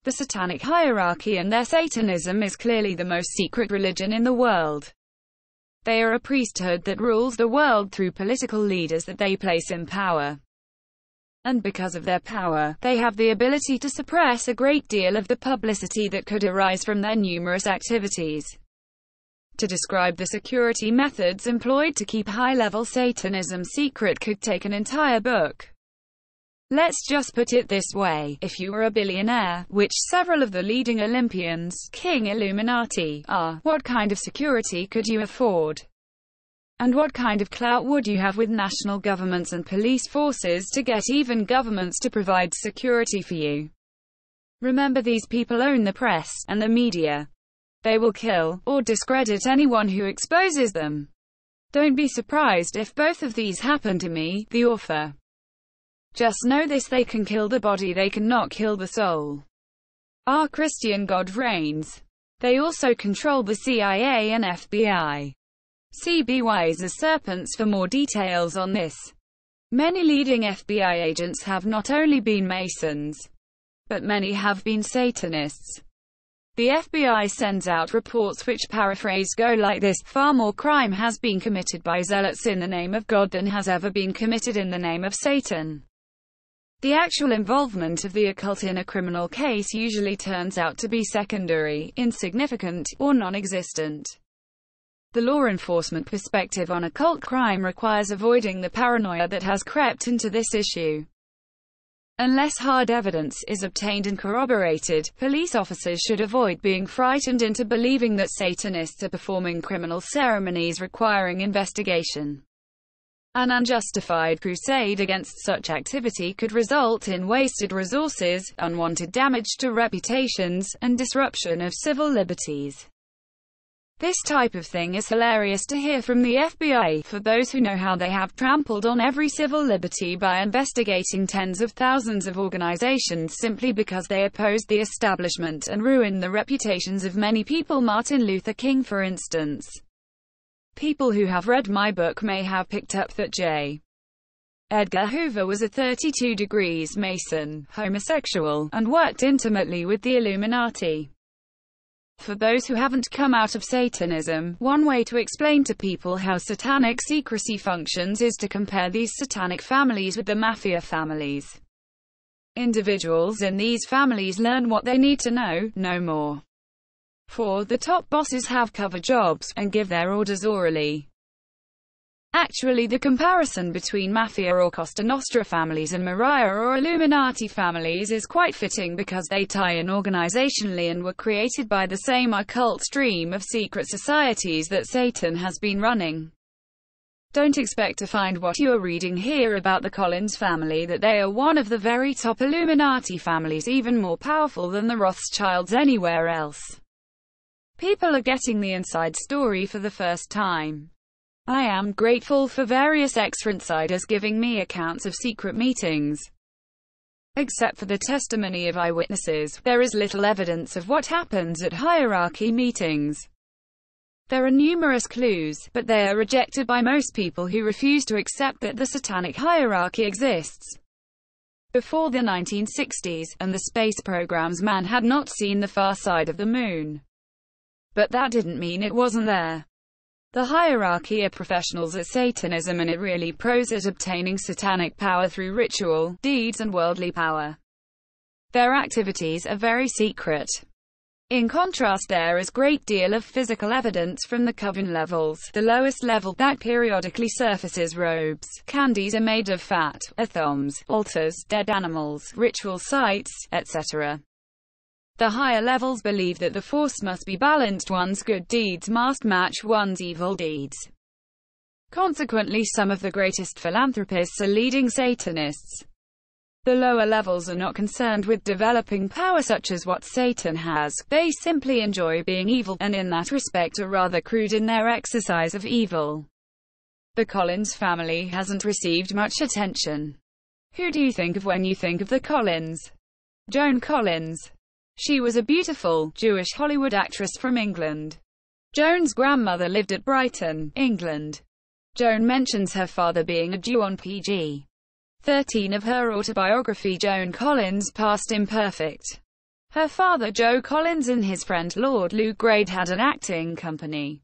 A: The satanic hierarchy and their Satanism is clearly the most secret religion in the world. They are a priesthood that rules the world through political leaders that they place in power. And because of their power, they have the ability to suppress a great deal of the publicity that could arise from their numerous activities. To describe the security methods employed to keep high-level Satanism secret could take an entire book. Let's just put it this way: if you were a billionaire, which several of the leading Olympians, King Illuminati, are, what kind of security could you afford? And what kind of clout would you have with national governments and police forces to get even governments to provide security for you? Remember, these people own the press and the media. They will kill or discredit anyone who exposes them. Don't be surprised if both of these happen to me, the author. Just know this: they can kill the body, they cannot kill the soul. Our Christian God reigns. They also control the CIA and FBI. See Be Wise as Serpents for more details on this. Many leading FBI agents have not only been Masons, but many have been Satanists. The FBI sends out reports which paraphrase go like this: far more crime has been committed by zealots in the name of God than has ever been committed in the name of Satan. The actual involvement of the occult in a criminal case usually turns out to be secondary, insignificant, or non-existent. The law enforcement perspective on occult crime requires avoiding the paranoia that has crept into this issue. Unless hard evidence is obtained and corroborated, police officers should avoid being frightened into believing that Satanists are performing criminal ceremonies requiring investigation. An unjustified crusade against such activity could result in wasted resources, unwanted damage to reputations, and disruption of civil liberties. This type of thing is hilarious to hear from the FBI. For those who know how they have trampled on every civil liberty by investigating tens of thousands of organizations simply because they opposed the establishment and ruined the reputations of many people. Martin Luther King, for instance. People who have read my book may have picked up that J. Edgar Hoover was a 32 degrees Mason, homosexual, and worked intimately with the Illuminati. For those who haven't come out of Satanism, one way to explain to people how satanic secrecy functions is to compare these satanic families with the mafia families. Individuals in these families learn what they need to know, no more. For the top bosses have cover jobs, and give their orders orally. Actually, the comparison between Mafia or Costa Nostra families and Maria or Illuminati families is quite fitting because they tie in organizationally and were created by the same occult stream of secret societies that Satan has been running. Don't expect to find what you are reading here about the Collins family, that they are one of the very top Illuminati families, even more powerful than the Rothschilds anywhere else. People are getting the inside story for the first time. I am grateful for various ex-insiders giving me accounts of secret meetings. Except for the testimony of eyewitnesses, there is little evidence of what happens at hierarchy meetings. There are numerous clues, but they are rejected by most people who refuse to accept that the satanic hierarchy exists. Before the 1960s, and the space programs, man had not seen the far side of the moon. But that didn't mean it wasn't there. The hierarchy are professionals at Satanism, and it really pros at obtaining satanic power through ritual, deeds and worldly power. Their activities are very secret. In contrast, there is great deal of physical evidence from the coven levels, the lowest level, that periodically surfaces. Robes, candies are made of fat, athoms, altars, dead animals, ritual sites, etc. The higher levels believe that the force must be balanced, one's good deeds must match one's evil deeds. Consequently, some of the greatest philanthropists are leading Satanists. The lower levels are not concerned with developing power such as what Satan has, they simply enjoy being evil, and in that respect are rather crude in their exercise of evil. The Collins family hasn't received much attention. Who do you think of when you think of the Collins? Joan Collins. She was a beautiful, Jewish Hollywood actress from England. Joan's grandmother lived at Brighton, England. Joan mentions her father being a Jew on page 13 of her autobiography. Joan Collins, Past Imperfect. Her father Joe Collins and his friend Lord Lou Grade had an acting company.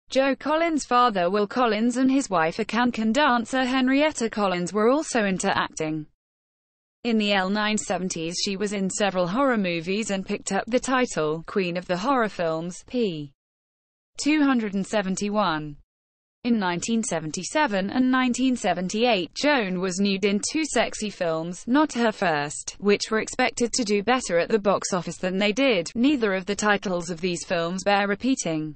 A: Joe Collins' father Will Collins and his wife, a can-can dancer Henrietta Collins, were also into acting. In the L970s she was in several horror movies and picked up the title, Queen of the Horror Films, p. 271. In 1977 and 1978, Joan was nude in two sexy films, not her first, which were expected to do better at the box office than they did. Neither of the titles of these films bear repeating.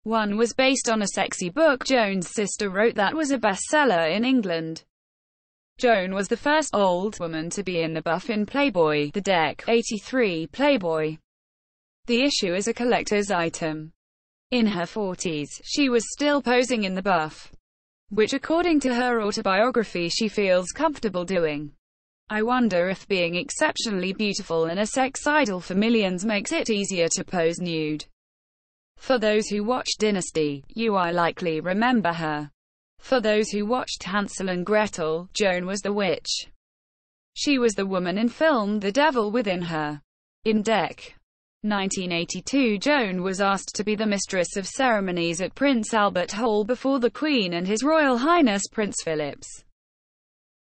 A: One was based on a sexy book Joan's sister wrote that was a bestseller in England. Joan was the first old woman to be in the buff in Playboy, the Deck 83 Playboy. The issue is a collector's item. In her 40s, she was still posing in the buff, which according to her autobiography she feels comfortable doing. I wonder if being exceptionally beautiful and a sex idol for millions makes it easier to pose nude. For those who watched Dynasty, you likely remember her. For those who watched Hansel and Gretel, Joan was the witch. She was the woman in film The Devil Within Her. In Deck 1982, Joan was asked to be the mistress of ceremonies at Prince Albert Hall before the Queen and His Royal Highness Prince Phillips.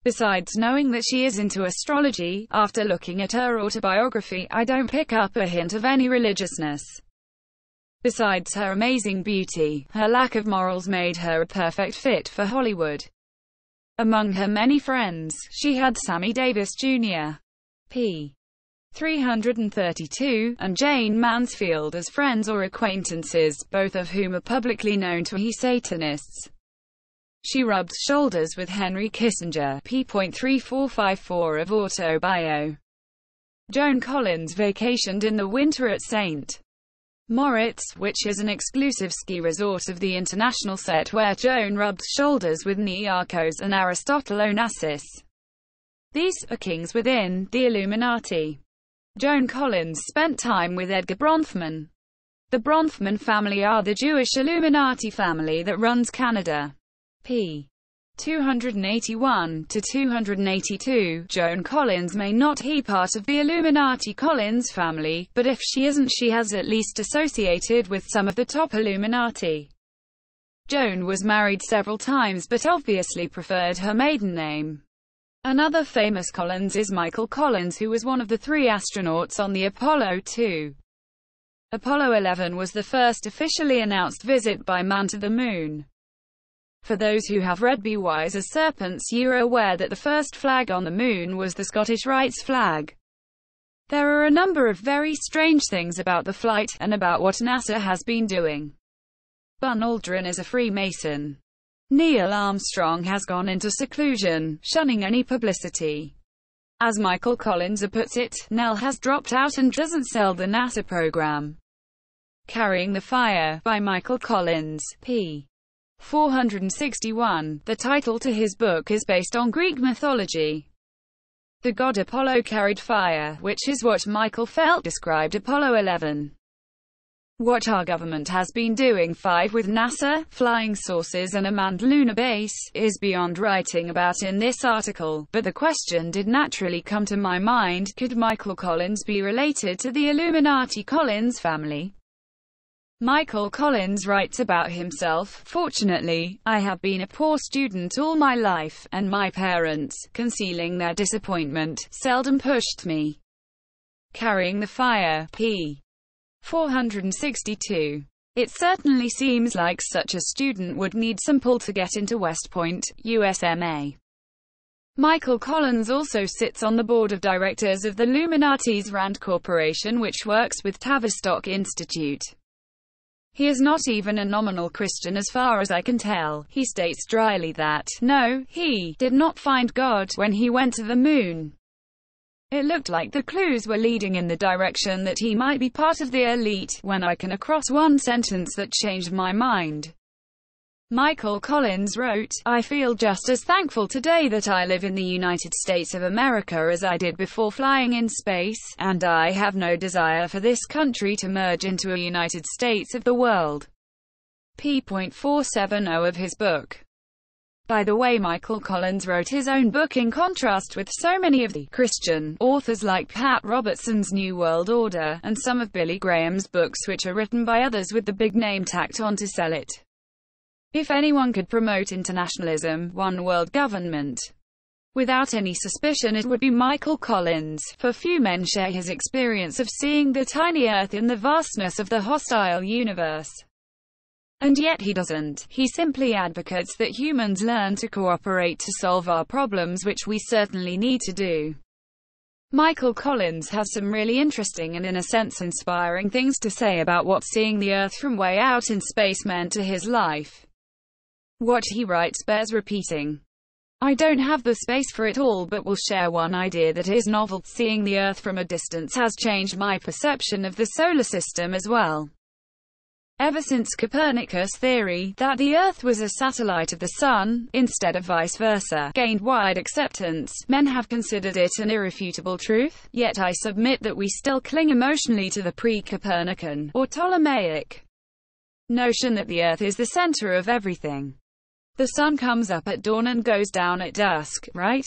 A: Besides knowing that she is into astrology, after looking at her autobiography, I don't pick up a hint of any religiousness. Besides her amazing beauty, her lack of morals made her a perfect fit for Hollywood. Among her many friends, she had Sammy Davis Jr. p. 332, and Jane Mansfield as friends or acquaintances, both of whom are publicly known to be Satanists. She rubbed shoulders with Henry Kissinger, p. 3454 of Autobio. Joan Collins vacationed in the winter at St. Moritz, which is an exclusive ski resort of the international set where Joan rubbed shoulders with Niarchos and Aristotle Onassis. These are kings within the Illuminati. Joan Collins spent time with Edgar Bronfman. The Bronfman family are the Jewish Illuminati family that runs Canada. p. 281 to 282. Joan Collins may not be part of the Illuminati Collins family, but if she isn't, she has at least associated with some of the top Illuminati. Joan was married several times but obviously preferred her maiden name. Another famous Collins is Michael Collins, who was one of the 3 astronauts on the Apollo 2. Apollo 11 was the first officially announced visit by man to the moon. For those who have read Be Wise as Serpents, you are aware that the first flag on the moon was the Scottish Rites flag. There are a number of very strange things about the flight, and about what NASA has been doing. Buzz Aldrin is a Freemason. Neil Armstrong has gone into seclusion, shunning any publicity. As Michael Collins puts it, Nell has dropped out and doesn't sell the NASA program. Carrying the Fire, by Michael Collins, p. 461. The title to his book is based on Greek mythology. The god Apollo carried fire, which is what Michael felt described Apollo 11. What our government has been doing, 5, with NASA, flying saucers and a manned lunar base, is beyond writing about in this article, but the question did naturally come to my mind: could Michael Collins be related to the Illuminati Collins family? Michael Collins writes about himself, "Fortunately, I have been a poor student all my life, and my parents, concealing their disappointment, seldom pushed me." Carrying the Fire, p. 462. It certainly seems like such a student would need some pull to get into West Point, USMA. Michael Collins also sits on the board of directors of the Illuminati's Rand Corporation, which works with Tavistock Institute. He is not even a nominal Christian as far as I can tell. He states dryly that, no, he did not find God when he went to the moon. It looked like the clues were leading in the direction that he might be part of the elite, when I came across one sentence that changed my mind. Michael Collins wrote, "I feel just as thankful today that I live in the United States of America as I did before flying in space, and I have no desire for this country to merge into a United States of the world." p.470 of his book. By the way, Michael Collins wrote his own book in contrast with so many of the Christian authors like Pat Robertson's New World Order, and some of Billy Graham's books, which are written by others with the big name tacked on to sell it. If anyone could promote internationalism, one world government, without any suspicion, it would be Michael Collins, for few men share his experience of seeing the tiny Earth in the vastness of the hostile universe. And yet he doesn't. He simply advocates that humans learn to cooperate to solve our problems, which we certainly need to do. Michael Collins has some really interesting and in a sense inspiring things to say about what seeing the Earth from way out in space meant to his life. What he writes bears repeating. I don't have the space for it all, but will share one idea that is novel. Seeing the Earth from a distance has changed my perception of the solar system as well. Ever since Copernicus' theory, that the Earth was a satellite of the Sun, instead of vice versa, gained wide acceptance, men have considered it an irrefutable truth, yet I submit that we still cling emotionally to the pre-Copernican, or Ptolemaic, notion that the Earth is the center of everything. The sun comes up at dawn and goes down at dusk, right?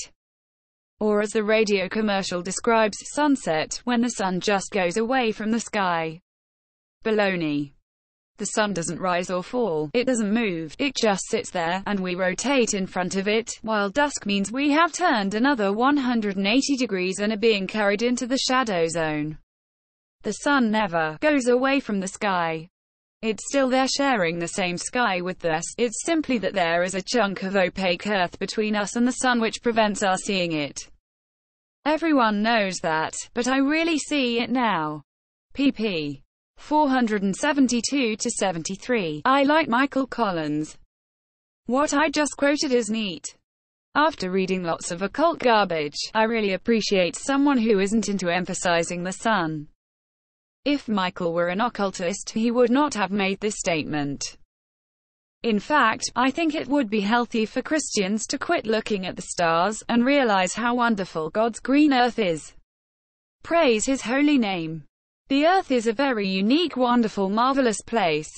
A: Or as the radio commercial describes, sunset, when the sun just goes away from the sky. Baloney. The sun doesn't rise or fall, it doesn't move, it just sits there, and we rotate in front of it, while dusk means we have turned another 180 degrees and are being carried into the shadow zone. The sun never goes away from the sky. It's still there, sharing the same sky with us. It's simply that there is a chunk of opaque Earth between us and the sun which prevents our seeing it. Everyone knows that, but I really see it now. pp. 472-73. I like Michael Collins. What I just quoted is neat. After reading lots of occult garbage, I really appreciate someone who isn't into emphasizing the sun. If Michael were an occultist, he would not have made this statement. In fact, I think it would be healthy for Christians to quit looking at the stars, and realize how wonderful God's green earth is. Praise His holy name. The Earth is a very unique, wonderful, marvelous place.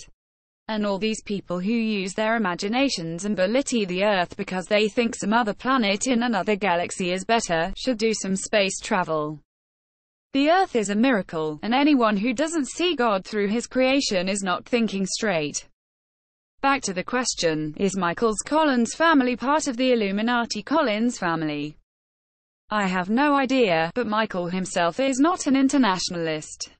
A: And all these people who use their imaginations and belittle the Earth because they think some other planet in another galaxy is better, should do some space travel. The Earth is a miracle, and anyone who doesn't see God through His creation is not thinking straight. Back to the question, is Michael Collins' family part of the Illuminati Collins family? I have no idea, but Michael himself is not an internationalist.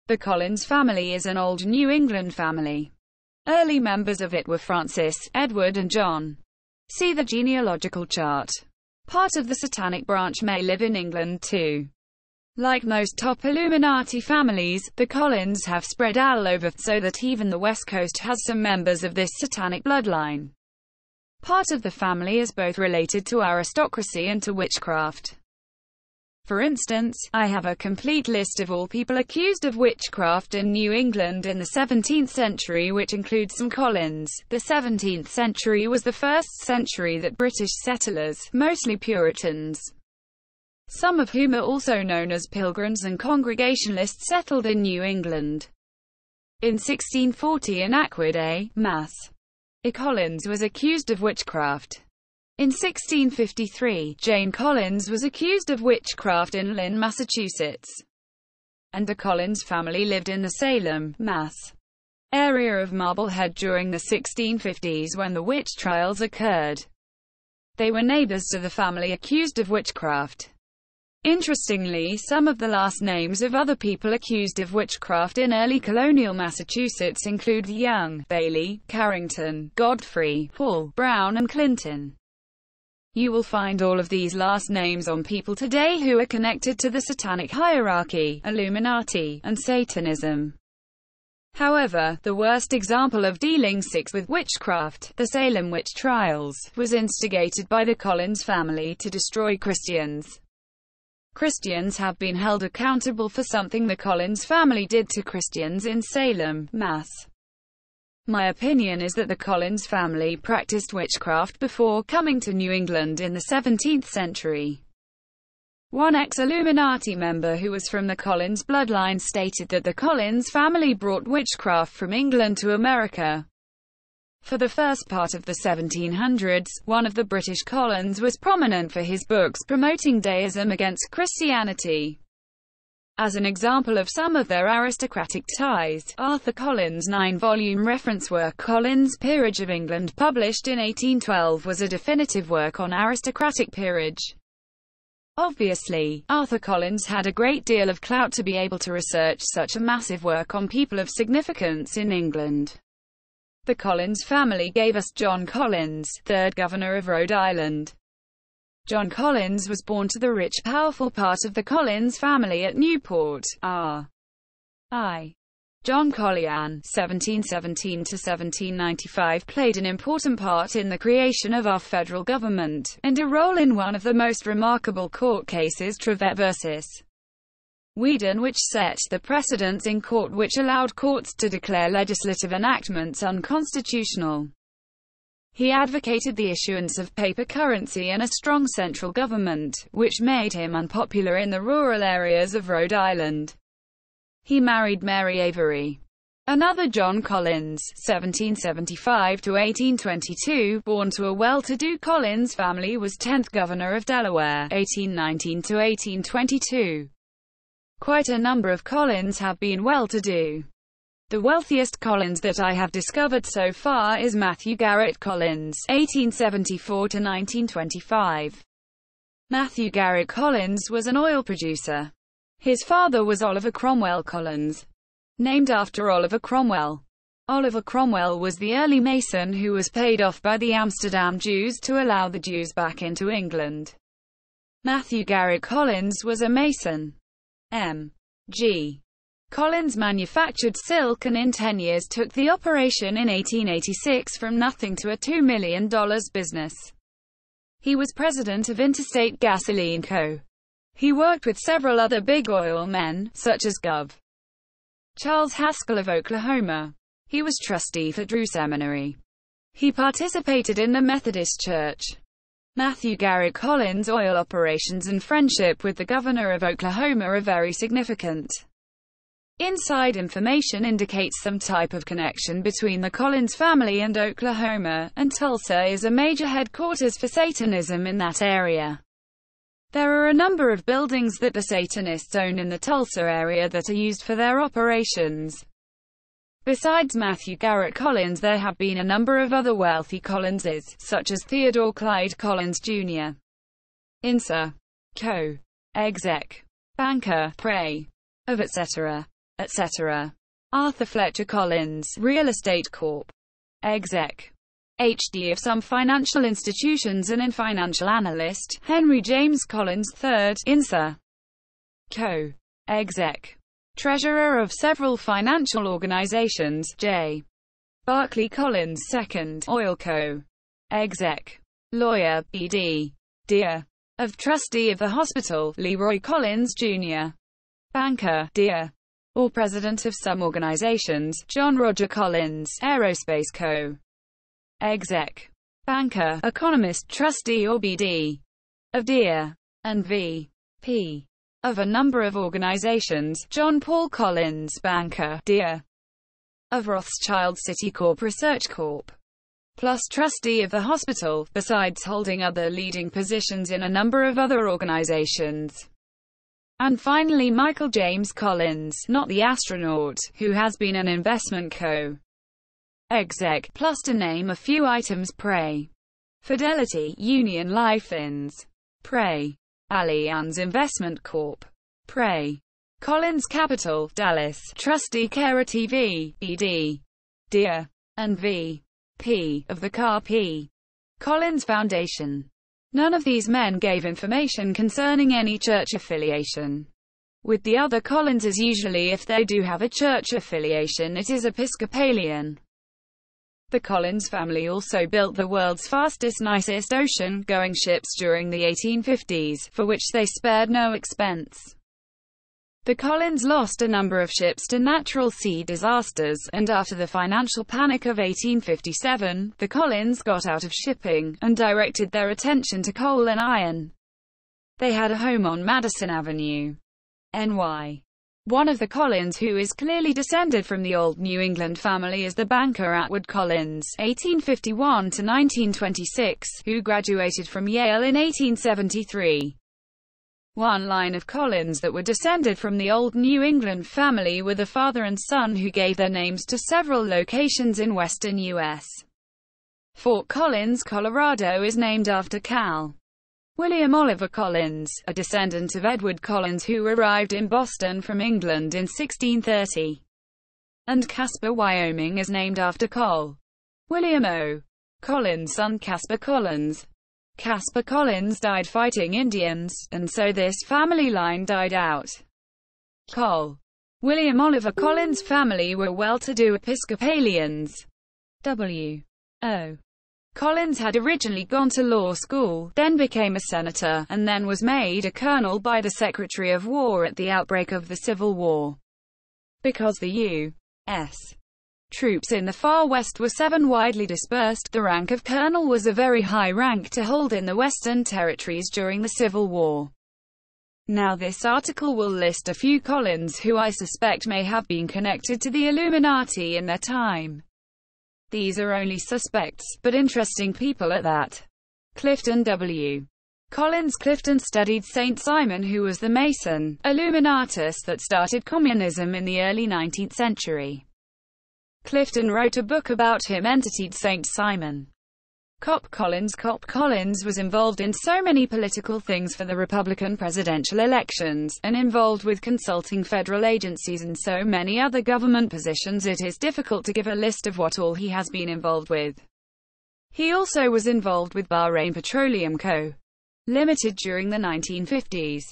A: The Collins family is an old New England family. Early members of it were Francis, Edward and John. See the genealogical chart. Part of the satanic branch may live in England too. Like most top Illuminati families, the Collins have spread all over, so that even the West Coast has some members of this satanic bloodline. Part of the family is both related to aristocracy and to witchcraft. For instance, I have a complete list of all people accused of witchcraft in New England in the 17th century, which includes some Collins. The 17th century was the first century that British settlers, mostly Puritans, some of whom are also known as Pilgrims and Congregationalists, settled in New England. In 1640 in Aquitaine, Mass., Collins was accused of witchcraft. In 1653, Jane Collins was accused of witchcraft in Lynn, Massachusetts, and the Collins family lived in the Salem, Mass. area of Marblehead during the 1650s when the witch trials occurred. They were neighbors to the family accused of witchcraft. Interestingly, some of the last names of other people accused of witchcraft in early colonial Massachusetts include Young, Bailey, Carrington, Godfrey, Hall, Brown and Clinton. You will find all of these last names on people today who are connected to the satanic hierarchy, Illuminati, and Satanism. However, the worst example of dealing with witchcraft, the Salem witch trials, was instigated by the Collins family to destroy Christians. Christians have been held accountable for something the Collins family did to Christians in Salem, Mass. My opinion is that the Collins family practiced witchcraft before coming to New England in the 17th century. One ex-Illuminati member who was from the Collins bloodline stated that the Collins family brought witchcraft from England to America. For the first part of the 1700s, one of the British Collins was prominent for his books promoting deism against Christianity. As an example of some of their aristocratic ties, Arthur Collins' 9-volume reference work Collins' Peerage of England, published in 1812, was a definitive work on aristocratic peerage. Obviously, Arthur Collins had a great deal of clout to be able to research such a massive work on people of significance in England. The Collins family gave us John Collins, 3rd Governor of Rhode Island. John Collins was born to the rich, powerful part of the Collins family at Newport, R.I. John Collian, 1717–1795, played an important part in the creation of our federal government, and a role in one of the most remarkable court cases, Trevett vs. Whedon, which set the precedents in court which allowed courts to declare legislative enactments unconstitutional. He advocated the issuance of paper currency and a strong central government, which made him unpopular in the rural areas of Rhode Island. He married Mary Avery. Another John Collins, 1775–1822, born to a well-to-do Collins family, was 10th Governor of Delaware, 1819–1822. Quite a number of Collins have been well-to-do. The wealthiest Collins that I have discovered so far is Matthew Garrett Collins, 1874–1925. Matthew Garrett Collins was an oil producer. His father was Oliver Cromwell Collins, named after Oliver Cromwell. Oliver Cromwell was the early Mason who was paid off by the Amsterdam Jews to allow the Jews back into England. Matthew Garrett Collins was a Mason. M.G. Collins manufactured silk and in 10 years took the operation in 1886 from nothing to a $2 million business. He was president of Interstate Gasoline Co. He worked with several other big oil men, such as Gov. Charles Haskell of Oklahoma. He was trustee for Drew Seminary. He participated in the Methodist Church. Matthew Garrett Collins' oil operations and friendship with the governor of Oklahoma are very significant. Inside information indicates some type of connection between the Collins family and Oklahoma, and Tulsa is a major headquarters for Satanism in that area. There are a number of buildings that the Satanists own in the Tulsa area that are used for their operations. Besides Matthew Garrett Collins, there have been a number of other wealthy Collinses, such as Theodore Clyde Collins Jr., INSA, Co. Exec. Banker, Prey. Of etc. etc. Arthur Fletcher Collins, Real Estate Corp. Exec. HD of some financial institutions and in financial analyst, Henry James Collins III, INSA. Co. Exec. Treasurer of several financial organizations, J. Barclay Collins II, Oil Co. Exec. Lawyer, B.D. Deere. Of trustee of the hospital, Leroy Collins Jr. Banker, Deere. Or president of some organizations, John Roger Collins, Aerospace Co. Exec. Banker, economist, trustee or BD. of Deere. And V. p. of a number of organizations. John Paul Collins, banker, Dear, of Rothschild Citicorp Research Corp., plus trustee of the hospital, besides holding other leading positions in a number of other organizations. And finally Michael James Collins, not the astronaut, who has been an investment co-exec, plus to name a few items: Prey, Fidelity, Union Life Ins, Prey, Allianz Investment Corp., Prey, Collins Capital, Dallas, Trustee Kara TV, ED, Dear, and V.P. of the Carr P. Collins Foundation. None of these men gave information concerning any church affiliation with the other Collinses. Usually if they do have a church affiliation, it is Episcopalian. The Collins family also built the world's fastest, nicest ocean-going ships during the 1850s, for which they spared no expense. The Collins lost a number of ships to natural sea disasters, and after the financial panic of 1857, the Collins got out of shipping, and directed their attention to coal and iron. They had a home on Madison Avenue, NY. One of the Collins who is clearly descended from the old New England family is the banker Atwood Collins, 1851 to 1926, who graduated from Yale in 1873. One line of Collins that were descended from the old New England family were the father and son who gave their names to several locations in western U.S. Fort Collins, Colorado is named after Cal. William Oliver Collins, a descendant of Edward Collins who arrived in Boston from England in 1630. And Casper, Wyoming is named after Col. William O. Collins' son Casper Collins. Casper Collins died fighting Indians, and so this family line died out. Col. William Oliver Collins' family were well-to-do Episcopalians. W. O. Collins had originally gone to law school, then became a senator, and then was made a colonel by the Secretary of War at the outbreak of the Civil War. Because the U.S. troops in the far west were widely dispersed, the rank of colonel was a very high rank to hold in the Western Territories during the Civil War. Now this article will list a few Collins who I suspect may have been connected to the Illuminati in their time. These are only suspects, but interesting people at that. Clifton W. Collins. Clifton studied Saint Simon, who was the Mason Illuminatus that started communism in the early 19th century. Clifton wrote a book about him entitled Saint Simon. Cop Collins was involved in so many political things for the Republican presidential elections, and involved with consulting federal agencies and so many other government positions it is difficult to give a list of what all he has been involved with. He also was involved with Bahrain Petroleum Co. Limited during the 1950s.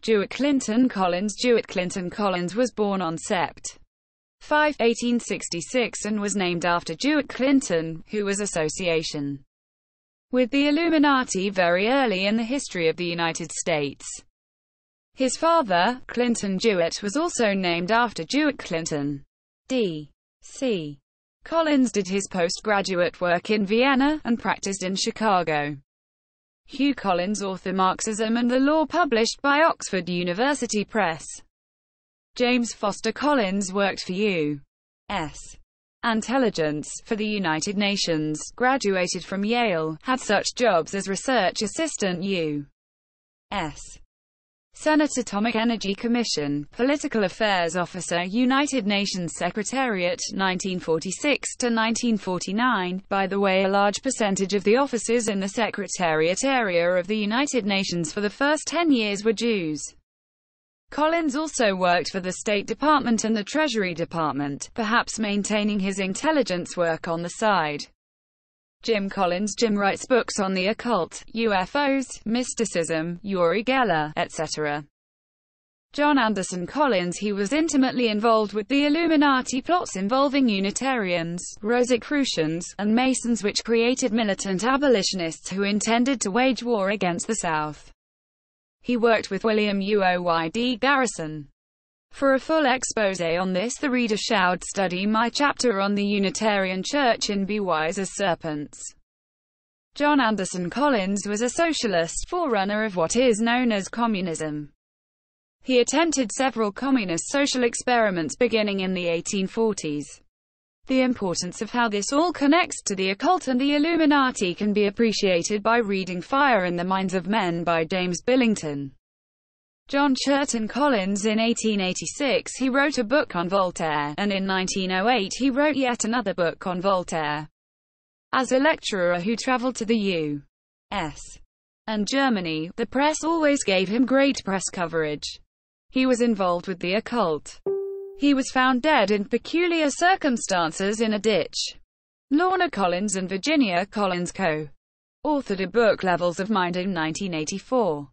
A: Jewett Clinton Collins. Jewett Clinton Collins was born on Sept. 5, 1866 and was named after Jewett Clinton, who was association with the Illuminati very early in the history of the United States. His father, Clinton Jewett, was also named after Jewett Clinton. D.C. Collins did his postgraduate work in Vienna, and practiced in Chicago. Hugh Collins, author Marxism and the Law, published by Oxford University Press. James Foster Collins worked for U.S. intelligence, for the United Nations, graduated from Yale, had such jobs as research assistant U.S. Senate Atomic Energy Commission, Political Affairs Officer, United Nations Secretariat, 1946 to 1949. By the way, a large percentage of the officers in the Secretariat area of the United Nations for the first 10 years were Jews. Collins also worked for the State Department and the Treasury Department, perhaps maintaining his intelligence work on the side. Jim Collins. Jim writes books on the occult, UFOs, mysticism, Uri Geller, etc. John Anderson Collins. He was intimately involved with the Illuminati plots involving Unitarians, Rosicrucians, and Masons, which created militant abolitionists who intended to wage war against the South. He worked with William Uoyd Garrison. For a full exposé on this, the reader should study my chapter on the Unitarian Church in Be Wise as Serpents. John Anderson Collins was a socialist, forerunner of what is known as communism. He attempted several communist social experiments beginning in the 1840s. The importance of how this all connects to the occult and the Illuminati can be appreciated by reading Fire in the Minds of Men by James Billington. John Churton Collins. In 1886 he wrote a book on Voltaire, and in 1908 he wrote yet another book on Voltaire. As a lecturer who traveled to the U.S. and Germany, the press always gave him great press coverage. He was involved with the occult. He was found dead in peculiar circumstances in a ditch. Lorna Collins and Virginia Collins co-authored a book, Levels of Mind, in 1984.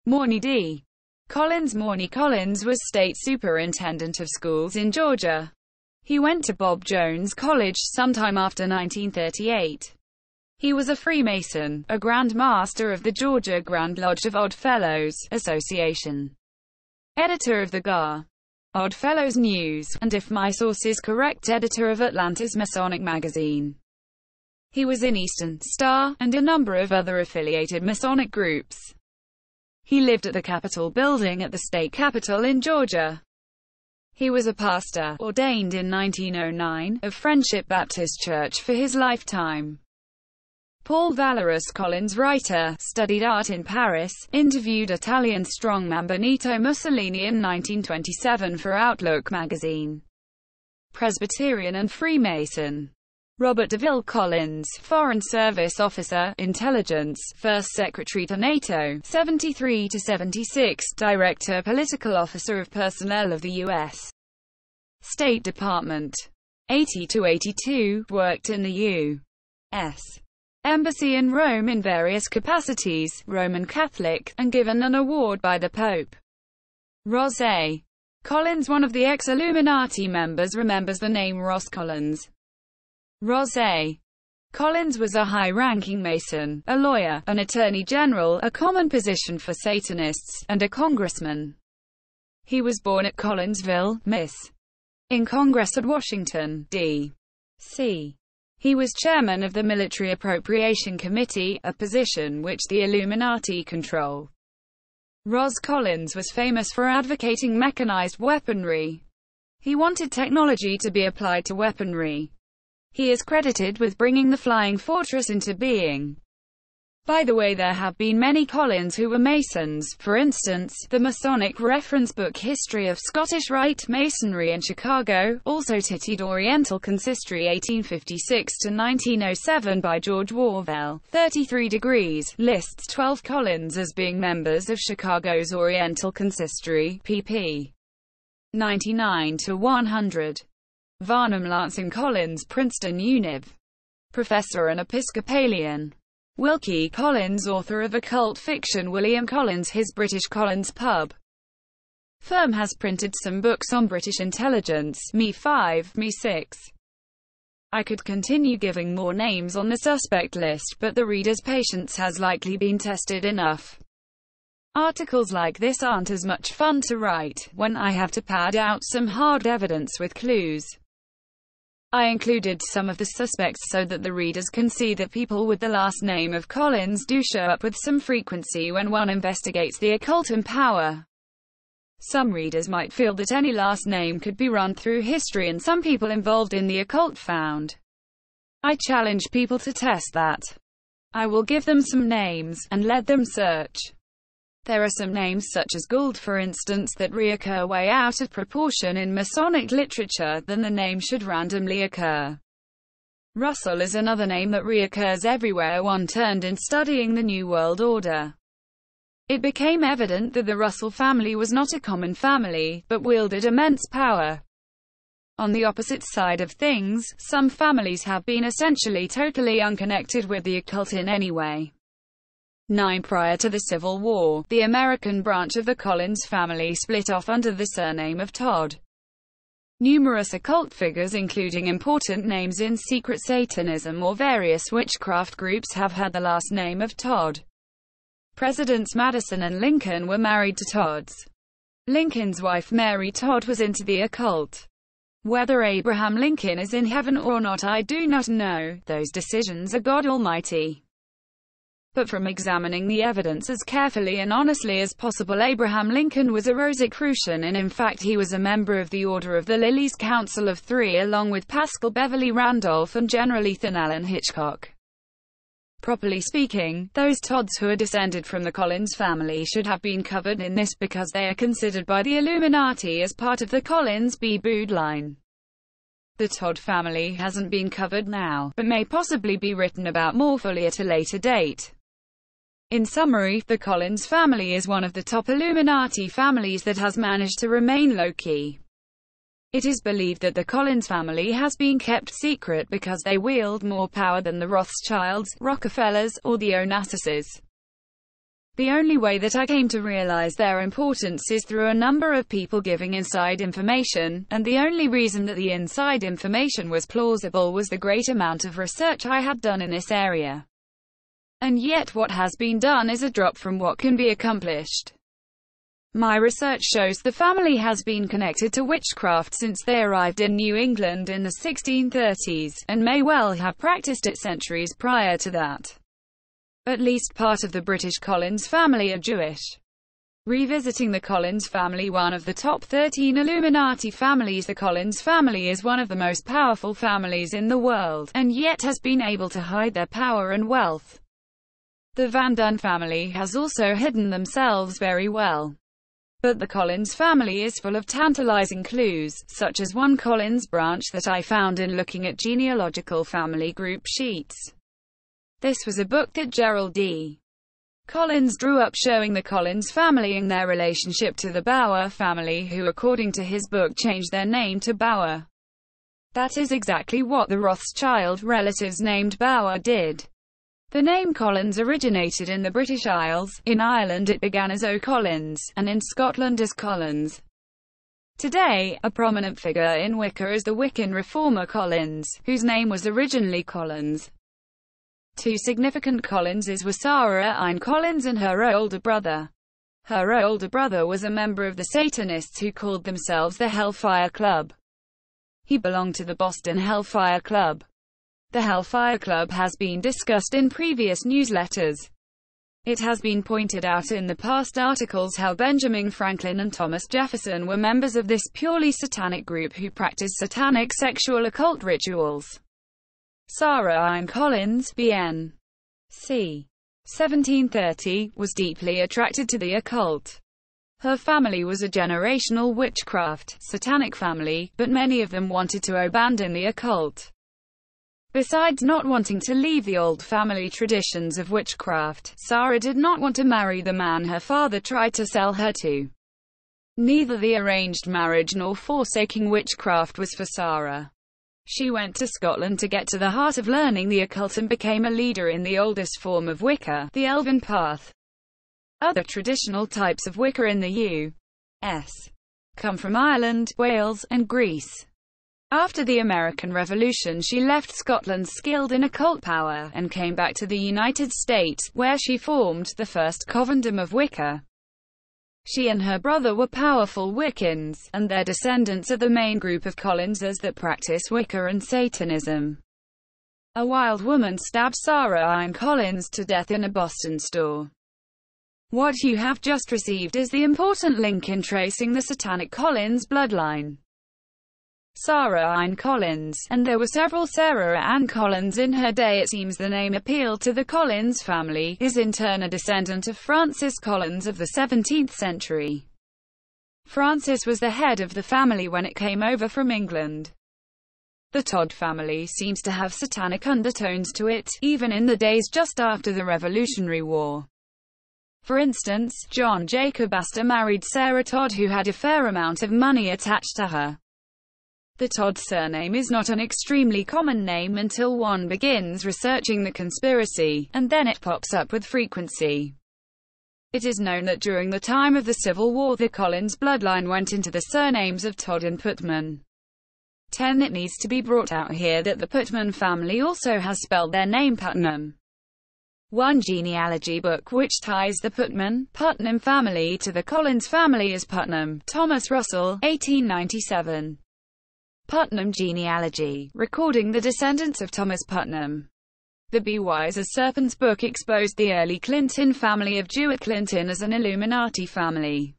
A: Morny D. Collins. Morny Collins was state superintendent of schools in Georgia. He went to Bob Jones College sometime after 1938. He was a Freemason, a Grand Master of the Georgia Grand Lodge of Odd Fellows Association, editor of the GAR, Odd Fellows News, and if my source is correct, editor of Atlanta's Masonic magazine. He was in Eastern Star, and a number of other affiliated Masonic groups. He lived at the Capitol building at the state capitol in Georgia. He was a pastor, ordained in 1909, of Friendship Baptist Church for his lifetime. Paul Valorous Collins, writer, studied art in Paris, interviewed Italian strongman Benito Mussolini in 1927 for Outlook magazine. Presbyterian and Freemason. Robert DeVille Collins, Foreign Service Officer, Intelligence, First Secretary to NATO, 73–76, Director Political Officer of Personnel of the U.S. State Department, 80–82, worked in the U.S. Embassy in Rome in various capacities, Roman Catholic, and given an award by the Pope. Ross A. Collins, one of the ex-Illuminati members, remembers the name Ross Collins. Ross A. Collins was a high-ranking Mason, a lawyer, an attorney general, a common position for Satanists, and a congressman. He was born at Collinsville, Miss. In Congress at Washington, D.C. He was chairman of the Military Appropriation Committee, a position which the Illuminati control. Ross Collins was famous for advocating mechanized weaponry. He wanted technology to be applied to weaponry. He is credited with bringing the Flying Fortress into being. By the way, there have been many Collins who were Masons. For instance, the Masonic reference book History of Scottish Rite Masonry in Chicago, also titillated Oriental Consistory 1856–1907 by George Warvell, 33 degrees, lists 12 Collins as being members of Chicago's Oriental Consistory, pp. 99–100. Varnum Lansing Collins, Princeton Univ. Professor and Episcopalian. Wilkie Collins, author of occult fiction. William Collins, his British Collins pub firm has printed some books on British intelligence, Me 5, Me 6. I could continue giving more names on the suspect list, but the reader's patience has likely been tested enough. Articles like this aren't as much fun to write, when I have to pad out some hard evidence with clues. I included some of the suspects so that the readers can see that people with the last name of Collins do show up with some frequency when one investigates the occult and power. Some readers might feel that any last name could be run through history and some people involved in the occult found. I challenge people to test that. I will give them some names, and let them search. There are some names such as Gould, for instance, that reoccur way out of proportion in Masonic literature than the name should randomly occur. Russell is another name that reoccurs everywhere one turned in studying the New World Order. It became evident that the Russell family was not a common family, but wielded immense power. On the opposite side of things, some families have been essentially totally unconnected with the occult in any way. 9. Prior to the Civil War, the American branch of the Collins family split off under the surname of Todd. Numerous occult figures, including important names in secret Satanism or various witchcraft groups, have had the last name of Todd. Presidents Madison and Lincoln were married to Todds. Lincoln's wife Mary Todd was into the occult. Whether Abraham Lincoln is in heaven or not I do not know, those decisions are God Almighty. But from examining the evidence as carefully and honestly as possible, Abraham Lincoln was a Rosicrucian, and in fact he was a member of the Order of the Lilies Council of Three along with Paschal Beverly Randolph and General Ethan Allen Hitchcock. Properly speaking, those Todds who are descended from the Collins family should have been covered in this because they are considered by the Illuminati as part of the Collins bloodline. The Todd family hasn't been covered now, but may possibly be written about more fully at a later date. In summary, the Collins family is one of the top Illuminati families that has managed to remain low-key. It is believed that the Collins family has been kept secret because they wield more power than the Rothschilds, Rockefellers, or the Onassises. The only way that I came to realize their importance is through a number of people giving inside information, and the only reason that the inside information was plausible was the great amount of research I had done in this area. And yet what has been done is a drop from what can be accomplished. My research shows the family has been connected to witchcraft since they arrived in New England in the 1630s, and may well have practiced it centuries prior to that. At least part of the British Collins family are Jewish. Revisiting the Collins family, one of the top 13 Illuminati families, the Collins family is one of the most powerful families in the world, and yet has been able to hide their power and wealth. The Van Dunn family has also hidden themselves very well. But the Collins family is full of tantalizing clues, such as one Collins branch that I found in looking at genealogical family group sheets. This was a book that Gerald D. Collins drew up showing the Collins family and their relationship to the Bauer family, who according to his book changed their name to Bauer. That is exactly what the Rothschild relatives named Bauer did. The name Collins originated in the British Isles. In Ireland it began as O'Collins, and in Scotland as Collins. Today, a prominent figure in Wicca is the Wiccan reformer Collins, whose name was originally Collins. Two significant Collinses were Sarah Ine Collins and her older brother. Her older brother was a member of the Satanists who called themselves the Hellfire Club. He belonged to the Boston Hellfire Club. The Hellfire Club has been discussed in previous newsletters. It has been pointed out in the past articles how Benjamin Franklin and Thomas Jefferson were members of this purely satanic group who practiced satanic sexual occult rituals. Sarah Ine Collins, B.N. c. 1730, was deeply attracted to the occult. Her family was a generational witchcraft, satanic family, but many of them wanted to abandon the occult. Besides not wanting to leave the old family traditions of witchcraft, Sarah did not want to marry the man her father tried to sell her to. Neither the arranged marriage nor forsaking witchcraft was for Sarah. She went to Scotland to get to the heart of learning the occult and became a leader in the oldest form of Wicca, the Elven Path. Other traditional types of Wicca in the U.S. come from Ireland, Wales, and Greece. After the American Revolution she left Scotland skilled in occult power, and came back to the United States, where she formed the first Covendom of Wicca. She and her brother were powerful Wiccans, and their descendants are the main group of Collinses that practice Wicca and Satanism. A wild woman stabbed Sarah Ine Collins to death in a Boston store. What you have just received is the important link in tracing the satanic Collins bloodline. Sarah Ine Collins, and there were several Sarah Ann Collins in her day. It seems the name appealed to the Collins family, is in turn a descendant of Francis Collins of the 17th century. Francis was the head of the family when it came over from England. The Todd family seems to have satanic undertones to it, even in the days just after the Revolutionary War. For instance, John Jacob Astor married Sarah Todd, who had a fair amount of money attached to her. The Todd surname is not an extremely common name until one begins researching the conspiracy, and then it pops up with frequency. It is known that during the time of the Civil War, the Collins bloodline went into the surnames of Todd and Putman. 10. It needs to be brought out here that the Putman family also has spelled their name Putnam. One genealogy book which ties the Putnam family to the Collins family is Putnam, Thomas Russell, 1897. Putnam genealogy, recording the descendants of Thomas Putnam. The Be Wise as Serpents book exposed the early Clinton family of Jewett Clinton as an Illuminati family.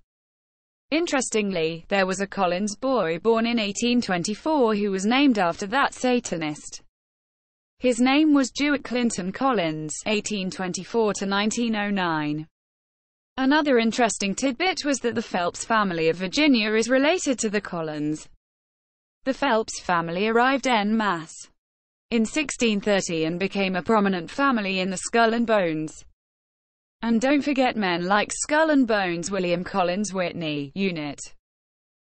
A: Interestingly, there was a Collins boy born in 1824 who was named after that Satanist. His name was Jewett Clinton Collins, 1824 to 1909. Another interesting tidbit was that the Phelps family of Virginia is related to the Collins. The Phelps family arrived en masse in 1630 and became a prominent family in the Skull and Bones. And don't forget men like Skull and Bones William Collins Whitney, Unit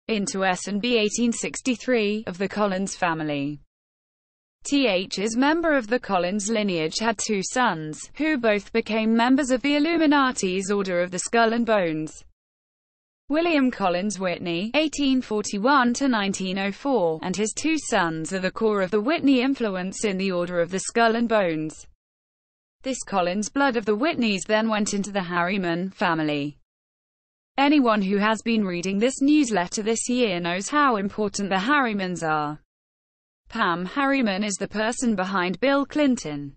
A: into S&B 1863, of the Collins family. Th. member of the Collins lineage had two sons, who both became members of the Illuminati's Order of the Skull and Bones. William Collins Whitney, 1841 to 1904, and his two sons are the core of the Whitney influence in the Order of the Skull and Bones. This Collins blood of the Whitneys then went into the Harriman family. Anyone who has been reading this newsletter this year knows how important the Harrimans are. Pam Harriman is the person behind Bill Clinton.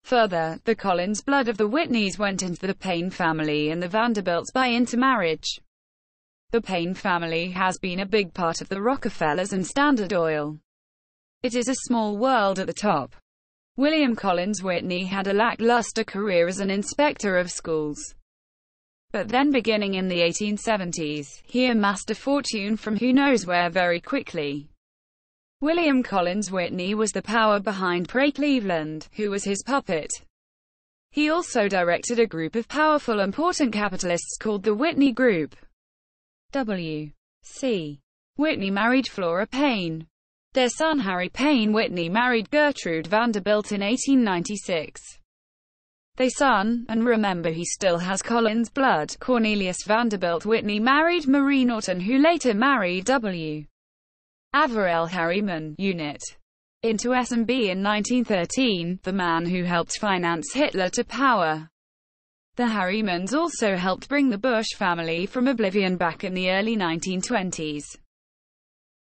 A: Further, the Collins blood of the Whitneys went into the Payne family and the Vanderbilts by intermarriage. The Payne family has been a big part of the Rockefellers and Standard Oil. It is a small world at the top. William Collins Whitney had a lackluster career as an inspector of schools. But then beginning in the 1870s, he amassed a fortune from who knows where very quickly. William Collins Whitney was the power behind Pray Cleveland, who was his puppet. He also directed a group of powerful important capitalists called the Whitney Group. W.C. Whitney married Flora Payne. Their son Harry Payne Whitney married Gertrude Vanderbilt in 1896. Their son, and remember he still has Collins blood, Cornelius Vanderbilt Whitney married Marie Norton, who later married W. Averell Harriman, Unit into S&B in 1913, the man who helped finance Hitler to power. The Harrimans also helped bring the Bush family from oblivion back in the early 1920s.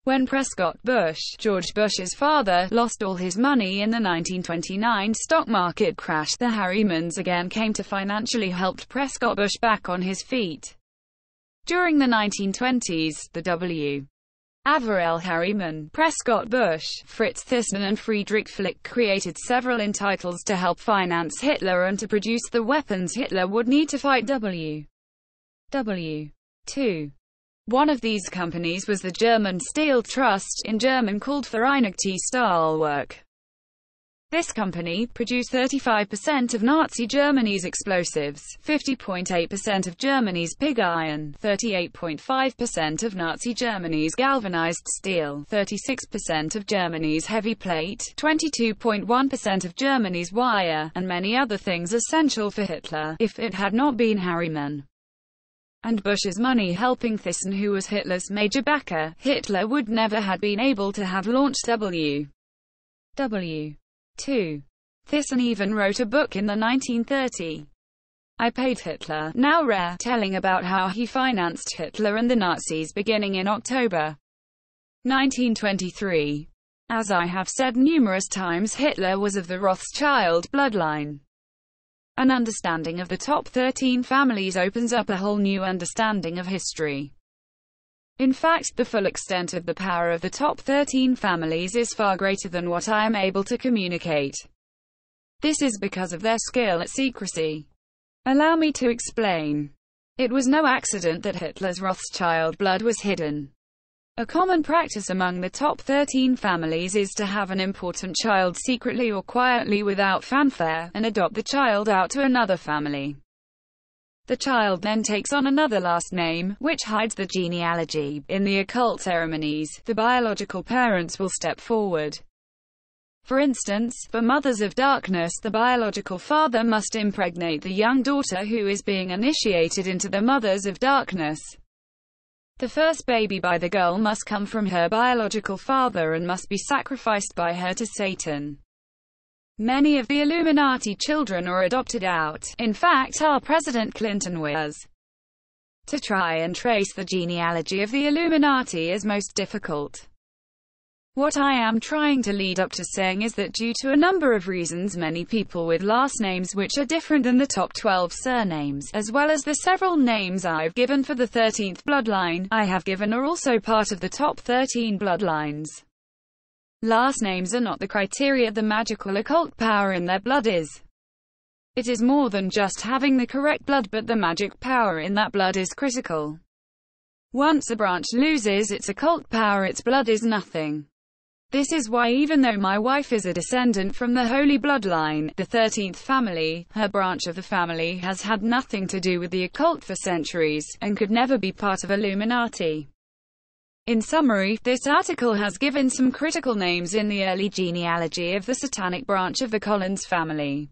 A: When Prescott Bush, George Bush's father, lost all his money in the 1929 stock market crash, the Harrimans again came to financially help Prescott Bush back on his feet. During the 1920s, the W. Averell Harriman, Prescott Bush, Fritz Thyssen and Friedrich Flick created several entitles to help finance Hitler and to produce the weapons Hitler would need to fight W. 2. One of these companies was the German Steel Trust, in German called Vereinigte Stahlwerk. This company produced 35% of Nazi Germany's explosives, 50.8% of Germany's pig iron, 38.5% of Nazi Germany's galvanized steel, 36% of Germany's heavy plate, 22.1% of Germany's wire, and many other things essential for Hitler. If it had not been Harriman and Bush's money helping Thyssen, who was Hitler's major backer, Hitler would never have been able to have launched W. 2. Thyssen even wrote a book in the 1930s, I Paid Hitler, now rare, telling about how he financed Hitler and the Nazis beginning in October 1923. As I have said numerous times, Hitler was of the Rothschild bloodline. An understanding of the top 13 families opens up a whole new understanding of history. In fact, the full extent of the power of the top 13 families is far greater than what I am able to communicate. This is because of their skill at secrecy. Allow me to explain. It was no accident that Hitler's Rothschild blood was hidden. A common practice among the top 13 families is to have an important child secretly or quietly without fanfare, and adopt the child out to another family. The child then takes on another last name, which hides the genealogy. In the occult ceremonies, the biological parents will step forward. For instance, for Mothers of Darkness, the biological father must impregnate the young daughter who is being initiated into the Mothers of Darkness. The first baby by the girl must come from her biological father and must be sacrificed by her to Satan. Many of the Illuminati children are adopted out. In fact, our President Clinton was. To try and trace the genealogy of the Illuminati is most difficult. What I am trying to lead up to saying is that due to a number of reasons, many people with last names which are different than the top 12 surnames, as well as the several names I've given for the 13th bloodline I have given, are also part of the top 13 bloodlines. Last names are not the criteria. The magical occult power in their blood is. It is more than just having the correct blood, but the magic power in that blood is critical. Once a branch loses its occult power, its blood is nothing. This is why, even though my wife is a descendant from the Holy Bloodline, the 13th family, her branch of the family has had nothing to do with the occult for centuries, and could never be part of Illuminati. In summary, this article has given some critical names in the early genealogy of the satanic branch of the Collins family.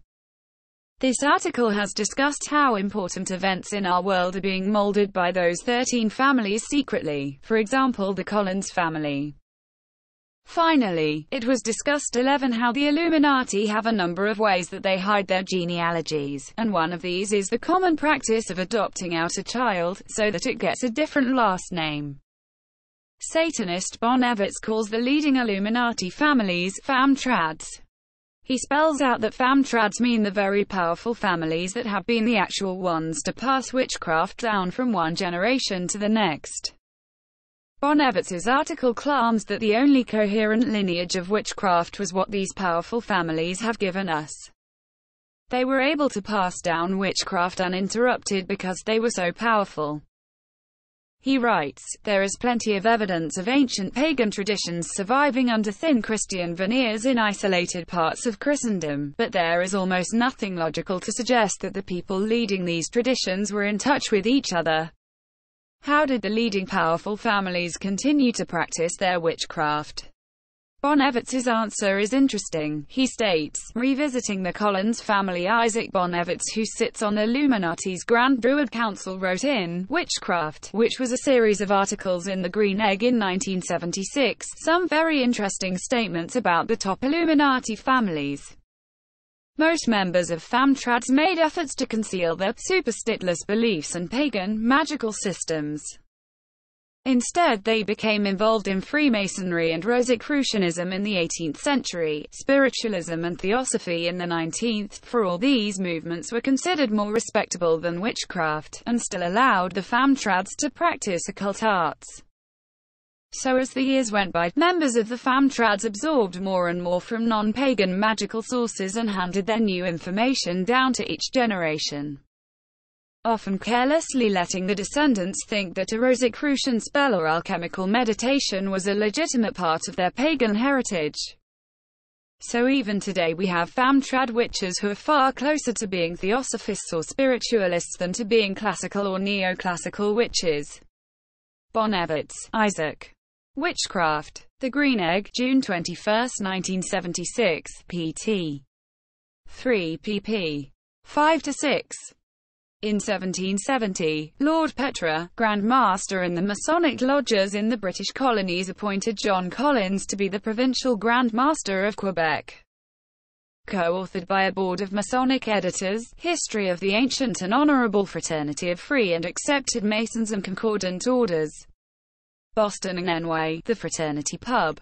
A: This article has discussed how important events in our world are being molded by those 13 families secretly, for example the Collins family. Finally, it was discussed 11 how the Illuminati have a number of ways that they hide their genealogies, and one of these is the common practice of adopting out a child, so that it gets a different last name. Satanist Bon Everts calls the leading Illuminati families famtrads. He spells out that famtrads mean the very powerful families that have been the actual ones to pass witchcraft down from one generation to the next. Bon Everts's article claims that the only coherent lineage of witchcraft was what these powerful families have given us. They were able to pass down witchcraft uninterrupted because they were so powerful. He writes, there is plenty of evidence of ancient pagan traditions surviving under thin Christian veneers in isolated parts of Christendom, but there is almost nothing logical to suggest that the people leading these traditions were in touch with each other. How did the leading powerful families continue to practice their witchcraft? Bon Everts's answer is interesting. He states, revisiting the Collins family, Isaac Bon Everts, who sits on Illuminati's Grand Druid Council, wrote in Witchcraft, which was a series of articles in the Green Egg in 1976, some very interesting statements about the top Illuminati families. Most members of famtrads made efforts to conceal their superstitious beliefs and pagan, magical systems. Instead, they became involved in Freemasonry and Rosicrucianism in the 18th century, spiritualism and theosophy in the 19th. For all these movements were considered more respectable than witchcraft, and still allowed the famtrads to practice occult arts. So as the years went by, members of the famtrads absorbed more and more from non-pagan magical sources and handed their new information down to each generation, often carelessly letting the descendants think that a Rosicrucian spell or alchemical meditation was a legitimate part of their pagan heritage. So even today we have famtrad witches who are far closer to being theosophists or spiritualists than to being classical or neoclassical witches. Bon Everts, Isaac. Witchcraft. The Green Egg, June 21, 1976, pt. 3 pp. 5-6. In 1770, Lord Petre, Grand Master in the Masonic lodges in the British colonies, appointed John Collins to be the Provincial Grand Master of Quebec. Co-authored by a board of Masonic editors, History of the Ancient and Honourable Fraternity of Free and Accepted Masons and Concordant Orders. Boston and NY, The Fraternity Pub.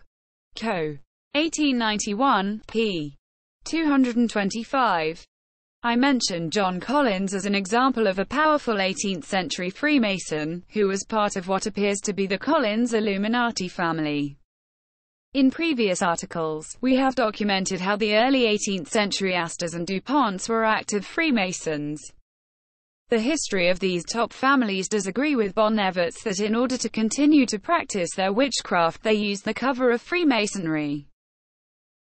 A: Co. 1891, p. 225. I mention John Collins as an example of a powerful 18th-century Freemason, who was part of what appears to be the Collins Illuminati family. In previous articles, we have documented how the early 18th-century Astors and DuPonts were active Freemasons. The history of these top families does agree with Bon Everts that in order to continue to practice their witchcraft they used the cover of Freemasonry.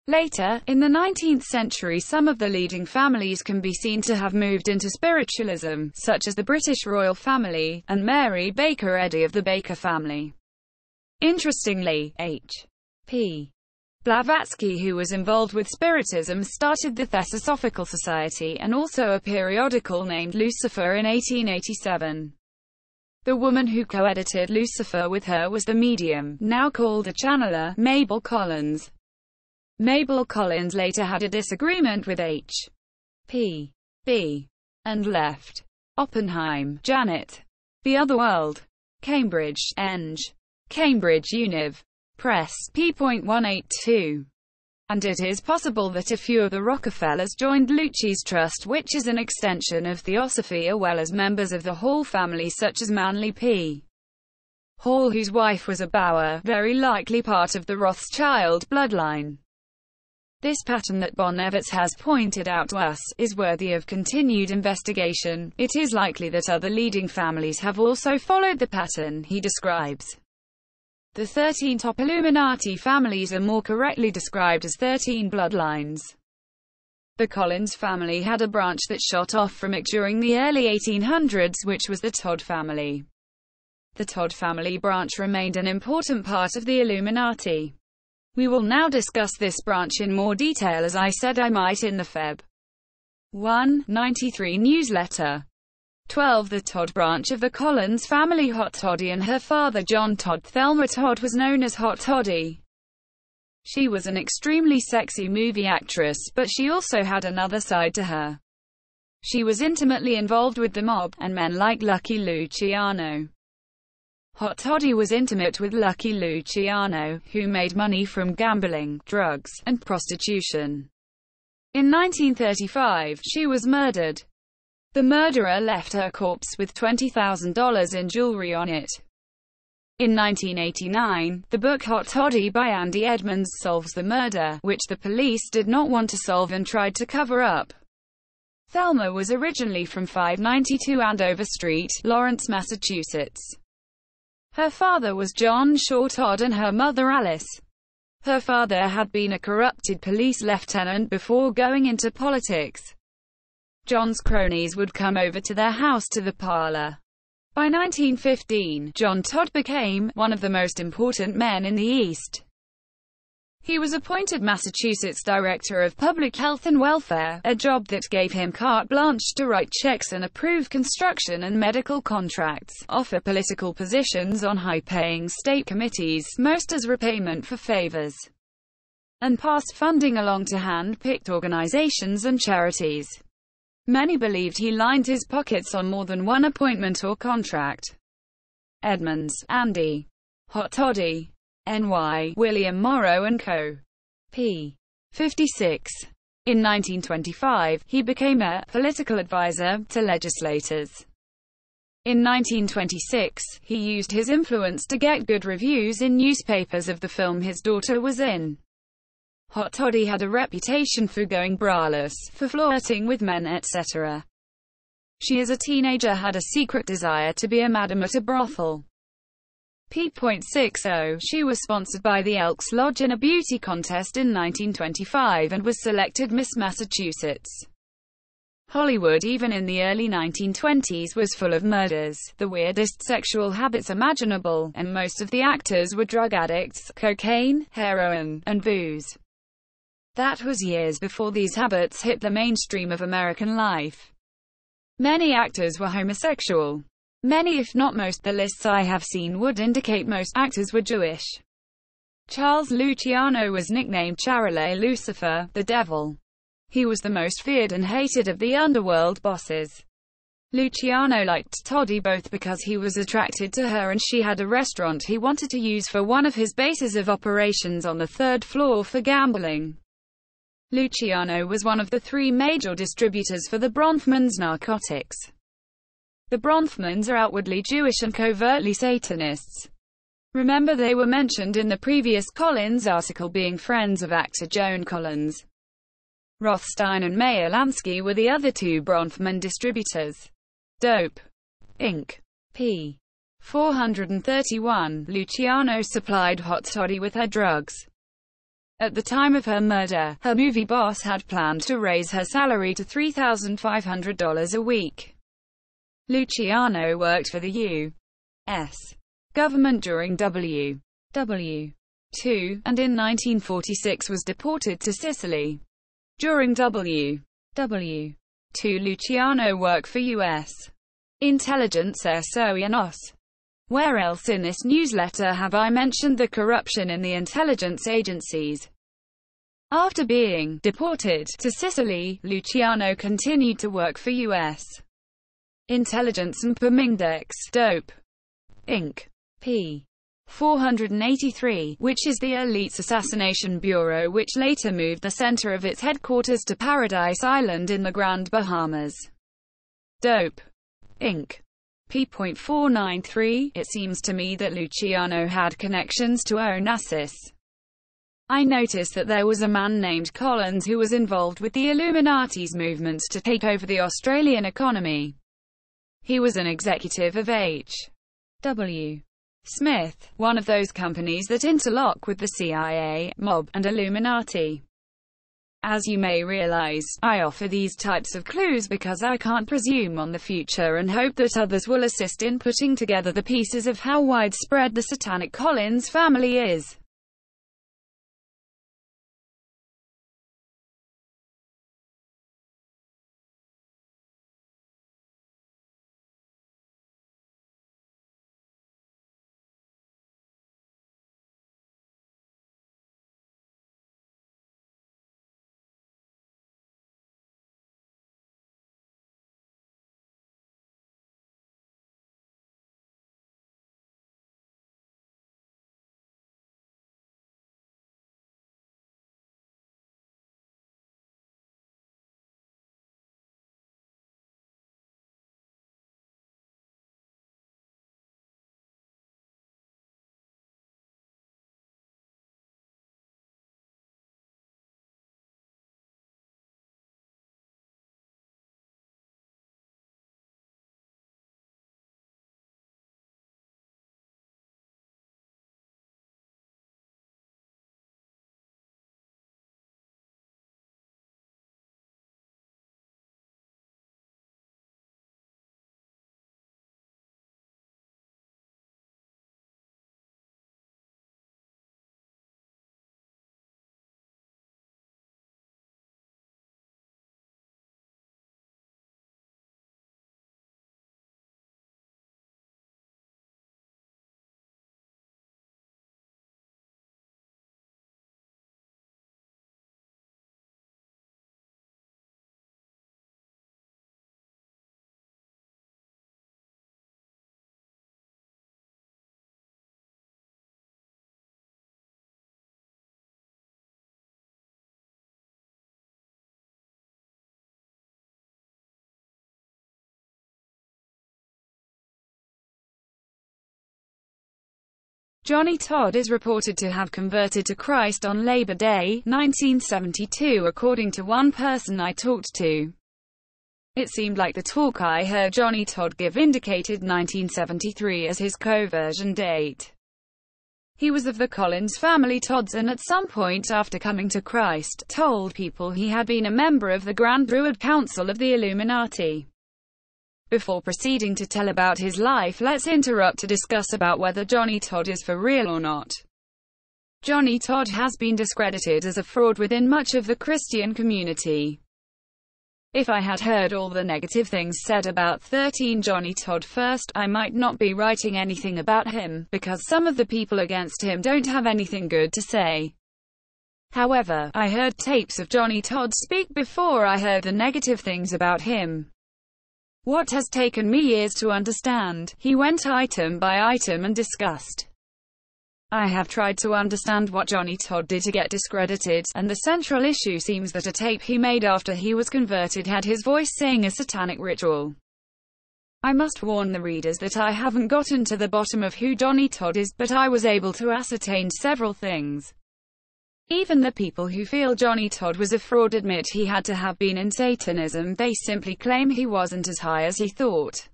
A: Later, in the 19th century, some of the leading families can be seen to have moved into spiritualism, such as the British royal family, and Mary Baker Eddy of the Baker family. Interestingly, H.P. Blavatsky, who was involved with Spiritism, started the Theosophical Society and also a periodical named Lucifer in 1887. The woman who co-edited Lucifer with her was the medium, now called a channeler, Mabel Collins. Mabel Collins later had a disagreement with H.P. B. and left Oppenheim, Janet. The Other World. Cambridge, Eng. Cambridge Univ. Press, p.182. And it is possible that a few of the Rockefellers joined Lucci's Trust, which is an extension of Theosophy, as well as members of the Hall family such as Manly P. Hall, whose wife was a Bauer, very likely part of the Rothschild bloodline. This pattern that Bonevitz has pointed out to us is worthy of continued investigation. It is likely that other leading families have also followed the pattern he describes. The 13 top Illuminati families are more correctly described as 13 bloodlines. The Collins family had a branch that shot off from it during the early 1800s, which was the Todd family. The Todd family branch remained an important part of the Illuminati. We will now discuss this branch in more detail, as I said I might in the Feb. 193 newsletter. 12. The Todd branch of the Collins family. Hot Toddy and her father John Todd. Thelma Todd was known as Hot Toddy. She was an extremely sexy movie actress, but she also had another side to her. She was intimately involved with the mob, and men like Lucky Luciano. Hot Toddy was intimate with Lucky Luciano, who made money from gambling, drugs, and prostitution. In 1935, she was murdered. The murderer left her corpse with $20,000 in jewelry on it. In 1989, the book Hot Toddy by Andy Edmonds solves the murder, which the police did not want to solve and tried to cover up. Thelma was originally from 592 Andover Street, Lawrence, Massachusetts. Her father was John Shaw Todd and her mother Alice. Her father had been a corrupted police lieutenant before going into politics. John's cronies would come over to their house to the parlor. By 1915, John Todd became one of the most important men in the East. He was appointed Massachusetts Director of Public Health and Welfare, a job that gave him carte blanche to write checks and approve construction and medical contracts, offer political positions on high-paying state committees, most as repayment for favors, and pass funding along to hand-picked organizations and charities. Many believed he lined his pockets on more than one appointment or contract. Edmonds, Andy. Hot Toddy. N.Y. William Morrow and Co. p. 56. In 1925, he became a political advisor to legislators. In 1926, he used his influence to get good reviews in newspapers of the film his daughter was in. Hot Toddy had a reputation for going braless, for flirting with men, etc. She as a teenager had a secret desire to be a madam at a brothel. p.60. She was sponsored by the Elks Lodge in a beauty contest in 1925 and was selected Miss Massachusetts. Hollywood, even in the early 1920s, was full of murders, the weirdest sexual habits imaginable, and most of the actors were drug addicts, cocaine, heroin, and booze. That was years before these habits hit the mainstream of American life. Many actors were homosexual. Many, if not most, the lists I have seen would indicate most actors were Jewish. Charles Luciano was nicknamed Charole Lucifer, the devil. He was the most feared and hated of the underworld bosses. Luciano liked Toddy both because he was attracted to her and she had a restaurant he wanted to use for one of his bases of operations on the third floor for gambling. Luciano was one of the three major distributors for the Bronfmans narcotics. The Bronfmans are outwardly Jewish and covertly Satanists. Remember, they were mentioned in the previous Collins article being friends of actor Joan Collins. Rothstein and Meyer Lansky were the other two Bronfman distributors. Dope. Inc. p. 431. Luciano supplied Hot Toddy with her drugs. At the time of her murder, her movie boss had planned to raise her salary to $3,500 a week. Luciano worked for the U.S. government during World War II, and in 1946 was deported to Sicily. During World War II, Luciano worked for U.S. intelligence espionage. Where else in this newsletter have I mentioned the corruption in the intelligence agencies? After being deported to Sicily, Luciano continued to work for U.S. intelligence and Pomindex Dope, Inc. p. 483, which is the elite's assassination bureau which later moved the center of its headquarters to Paradise Island in the Grand Bahamas. Dope, Inc. p.493, it seems to me that Luciano had connections to Onassis. I noticed that there was a man named Collins who was involved with the Illuminati's movements to take over the Australian economy. He was an executive of H.W. Smith, one of those companies that interlock with the CIA, mob, and Illuminati. As you may realize, I offer these types of clues because I can't presume on the future and hope that others will assist in putting together the pieces of how widespread the satanic Collins family is. Johnny Todd is reported to have converted to Christ on Labor Day, 1972, according to one person I talked to. It seemed like the talk I heard Johnny Todd give indicated 1973 as his conversion date. He was of the Collins family Todds and at some point after coming to Christ, told people he had been a member of the Grand Druid Council of the Illuminati. Before proceeding to tell about his life, let's interrupt to discuss about whether Johnny Todd is for real or not. Johnny Todd has been discredited as a fraud within much of the Christian community. If I had heard all the negative things said about 13 Johnny Todd first, I might not be writing anything about him, because some of the people against him don't have anything good to say. However, I heard tapes of Johnny Todd speak before I heard the negative things about him. What has taken me years to understand, he went item by item and discussed. I have tried to understand what Johnny Todd did to get discredited, and the central issue seems that a tape he made after he was converted had his voice saying a satanic ritual. I must warn the readers that I haven't gotten to the bottom of who Johnny Todd is, but I was able to ascertain several things. Even the people who feel Johnny Todd was a fraud admit he had to have been in Satanism. They simply claim he wasn't as high as he thought.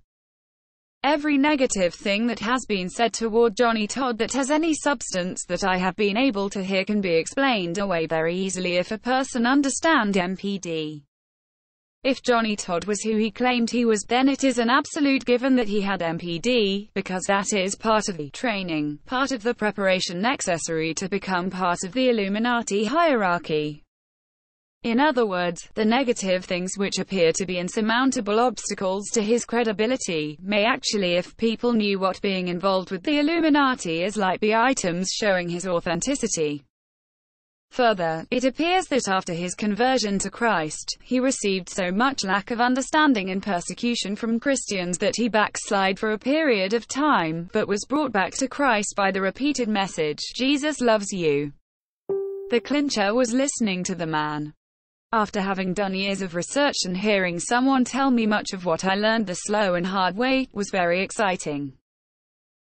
A: Every negative thing that has been said toward Johnny Todd that has any substance that I have been able to hear can be explained away very easily if a person understands MPD. If Johnny Todd was who he claimed he was, then it is an absolute given that he had MPD, because that is part of the training, part of the preparation necessary to become part of the Illuminati hierarchy. In other words, the negative things which appear to be insurmountable obstacles to his credibility, may actually, if people knew what being involved with the Illuminati is like, be items showing his authenticity. Further, it appears that after his conversion to Christ, he received so much lack of understanding and persecution from Christians that he backslid for a period of time, but was brought back to Christ by the repeated message, Jesus loves you. The clincher was listening to the man. After having done years of research and hearing someone tell me much of what I learned the slow and hard way, was very exciting.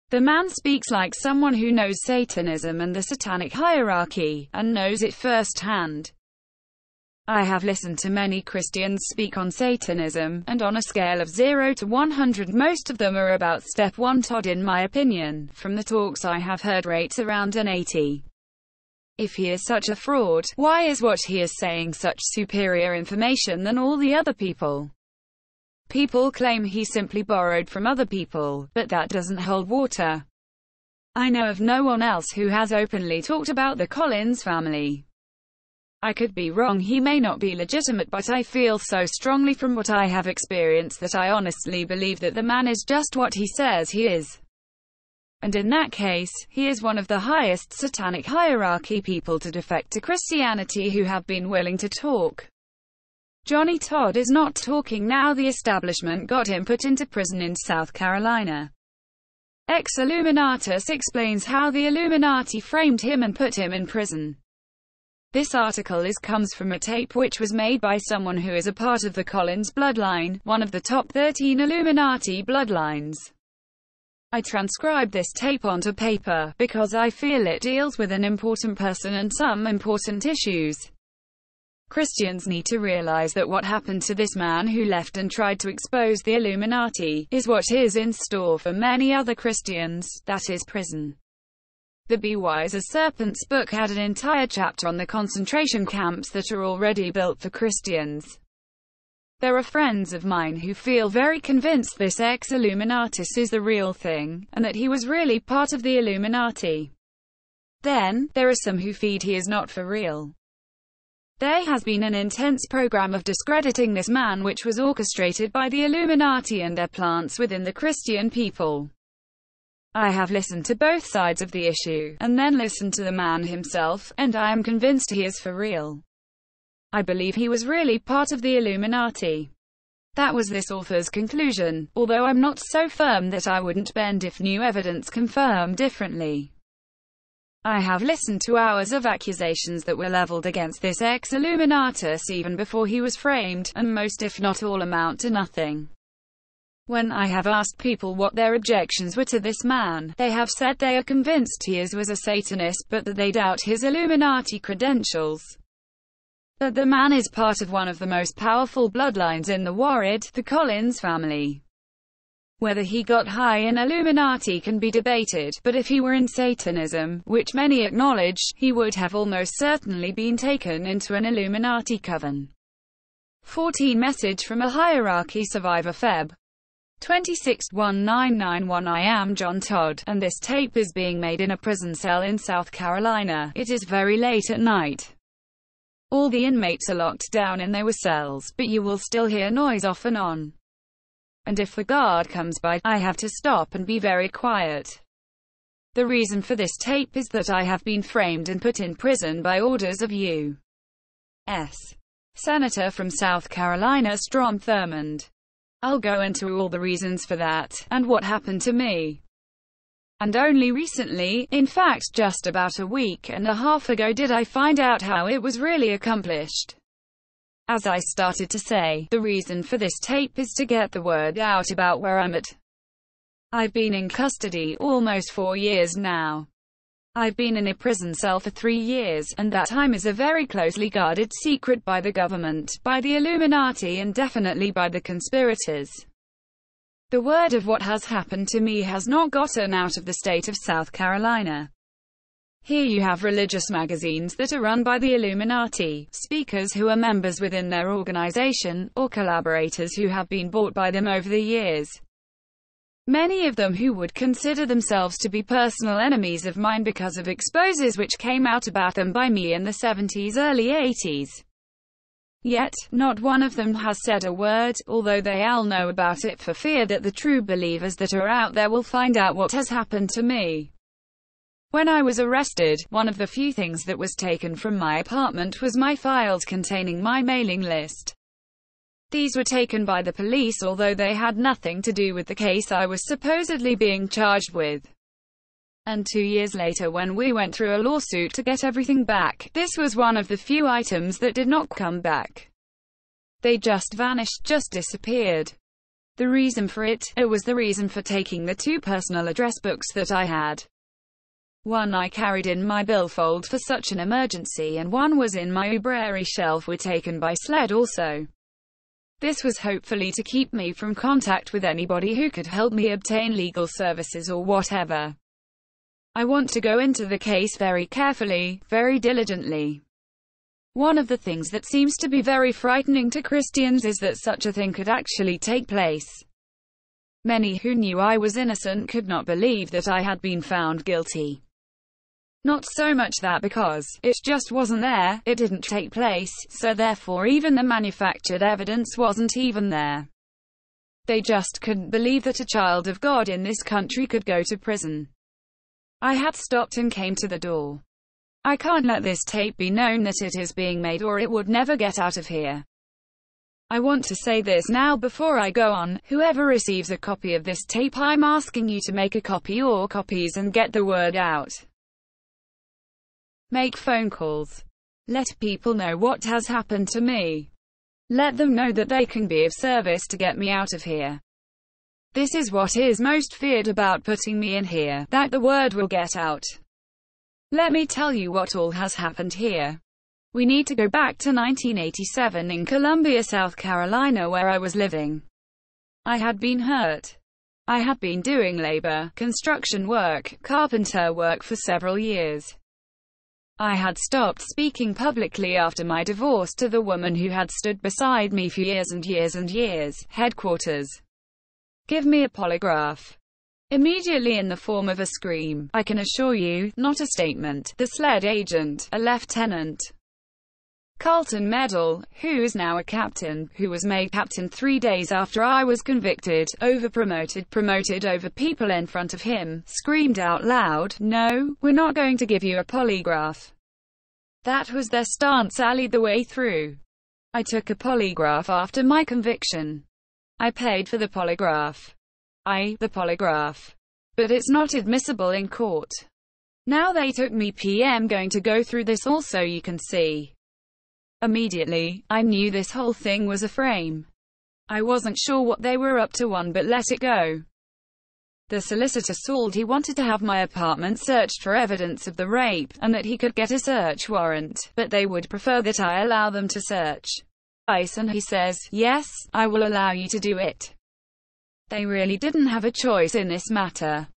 A: The man speaks like someone who knows Satanism and the satanic hierarchy, and knows it firsthand. I have listened to many Christians speak on Satanism, and on a scale of 0 to 100 most of them are about step 1. Todd, in my opinion, from the talks I have heard, rates around an 80. If he is such a fraud, why is what he is saying such superior information than all the other people? People claim he simply borrowed from other people, but that doesn't hold water. I know of no one else who has openly talked about the Collins family. I could be wrong, he may not be legitimate, but I feel so strongly from what I have experienced that I honestly believe that the man is just what he says he is. And in that case, he is one of the highest satanic hierarchy people to defect to Christianity who have been willing to talk. Johnny Todd is not talking now. The establishment got him put into prison in South Carolina. Ex-Illuminatus explains how the Illuminati framed him and put him in prison. This article comes from a tape which was made by someone who is a part of the Collins bloodline, one of the top 13 Illuminati bloodlines. I transcribed this tape onto paper, because I feel it deals with an important person and some important issues. Christians need to realize that what happened to this man who left and tried to expose the Illuminati, is what is in store for many other Christians, that is prison. The Be Wise as Serpents book had an entire chapter on the concentration camps that are already built for Christians. There are friends of mine who feel very convinced this ex-Illuminatus is the real thing, and that he was really part of the Illuminati. Then, there are some who feed he is not for real. There has been an intense program of discrediting this man which was orchestrated by the Illuminati and their plants within the Christian people. I have listened to both sides of the issue, and then listened to the man himself, and I am convinced he is for real. I believe he was really part of the Illuminati. That was this author's conclusion, although I'm not so firm that I wouldn't bend if new evidence confirmed differently. I have listened to hours of accusations that were leveled against this ex-Illuminatus even before he was framed, and most if not all amount to nothing. When I have asked people what their objections were to this man, they have said they are convinced he was a Satanist but that they doubt his Illuminati credentials. That the man is part of one of the most powerful bloodlines in the world, the Collins family. Whether he got high in Illuminati can be debated, but if he were in Satanism, which many acknowledge, he would have almost certainly been taken into an Illuminati coven. 14 Message from a Hierarchy Survivor Feb. 26, 1991. I am John Todd, and this tape is being made in a prison cell in South Carolina. It is very late at night. All the inmates are locked down in their cells, but you will still hear noise off and on. And if the guard comes by, I have to stop and be very quiet. The reason for this tape is that I have been framed and put in prison by orders of U.S. Senator from South Carolina Strom Thurmond. I'll go into all the reasons for that, and what happened to me. And only recently, in fact just about a week and a half ago, did I find out how it was really accomplished. As I started to say, the reason for this tape is to get the word out about where I'm at. I've been in custody almost 4 years now. I've been in a prison cell for 3 years, and that time is a very closely guarded secret by the government, by the Illuminati, and definitely by the conspirators. The word of what has happened to me has not gotten out of the state of South Carolina. Here you have religious magazines that are run by the Illuminati, speakers who are members within their organization, or collaborators who have been bought by them over the years. Many of them who would consider themselves to be personal enemies of mine because of exposes which came out about them by me in the 70s, early 80s. Yet, not one of them has said a word, although they all know about it for fear that the true believers that are out there will find out what has happened to me. When I was arrested, one of the few things that was taken from my apartment was my files containing my mailing list. These were taken by the police, although they had nothing to do with the case I was supposedly being charged with. And 2 years later, when we went through a lawsuit to get everything back, this was one of the few items that did not come back. They just vanished, just disappeared. The reason for it was the reason for taking the 2 personal address books that I had. One I carried in my billfold for such an emergency, and one was in my library shelf, were taken by sled also. This was hopefully to keep me from contact with anybody who could help me obtain legal services or whatever. I want to go into the case very carefully, very diligently. One of the things that seems to be very frightening to Christians is that such a thing could actually take place. Many who knew I was innocent could not believe that I had been found guilty. Not so much that because it just wasn't there, it didn't take place, so therefore even the manufactured evidence wasn't even there. They just couldn't believe that a child of God in this country could go to prison. I had stopped and came to the door. I can't let this tape be known that it is being made, or it would never get out of here. I want to say this now before I go on: whoever receives a copy of this tape, I'm asking you to make a copy or copies and get the word out. Make phone calls. Let people know what has happened to me. Let them know that they can be of service to get me out of here. This is what is most feared about putting me in here, that the word will get out. Let me tell you what all has happened here. We need to go back to 1987 in Columbia, South Carolina, where I was living. I had been hurt. I had been doing labor, construction work, carpenter work for several years. I had stopped speaking publicly after my divorce to the woman who had stood beside me for years and years and years. Headquarters. Give me a polygraph. Immediately, in the form of a scream. I can assure you, not a statement. The SLED agent, a Lieutenant Carlton Medal, who is now a captain, who was made captain 3 days after I was convicted, promoted over people in front of him, screamed out loud, "No, we're not going to give you a polygraph." That was their stance all the way through. I took a polygraph after my conviction. I paid for the polygraph. The polygraph. But it's not admissible in court. Now they took me PM going to go through this also, you can see. Immediately, I knew this whole thing was a frame. I wasn't sure what they were up to, but let it go. The solicitor said he wanted to have my apartment searched for evidence of the rape, and that he could get a search warrant, but they would prefer that I allow them to search. And he says, "Yes, I will allow you to do it." They really didn't have a choice in this matter.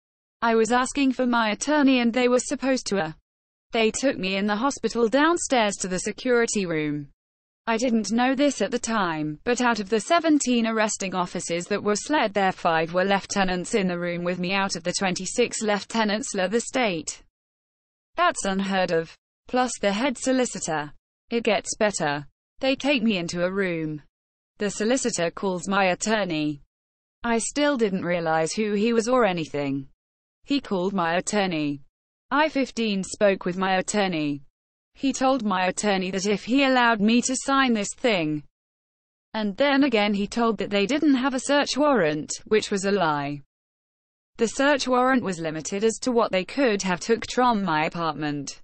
A: I was asking for my attorney and they were supposed to. They took me in the hospital downstairs to the security room. I didn't know this at the time, but out of the 17 arresting officers that were SLED there, 5 were lieutenants in the room with me out of the 26 lieutenants of the state. That's unheard of. Plus the head solicitor. It gets better. They take me into a room. The solicitor calls my attorney. I still didn't realize who he was or anything. He called my attorney. I-15 spoke with my attorney. He told my attorney that if he allowed me to sign this thing. And then again he told that they didn't have a search warrant, which was a lie. The search warrant was limited as to what they could have took from my apartment.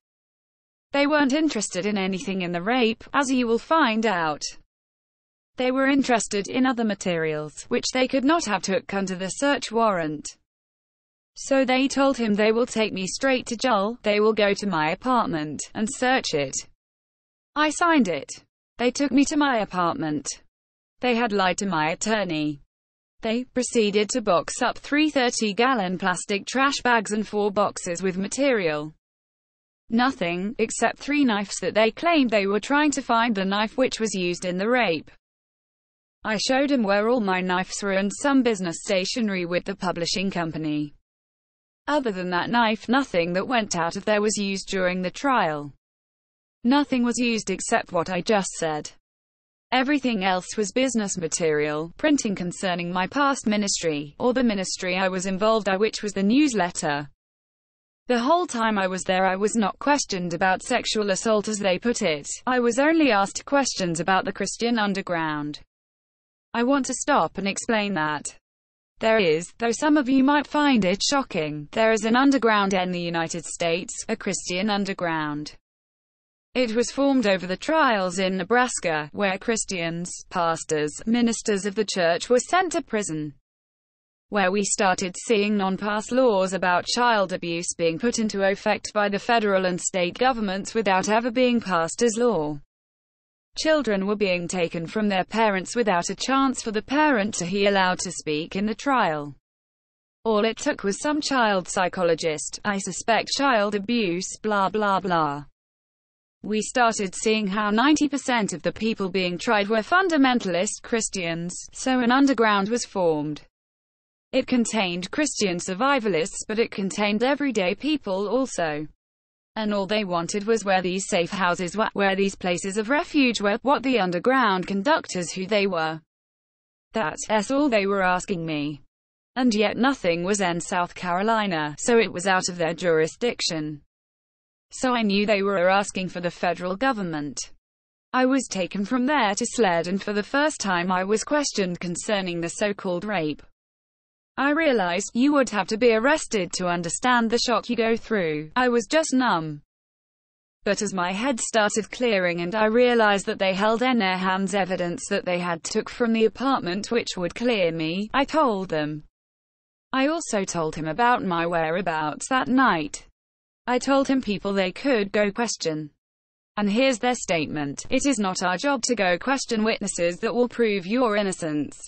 A: They weren't interested in anything in the rape, as you will find out. They were interested in other materials, which they could not have took under the search warrant. So they told him they will take me straight to jail, they will go to my apartment, and search it. I signed it. They took me to my apartment. They had lied to my attorney. They proceeded to box up 3 30-gallon plastic trash bags and 4 boxes with material. Nothing, except 3 knives that they claimed they were trying to find the knife which was used in the rape. I showed him where all my knives were and some business stationery with the publishing company. Other than that knife, nothing that went out of there was used during the trial. Nothing was used except what I just said. Everything else was business material, printing concerning my past ministry, or the ministry I was involved in, which was the newsletter. The whole time I was there I was not questioned about sexual assault as they put it. I was only asked questions about the Christian underground. I want to stop and explain that. There is, though some of you might find it shocking, there is an underground in the United States, a Christian underground. It was formed over the trials in Nebraska, where Christians, pastors, ministers of the church were sent to prison. Where we started seeing non-pass laws about child abuse being put into effect by the federal and state governments without ever being passed as law. Children were being taken from their parents without a chance for the parent to be allowed to speak in the trial. All it took was some child psychologist, I suspect child abuse, blah blah blah. We started seeing how 90% of the people being tried were fundamentalist Christians, so an underground was formed. It contained Christian survivalists, but it contained everyday people also. And all they wanted was where these safe houses were, where these places of refuge were, what the underground conductors who they were. That's all they were asking me. And yet nothing was in South Carolina, so it was out of their jurisdiction. So I knew they were asking for the federal government. I was taken from there to SLED, and for the first time I was questioned concerning the so-called rape. I realized, you would have to be arrested to understand the shock you go through. I was just numb. But as my head started clearing and I realized that they held in their hands evidence that they had took from the apartment which would clear me, I told them. I also told him about my whereabouts that night. I told him people they could go question. And here's their statement: it is not our job to go question witnesses that will prove your innocence.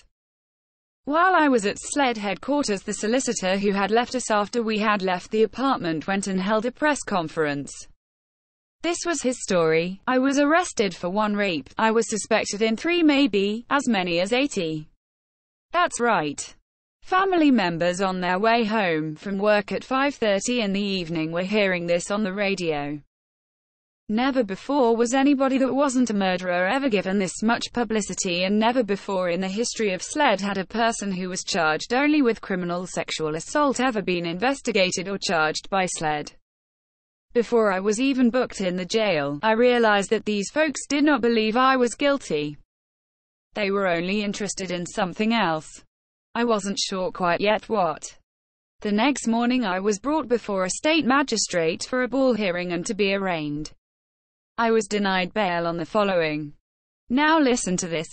A: While I was at SLED headquarters, the solicitor who had left us after we had left the apartment went and held a press conference. This was his story. I was arrested for 1 rape. I was suspected in 3, maybe as many as 80. That's right. Family members on their way home from work at 5:30 in the evening were hearing this on the radio. Never before was anybody that wasn't a murderer ever given this much publicity, and never before in the history of SLED had a person who was charged only with criminal sexual assault ever been investigated or charged by SLED. Before I was even booked in the jail, I realized that these folks did not believe I was guilty. They were only interested in something else. I wasn't sure quite yet what. The next morning I was brought before a state magistrate for a ball hearing and to be arraigned. I was denied bail on the following. Now listen to this.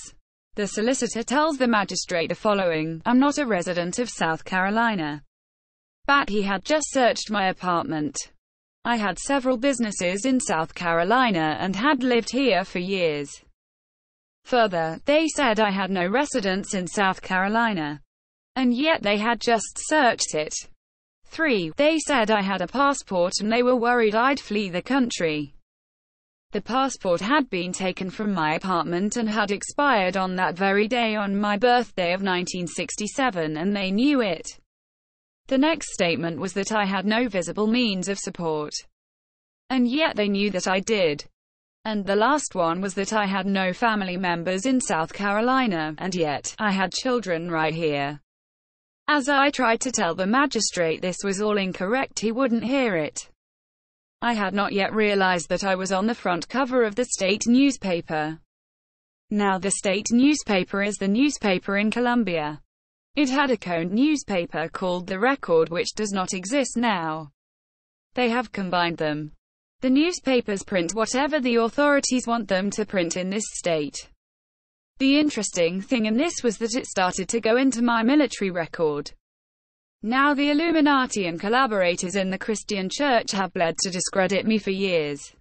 A: The solicitor tells the magistrate the following: I'm not a resident of South Carolina. But he had just searched my apartment. I had several businesses in South Carolina and had lived here for years. Further, they said I had no residence in South Carolina. And yet they had just searched it. 3. They said I had a passport and they were worried I'd flee the country. The passport had been taken from my apartment and had expired on that very day on my birthday of 1967, and they knew it. The next statement was that I had no visible means of support. And yet they knew that I did. And the last one was that I had no family members in South Carolina, and yet I had children right here. As I tried to tell the magistrate this was all incorrect, he wouldn't hear it. I had not yet realized that I was on the front cover of the state newspaper. Now the state newspaper is the newspaper in Columbia. It had a coned newspaper called The Record, which does not exist now. They have combined them. The newspapers print whatever the authorities want them to print in this state. The interesting thing in this was that it started to go into my military record. Now the Illuminati and collaborators in the Christian church have bled to discredit me for years.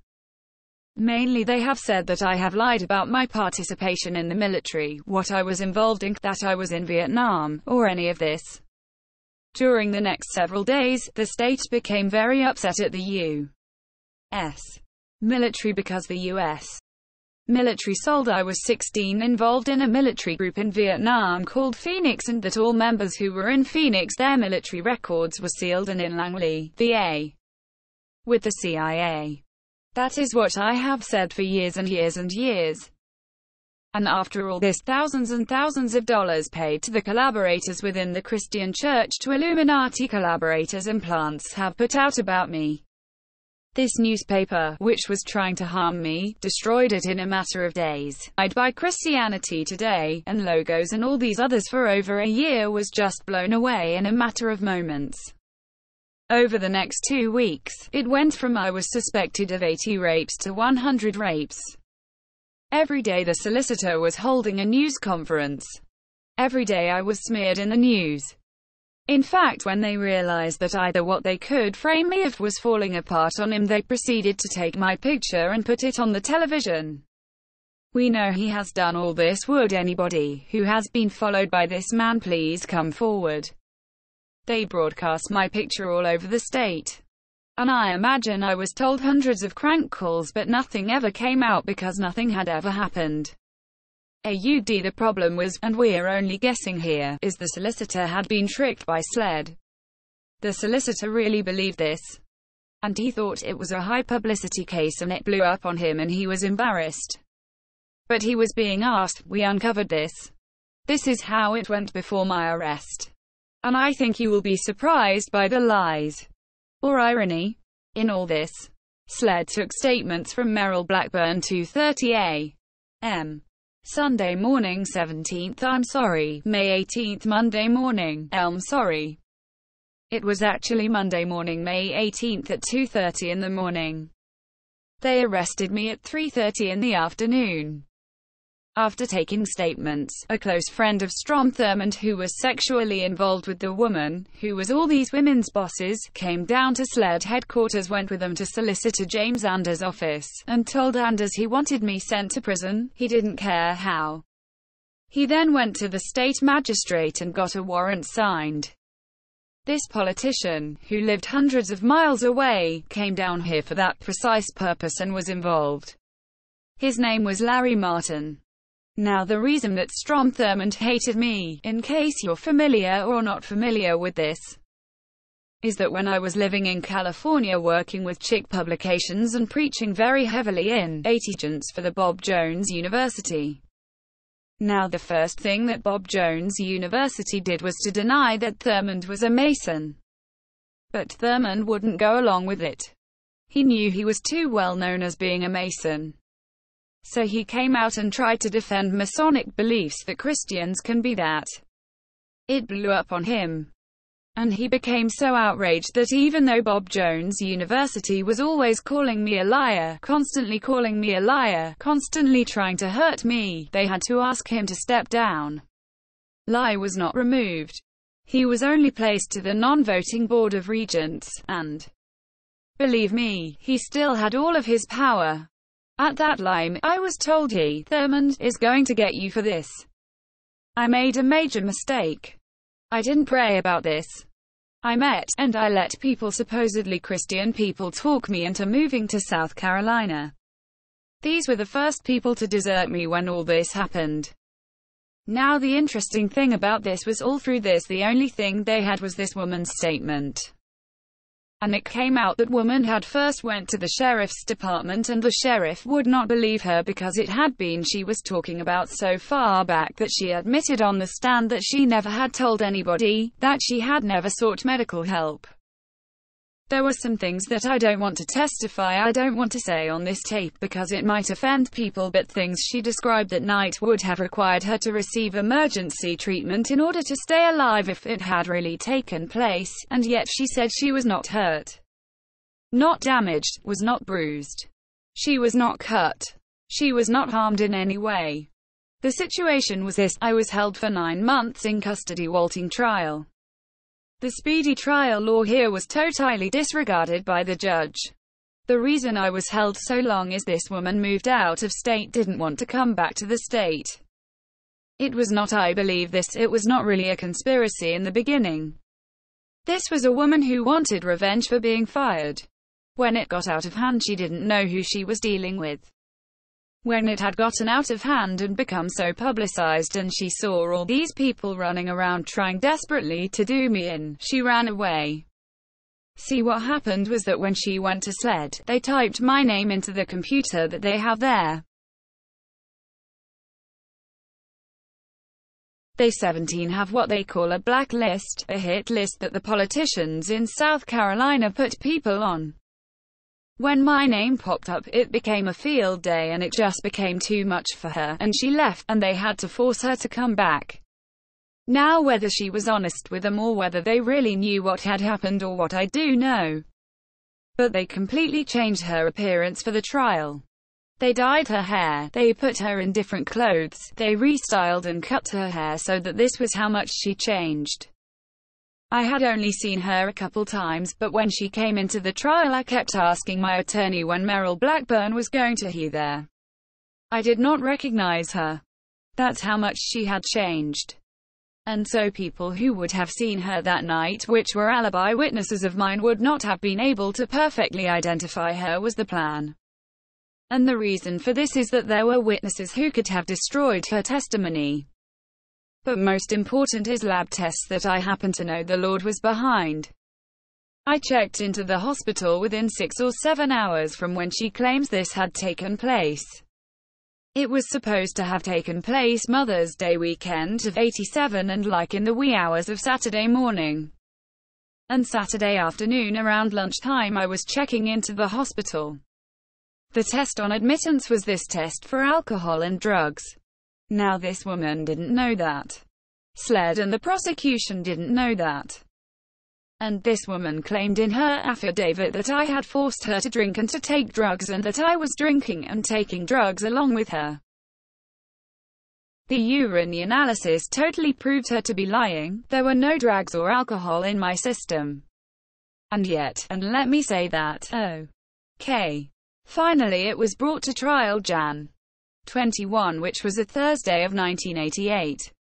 A: Mainly they have said that I have lied about my participation in the military, what I was involved in, that I was in Vietnam, or any of this. During the next several days, the state became very upset at the U.S. military because the U.S. military sold I was 16 involved in a military group in Vietnam called Phoenix, and that all members who were in Phoenix, their military records were sealed and in Langley, VA, with the CIA. That is what I have said for years and years and years. And after all this, thousands and thousands of dollars paid to the collaborators within the Christian church, to Illuminati collaborators and plants have put out about me. This newspaper, which was trying to harm me, destroyed it in a matter of days. I'd buy Christianity Today, and logos and all these others for over a year, was just blown away in a matter of moments. Over the next 2 weeks, it went from I was suspected of 80 rapes to 100 rapes. Every day the solicitor was holding a news conference. Every day I was smeared in the news. In fact, when they realized that either what they could frame me if was falling apart on him, they proceeded to take my picture and put it on the television. We know he has done all this. Would anybody who has been followed by this man please come forward? They broadcast my picture all over the state. And I imagine I was told hundreds of crank calls, but nothing ever came out because nothing had ever happened. The problem was, and we're only guessing here, is the solicitor had been tricked by SLED. The solicitor really believed this. And he thought it was a high publicity case and it blew up on him and he was embarrassed. But he was being asked, we uncovered this. This is how it went before my arrest. And I think you will be surprised by the lies, or irony, in all this. SLED took statements from Merrill Blackburn 2:30 a.m. Sunday morning 17th I'm sorry, May 18th Monday morning, Elm sorry. It was actually Monday morning, May 18th at 2:30 in the morning. They arrested me at 3:30 in the afternoon. After taking statements, a close friend of Strom Thurmond, who was sexually involved with the woman, who was all these women's bosses, came down to SLED headquarters, went with them to Solicitor James Anders' office, and told Anders he wanted me sent to prison. He didn't care how. He then went to the state magistrate and got a warrant signed. This politician, who lived hundreds of miles away, came down here for that precise purpose and was involved. His name was Larry Martin. Now the reason that Strom Thurmond hated me, in case you're familiar or not familiar with this, is that when I was living in California working with Chick Publications and preaching very heavily in agents for the Bob Jones University. Now the first thing that Bob Jones University did was to deny that Thurmond was a Mason. But Thurmond wouldn't go along with it. He knew he was too well known as being a Mason. So he came out and tried to defend Masonic beliefs that Christians can be that. It blew up on him. And he became so outraged that even though Bob Jones University was always calling me a liar, constantly calling me a liar, constantly trying to hurt me, they had to ask him to step down. Lie was not removed. He was only placed to the non-voting Board of Regents, and, believe me, he still had all of his power. At that lie, I was told Thurmond is going to get you for this. I made a major mistake. I didn't pray about this. I met, and I let people, supposedly Christian people, talk me into moving to South Carolina. These were the first people to desert me when all this happened. Now the interesting thing about this was all through this the only thing they had was this woman's statement. And it came out that woman had first went to the sheriff's department and the sheriff would not believe her because it had been she was talking about so far back that she admitted on the stand that she never had told anybody, that she had never sought medical help. There were some things that I don't want to testify, I don't want to say on this tape because it might offend people, but things she described that night would have required her to receive emergency treatment in order to stay alive if it had really taken place, and yet she said she was not hurt, not damaged, was not bruised. She was not cut. She was not harmed in any way. The situation was this: I was held for 9 months in custody awaiting trial. The speedy trial law here was totally disregarded by the judge. The reason I was held so long is this woman moved out of state, didn't want to come back to the state. It was not I believe this, it was not really a conspiracy in the beginning. This was a woman who wanted revenge for being fired. When it got out of hand, she didn't know who she was dealing with. When it had gotten out of hand and become so publicized and she saw all these people running around trying desperately to do me in, she ran away. See, what happened was that when she went to SLED, they typed my name into the computer that they have there. They 17 have what they call a blacklist, a hit list that the politicians in South Carolina put people on. When my name popped up, it became a field day and it just became too much for her, and she left, and they had to force her to come back. Now, whether she was honest with them or whether they really knew what had happened or what, I do know. But they completely changed her appearance for the trial. They dyed her hair, they put her in different clothes, they restyled and cut her hair so that this was how much she changed. I had only seen her a couple times, but when she came into the trial I kept asking my attorney when Merrill Blackburn was going to be there. I did not recognize her. That's how much she had changed. And so people who would have seen her that night, which were alibi witnesses of mine, would not have been able to perfectly identify her, was the plan. And the reason for this is that there were witnesses who could have destroyed her testimony. But most important is lab tests that I happen to know the Lord was behind. I checked into the hospital within 6 or 7 hours from when she claims this had taken place. It was supposed to have taken place Mother's Day weekend of '87 and like in the wee hours of Saturday morning. And Saturday afternoon around lunchtime I was checking into the hospital. The test on admittance was this test for alcohol and drugs. Now this woman didn't know that. SLED and the prosecution didn't know that. And this woman claimed in her affidavit that I had forced her to drink and to take drugs, and that I was drinking and taking drugs along with her. The urine analysis totally proved her to be lying. There were no drugs or alcohol in my system. And yet, and let me say that, okay. Finally it was brought to trial Jan. 21, which was a Thursday of 1988.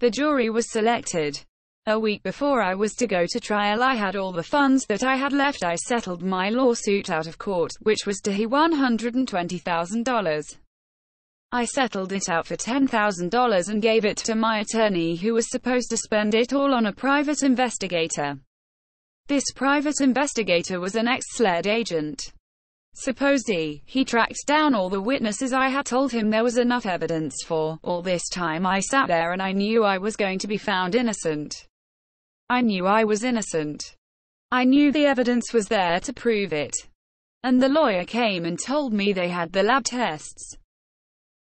A: The jury was selected. A week before I was to go to trial, I had all the funds that I had left. I settled my lawsuit out of court, which was to be $120,000. I settled it out for $10,000 and gave it to my attorney, who was supposed to spend it all on a private investigator. This private investigator was an ex-SLED agent. Supposedly, he tracked down all the witnesses I had told him there was enough evidence for. All this time I sat there and I knew I was going to be found innocent. I knew I was innocent. I knew the evidence was there to prove it. And the lawyer came and told me they had the lab tests.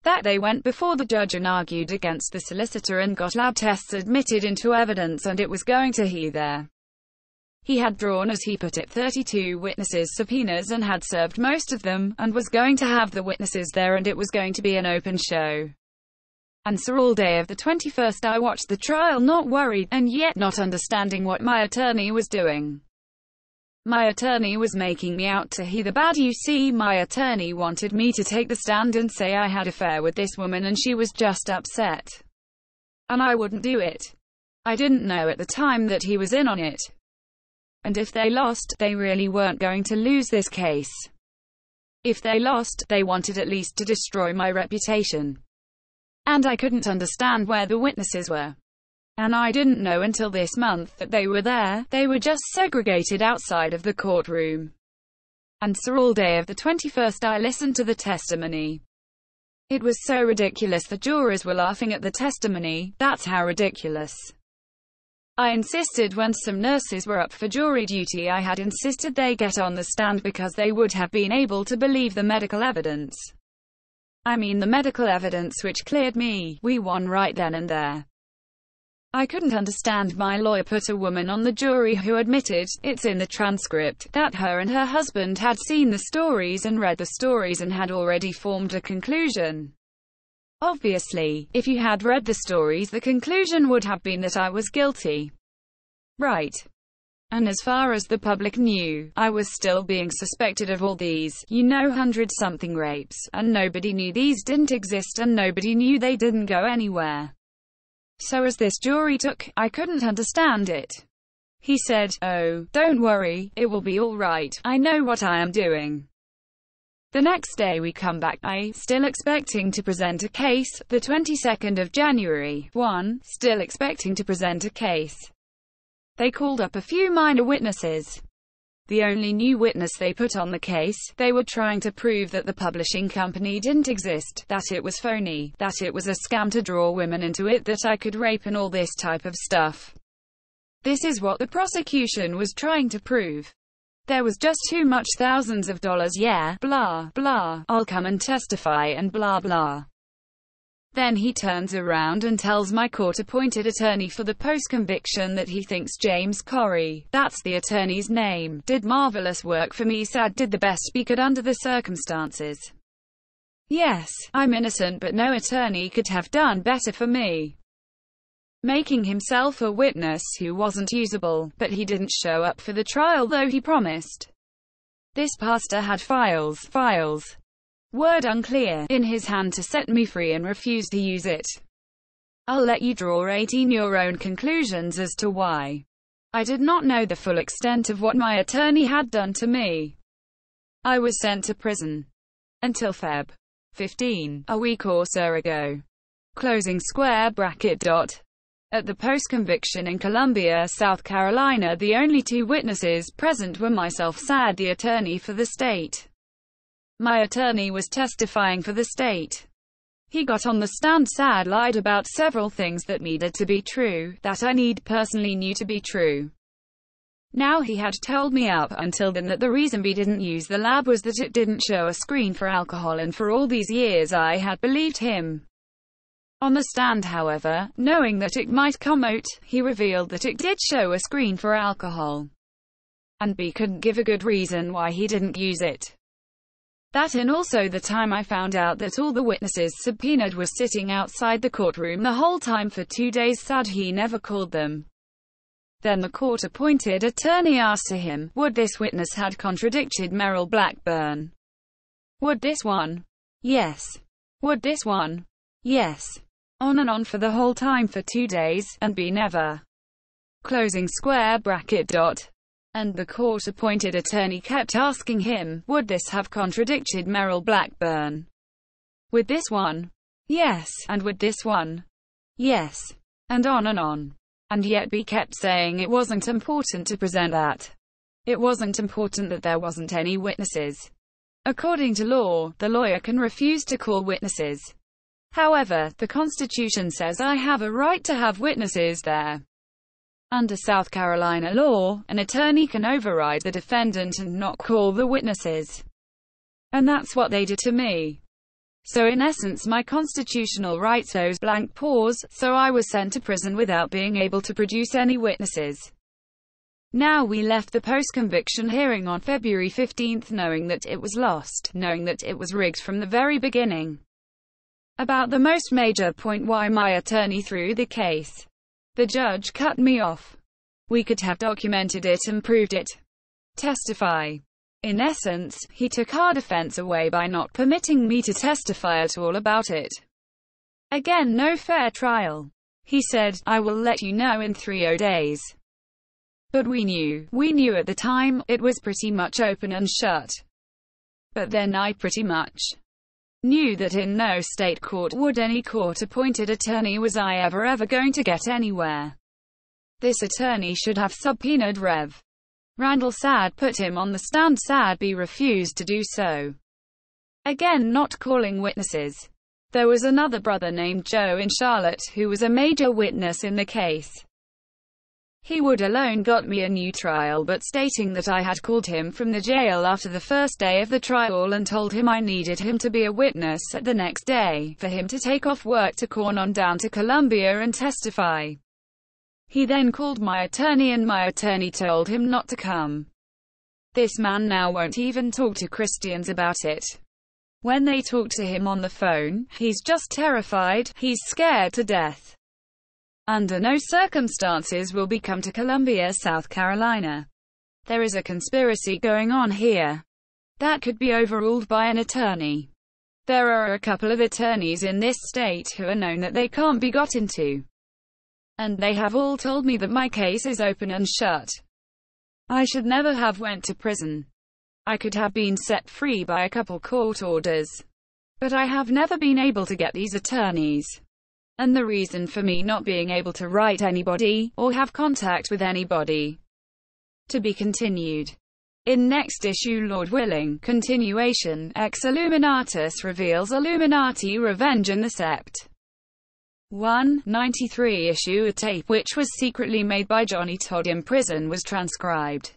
A: That they went before the judge and argued against the solicitor and got lab tests admitted into evidence, and it was going to be there. He had drawn, as he put it, 32 witnesses' subpoenas and had served most of them, and was going to have the witnesses there, and it was going to be an open show. And so all day of the 21st I watched the trial, not worried, and yet not understanding what my attorney was doing. My attorney was making me out to be the bad. You see, my attorney wanted me to take the stand and say I had an affair with this woman and she was just upset. And I wouldn't do it. I didn't know at the time that he was in on it. And if they lost, they really weren't going to lose this case. If they lost, they wanted at least to destroy my reputation. And I couldn't understand where the witnesses were. And I didn't know until this month that they were there. They were just segregated outside of the courtroom. And so all day of the 21st I listened to the testimony. It was so ridiculous the jurors were laughing at the testimony. That's how ridiculous. I insisted when some nurses were up for jury duty, I had insisted they get on the stand because they would have been able to believe the medical evidence. I mean the medical evidence which cleared me. We won right then and there. I couldn't understand my lawyer put a woman on the jury who admitted, it's in the transcript, that her and her husband had seen the stories and read the stories and had already formed a conclusion. Obviously, if you had read the stories, the conclusion would have been that I was guilty. Right. And as far as the public knew, I was still being suspected of all these, 100-something rapes, and nobody knew these didn't exist and nobody knew they didn't go anywhere. So as this jury took, I couldn't understand it. He said, "Oh, don't worry, it will be all right, I know what I am doing." The next day we come back, I, still expecting to present a case, the 22nd of January, still expecting to present a case. They called up a few minor witnesses. The only new witness they put on the case, they were trying to prove that the publishing company didn't exist, that it was phony, that it was a scam to draw women into it, that I could rape and all this type of stuff. This is what the prosecution was trying to prove. There was just too much, thousands of dollars, yeah, blah, blah, I'll come and testify and blah blah. Then he turns around and tells my court-appointed attorney for the post-conviction that he thinks James Corey, that's the attorney's name, did marvelous work for me. Sad did the best he could under the circumstances. Yes, I'm innocent, but no attorney could have done better for me. Making himself a witness who wasn't usable, but he didn't show up for the trial though he promised. This pastor had files, word unclear, in his hand to set me free and refused to use it. I'll let you draw 18 your own conclusions as to why. I did not know the full extent of what my attorney had done to me. I was sent to prison. Until Feb. 15, a week or so ago. Closing square bracket dot. At the post-conviction in Columbia, South Carolina, the only two witnesses present were myself, Sad, the attorney for the state. My attorney was testifying for the state. He got on the stand. Sad lied about several things that needed to be true, that I personally knew to be true. Now he had told me up until then that the reason we didn't use the lab was that it didn't show a screen for alcohol, and for all these years I had believed him. On the stand, however, knowing that it might come out, he revealed that it did show a screen for alcohol. And B couldn't give a good reason why he didn't use it. That and also the time I found out that all the witnesses subpoenaed were sitting outside the courtroom the whole time for 2 days. Sad he never called them. Then the court-appointed attorney asked him, would this witness had contradicted Merrill Blackburn? Would this one? Yes. Would this one? Yes. On and on for the whole time for 2 days, and B never. Closing square bracket dot. And the court-appointed attorney kept asking him, would this have contradicted Merrill Blackburn? Would this one? Yes. And would this one? Yes. And on and on. And yet B kept saying it wasn't important to present that. It wasn't important that there wasn't any witnesses. According to law, the lawyer can refuse to call witnesses. However, the Constitution says I have a right to have witnesses there. Under South Carolina law, an attorney can override the defendant and not call the witnesses. And that's what they did to me. So in essence my constitutional rights owes blank pause, so I was sent to prison without being able to produce any witnesses. Now we left the post-conviction hearing on February 15 knowing that it was lost, knowing that it was rigged from the very beginning. About the most major point why my attorney threw the case. The judge cut me off. We could have documented it and proved it. Testify. In essence, he took our defense away by not permitting me to testify at all about it. Again, no fair trial. He said, I will let you know in 3 days. But we knew at the time, it was pretty much open and shut. But then I pretty much knew that in no state court would any court-appointed attorney was I ever going to get anywhere. This attorney should have subpoenaed Rev. Randall. Sad put him on the stand. Sad B refused to do so. Again, not calling witnesses. There was another brother named Joe in Charlotte who was a major witness in the case. He would alone got me a new trial, but stating that I had called him from the jail after the first day of the trial and told him I needed him to be a witness at the next day, for him to take off work to come on down to Columbia and testify. He then called my attorney and my attorney told him not to come. This man now won't even talk to Christians about it. When they talk to him on the phone, he's just terrified, he's scared to death. Under no circumstances will be come to Columbia, South Carolina. There is a conspiracy going on here that could be overruled by an attorney. There are a couple of attorneys in this state who are known that they can't be got into. And they have all told me that my case is open and shut. I should never have went to prison. I could have been set free by a couple court orders. But I have never been able to get these attorneys. And the reason for me not being able to write anybody, or have contact with anybody. To be continued. In next issue, Lord willing, continuation, Ex Illuminatus reveals Illuminati Revenge in the Sept. 193 issue. A tape which was secretly made by Johnny Todd in prison was transcribed.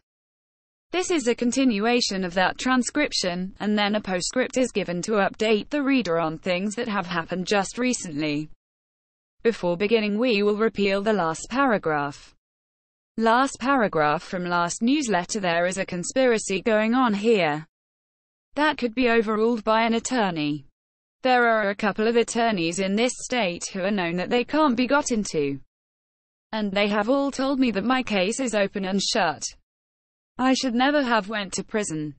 A: This is a continuation of that transcription, and then a postscript is given to update the reader on things that have happened just recently. Before beginning, we will repeal the last paragraph. Last paragraph from last newsletter. There is a conspiracy going on here that could be overruled by an attorney. There are a couple of attorneys in this state who are known that they can't be got into. And they have all told me that my case is open and shut. I should never have went to prison.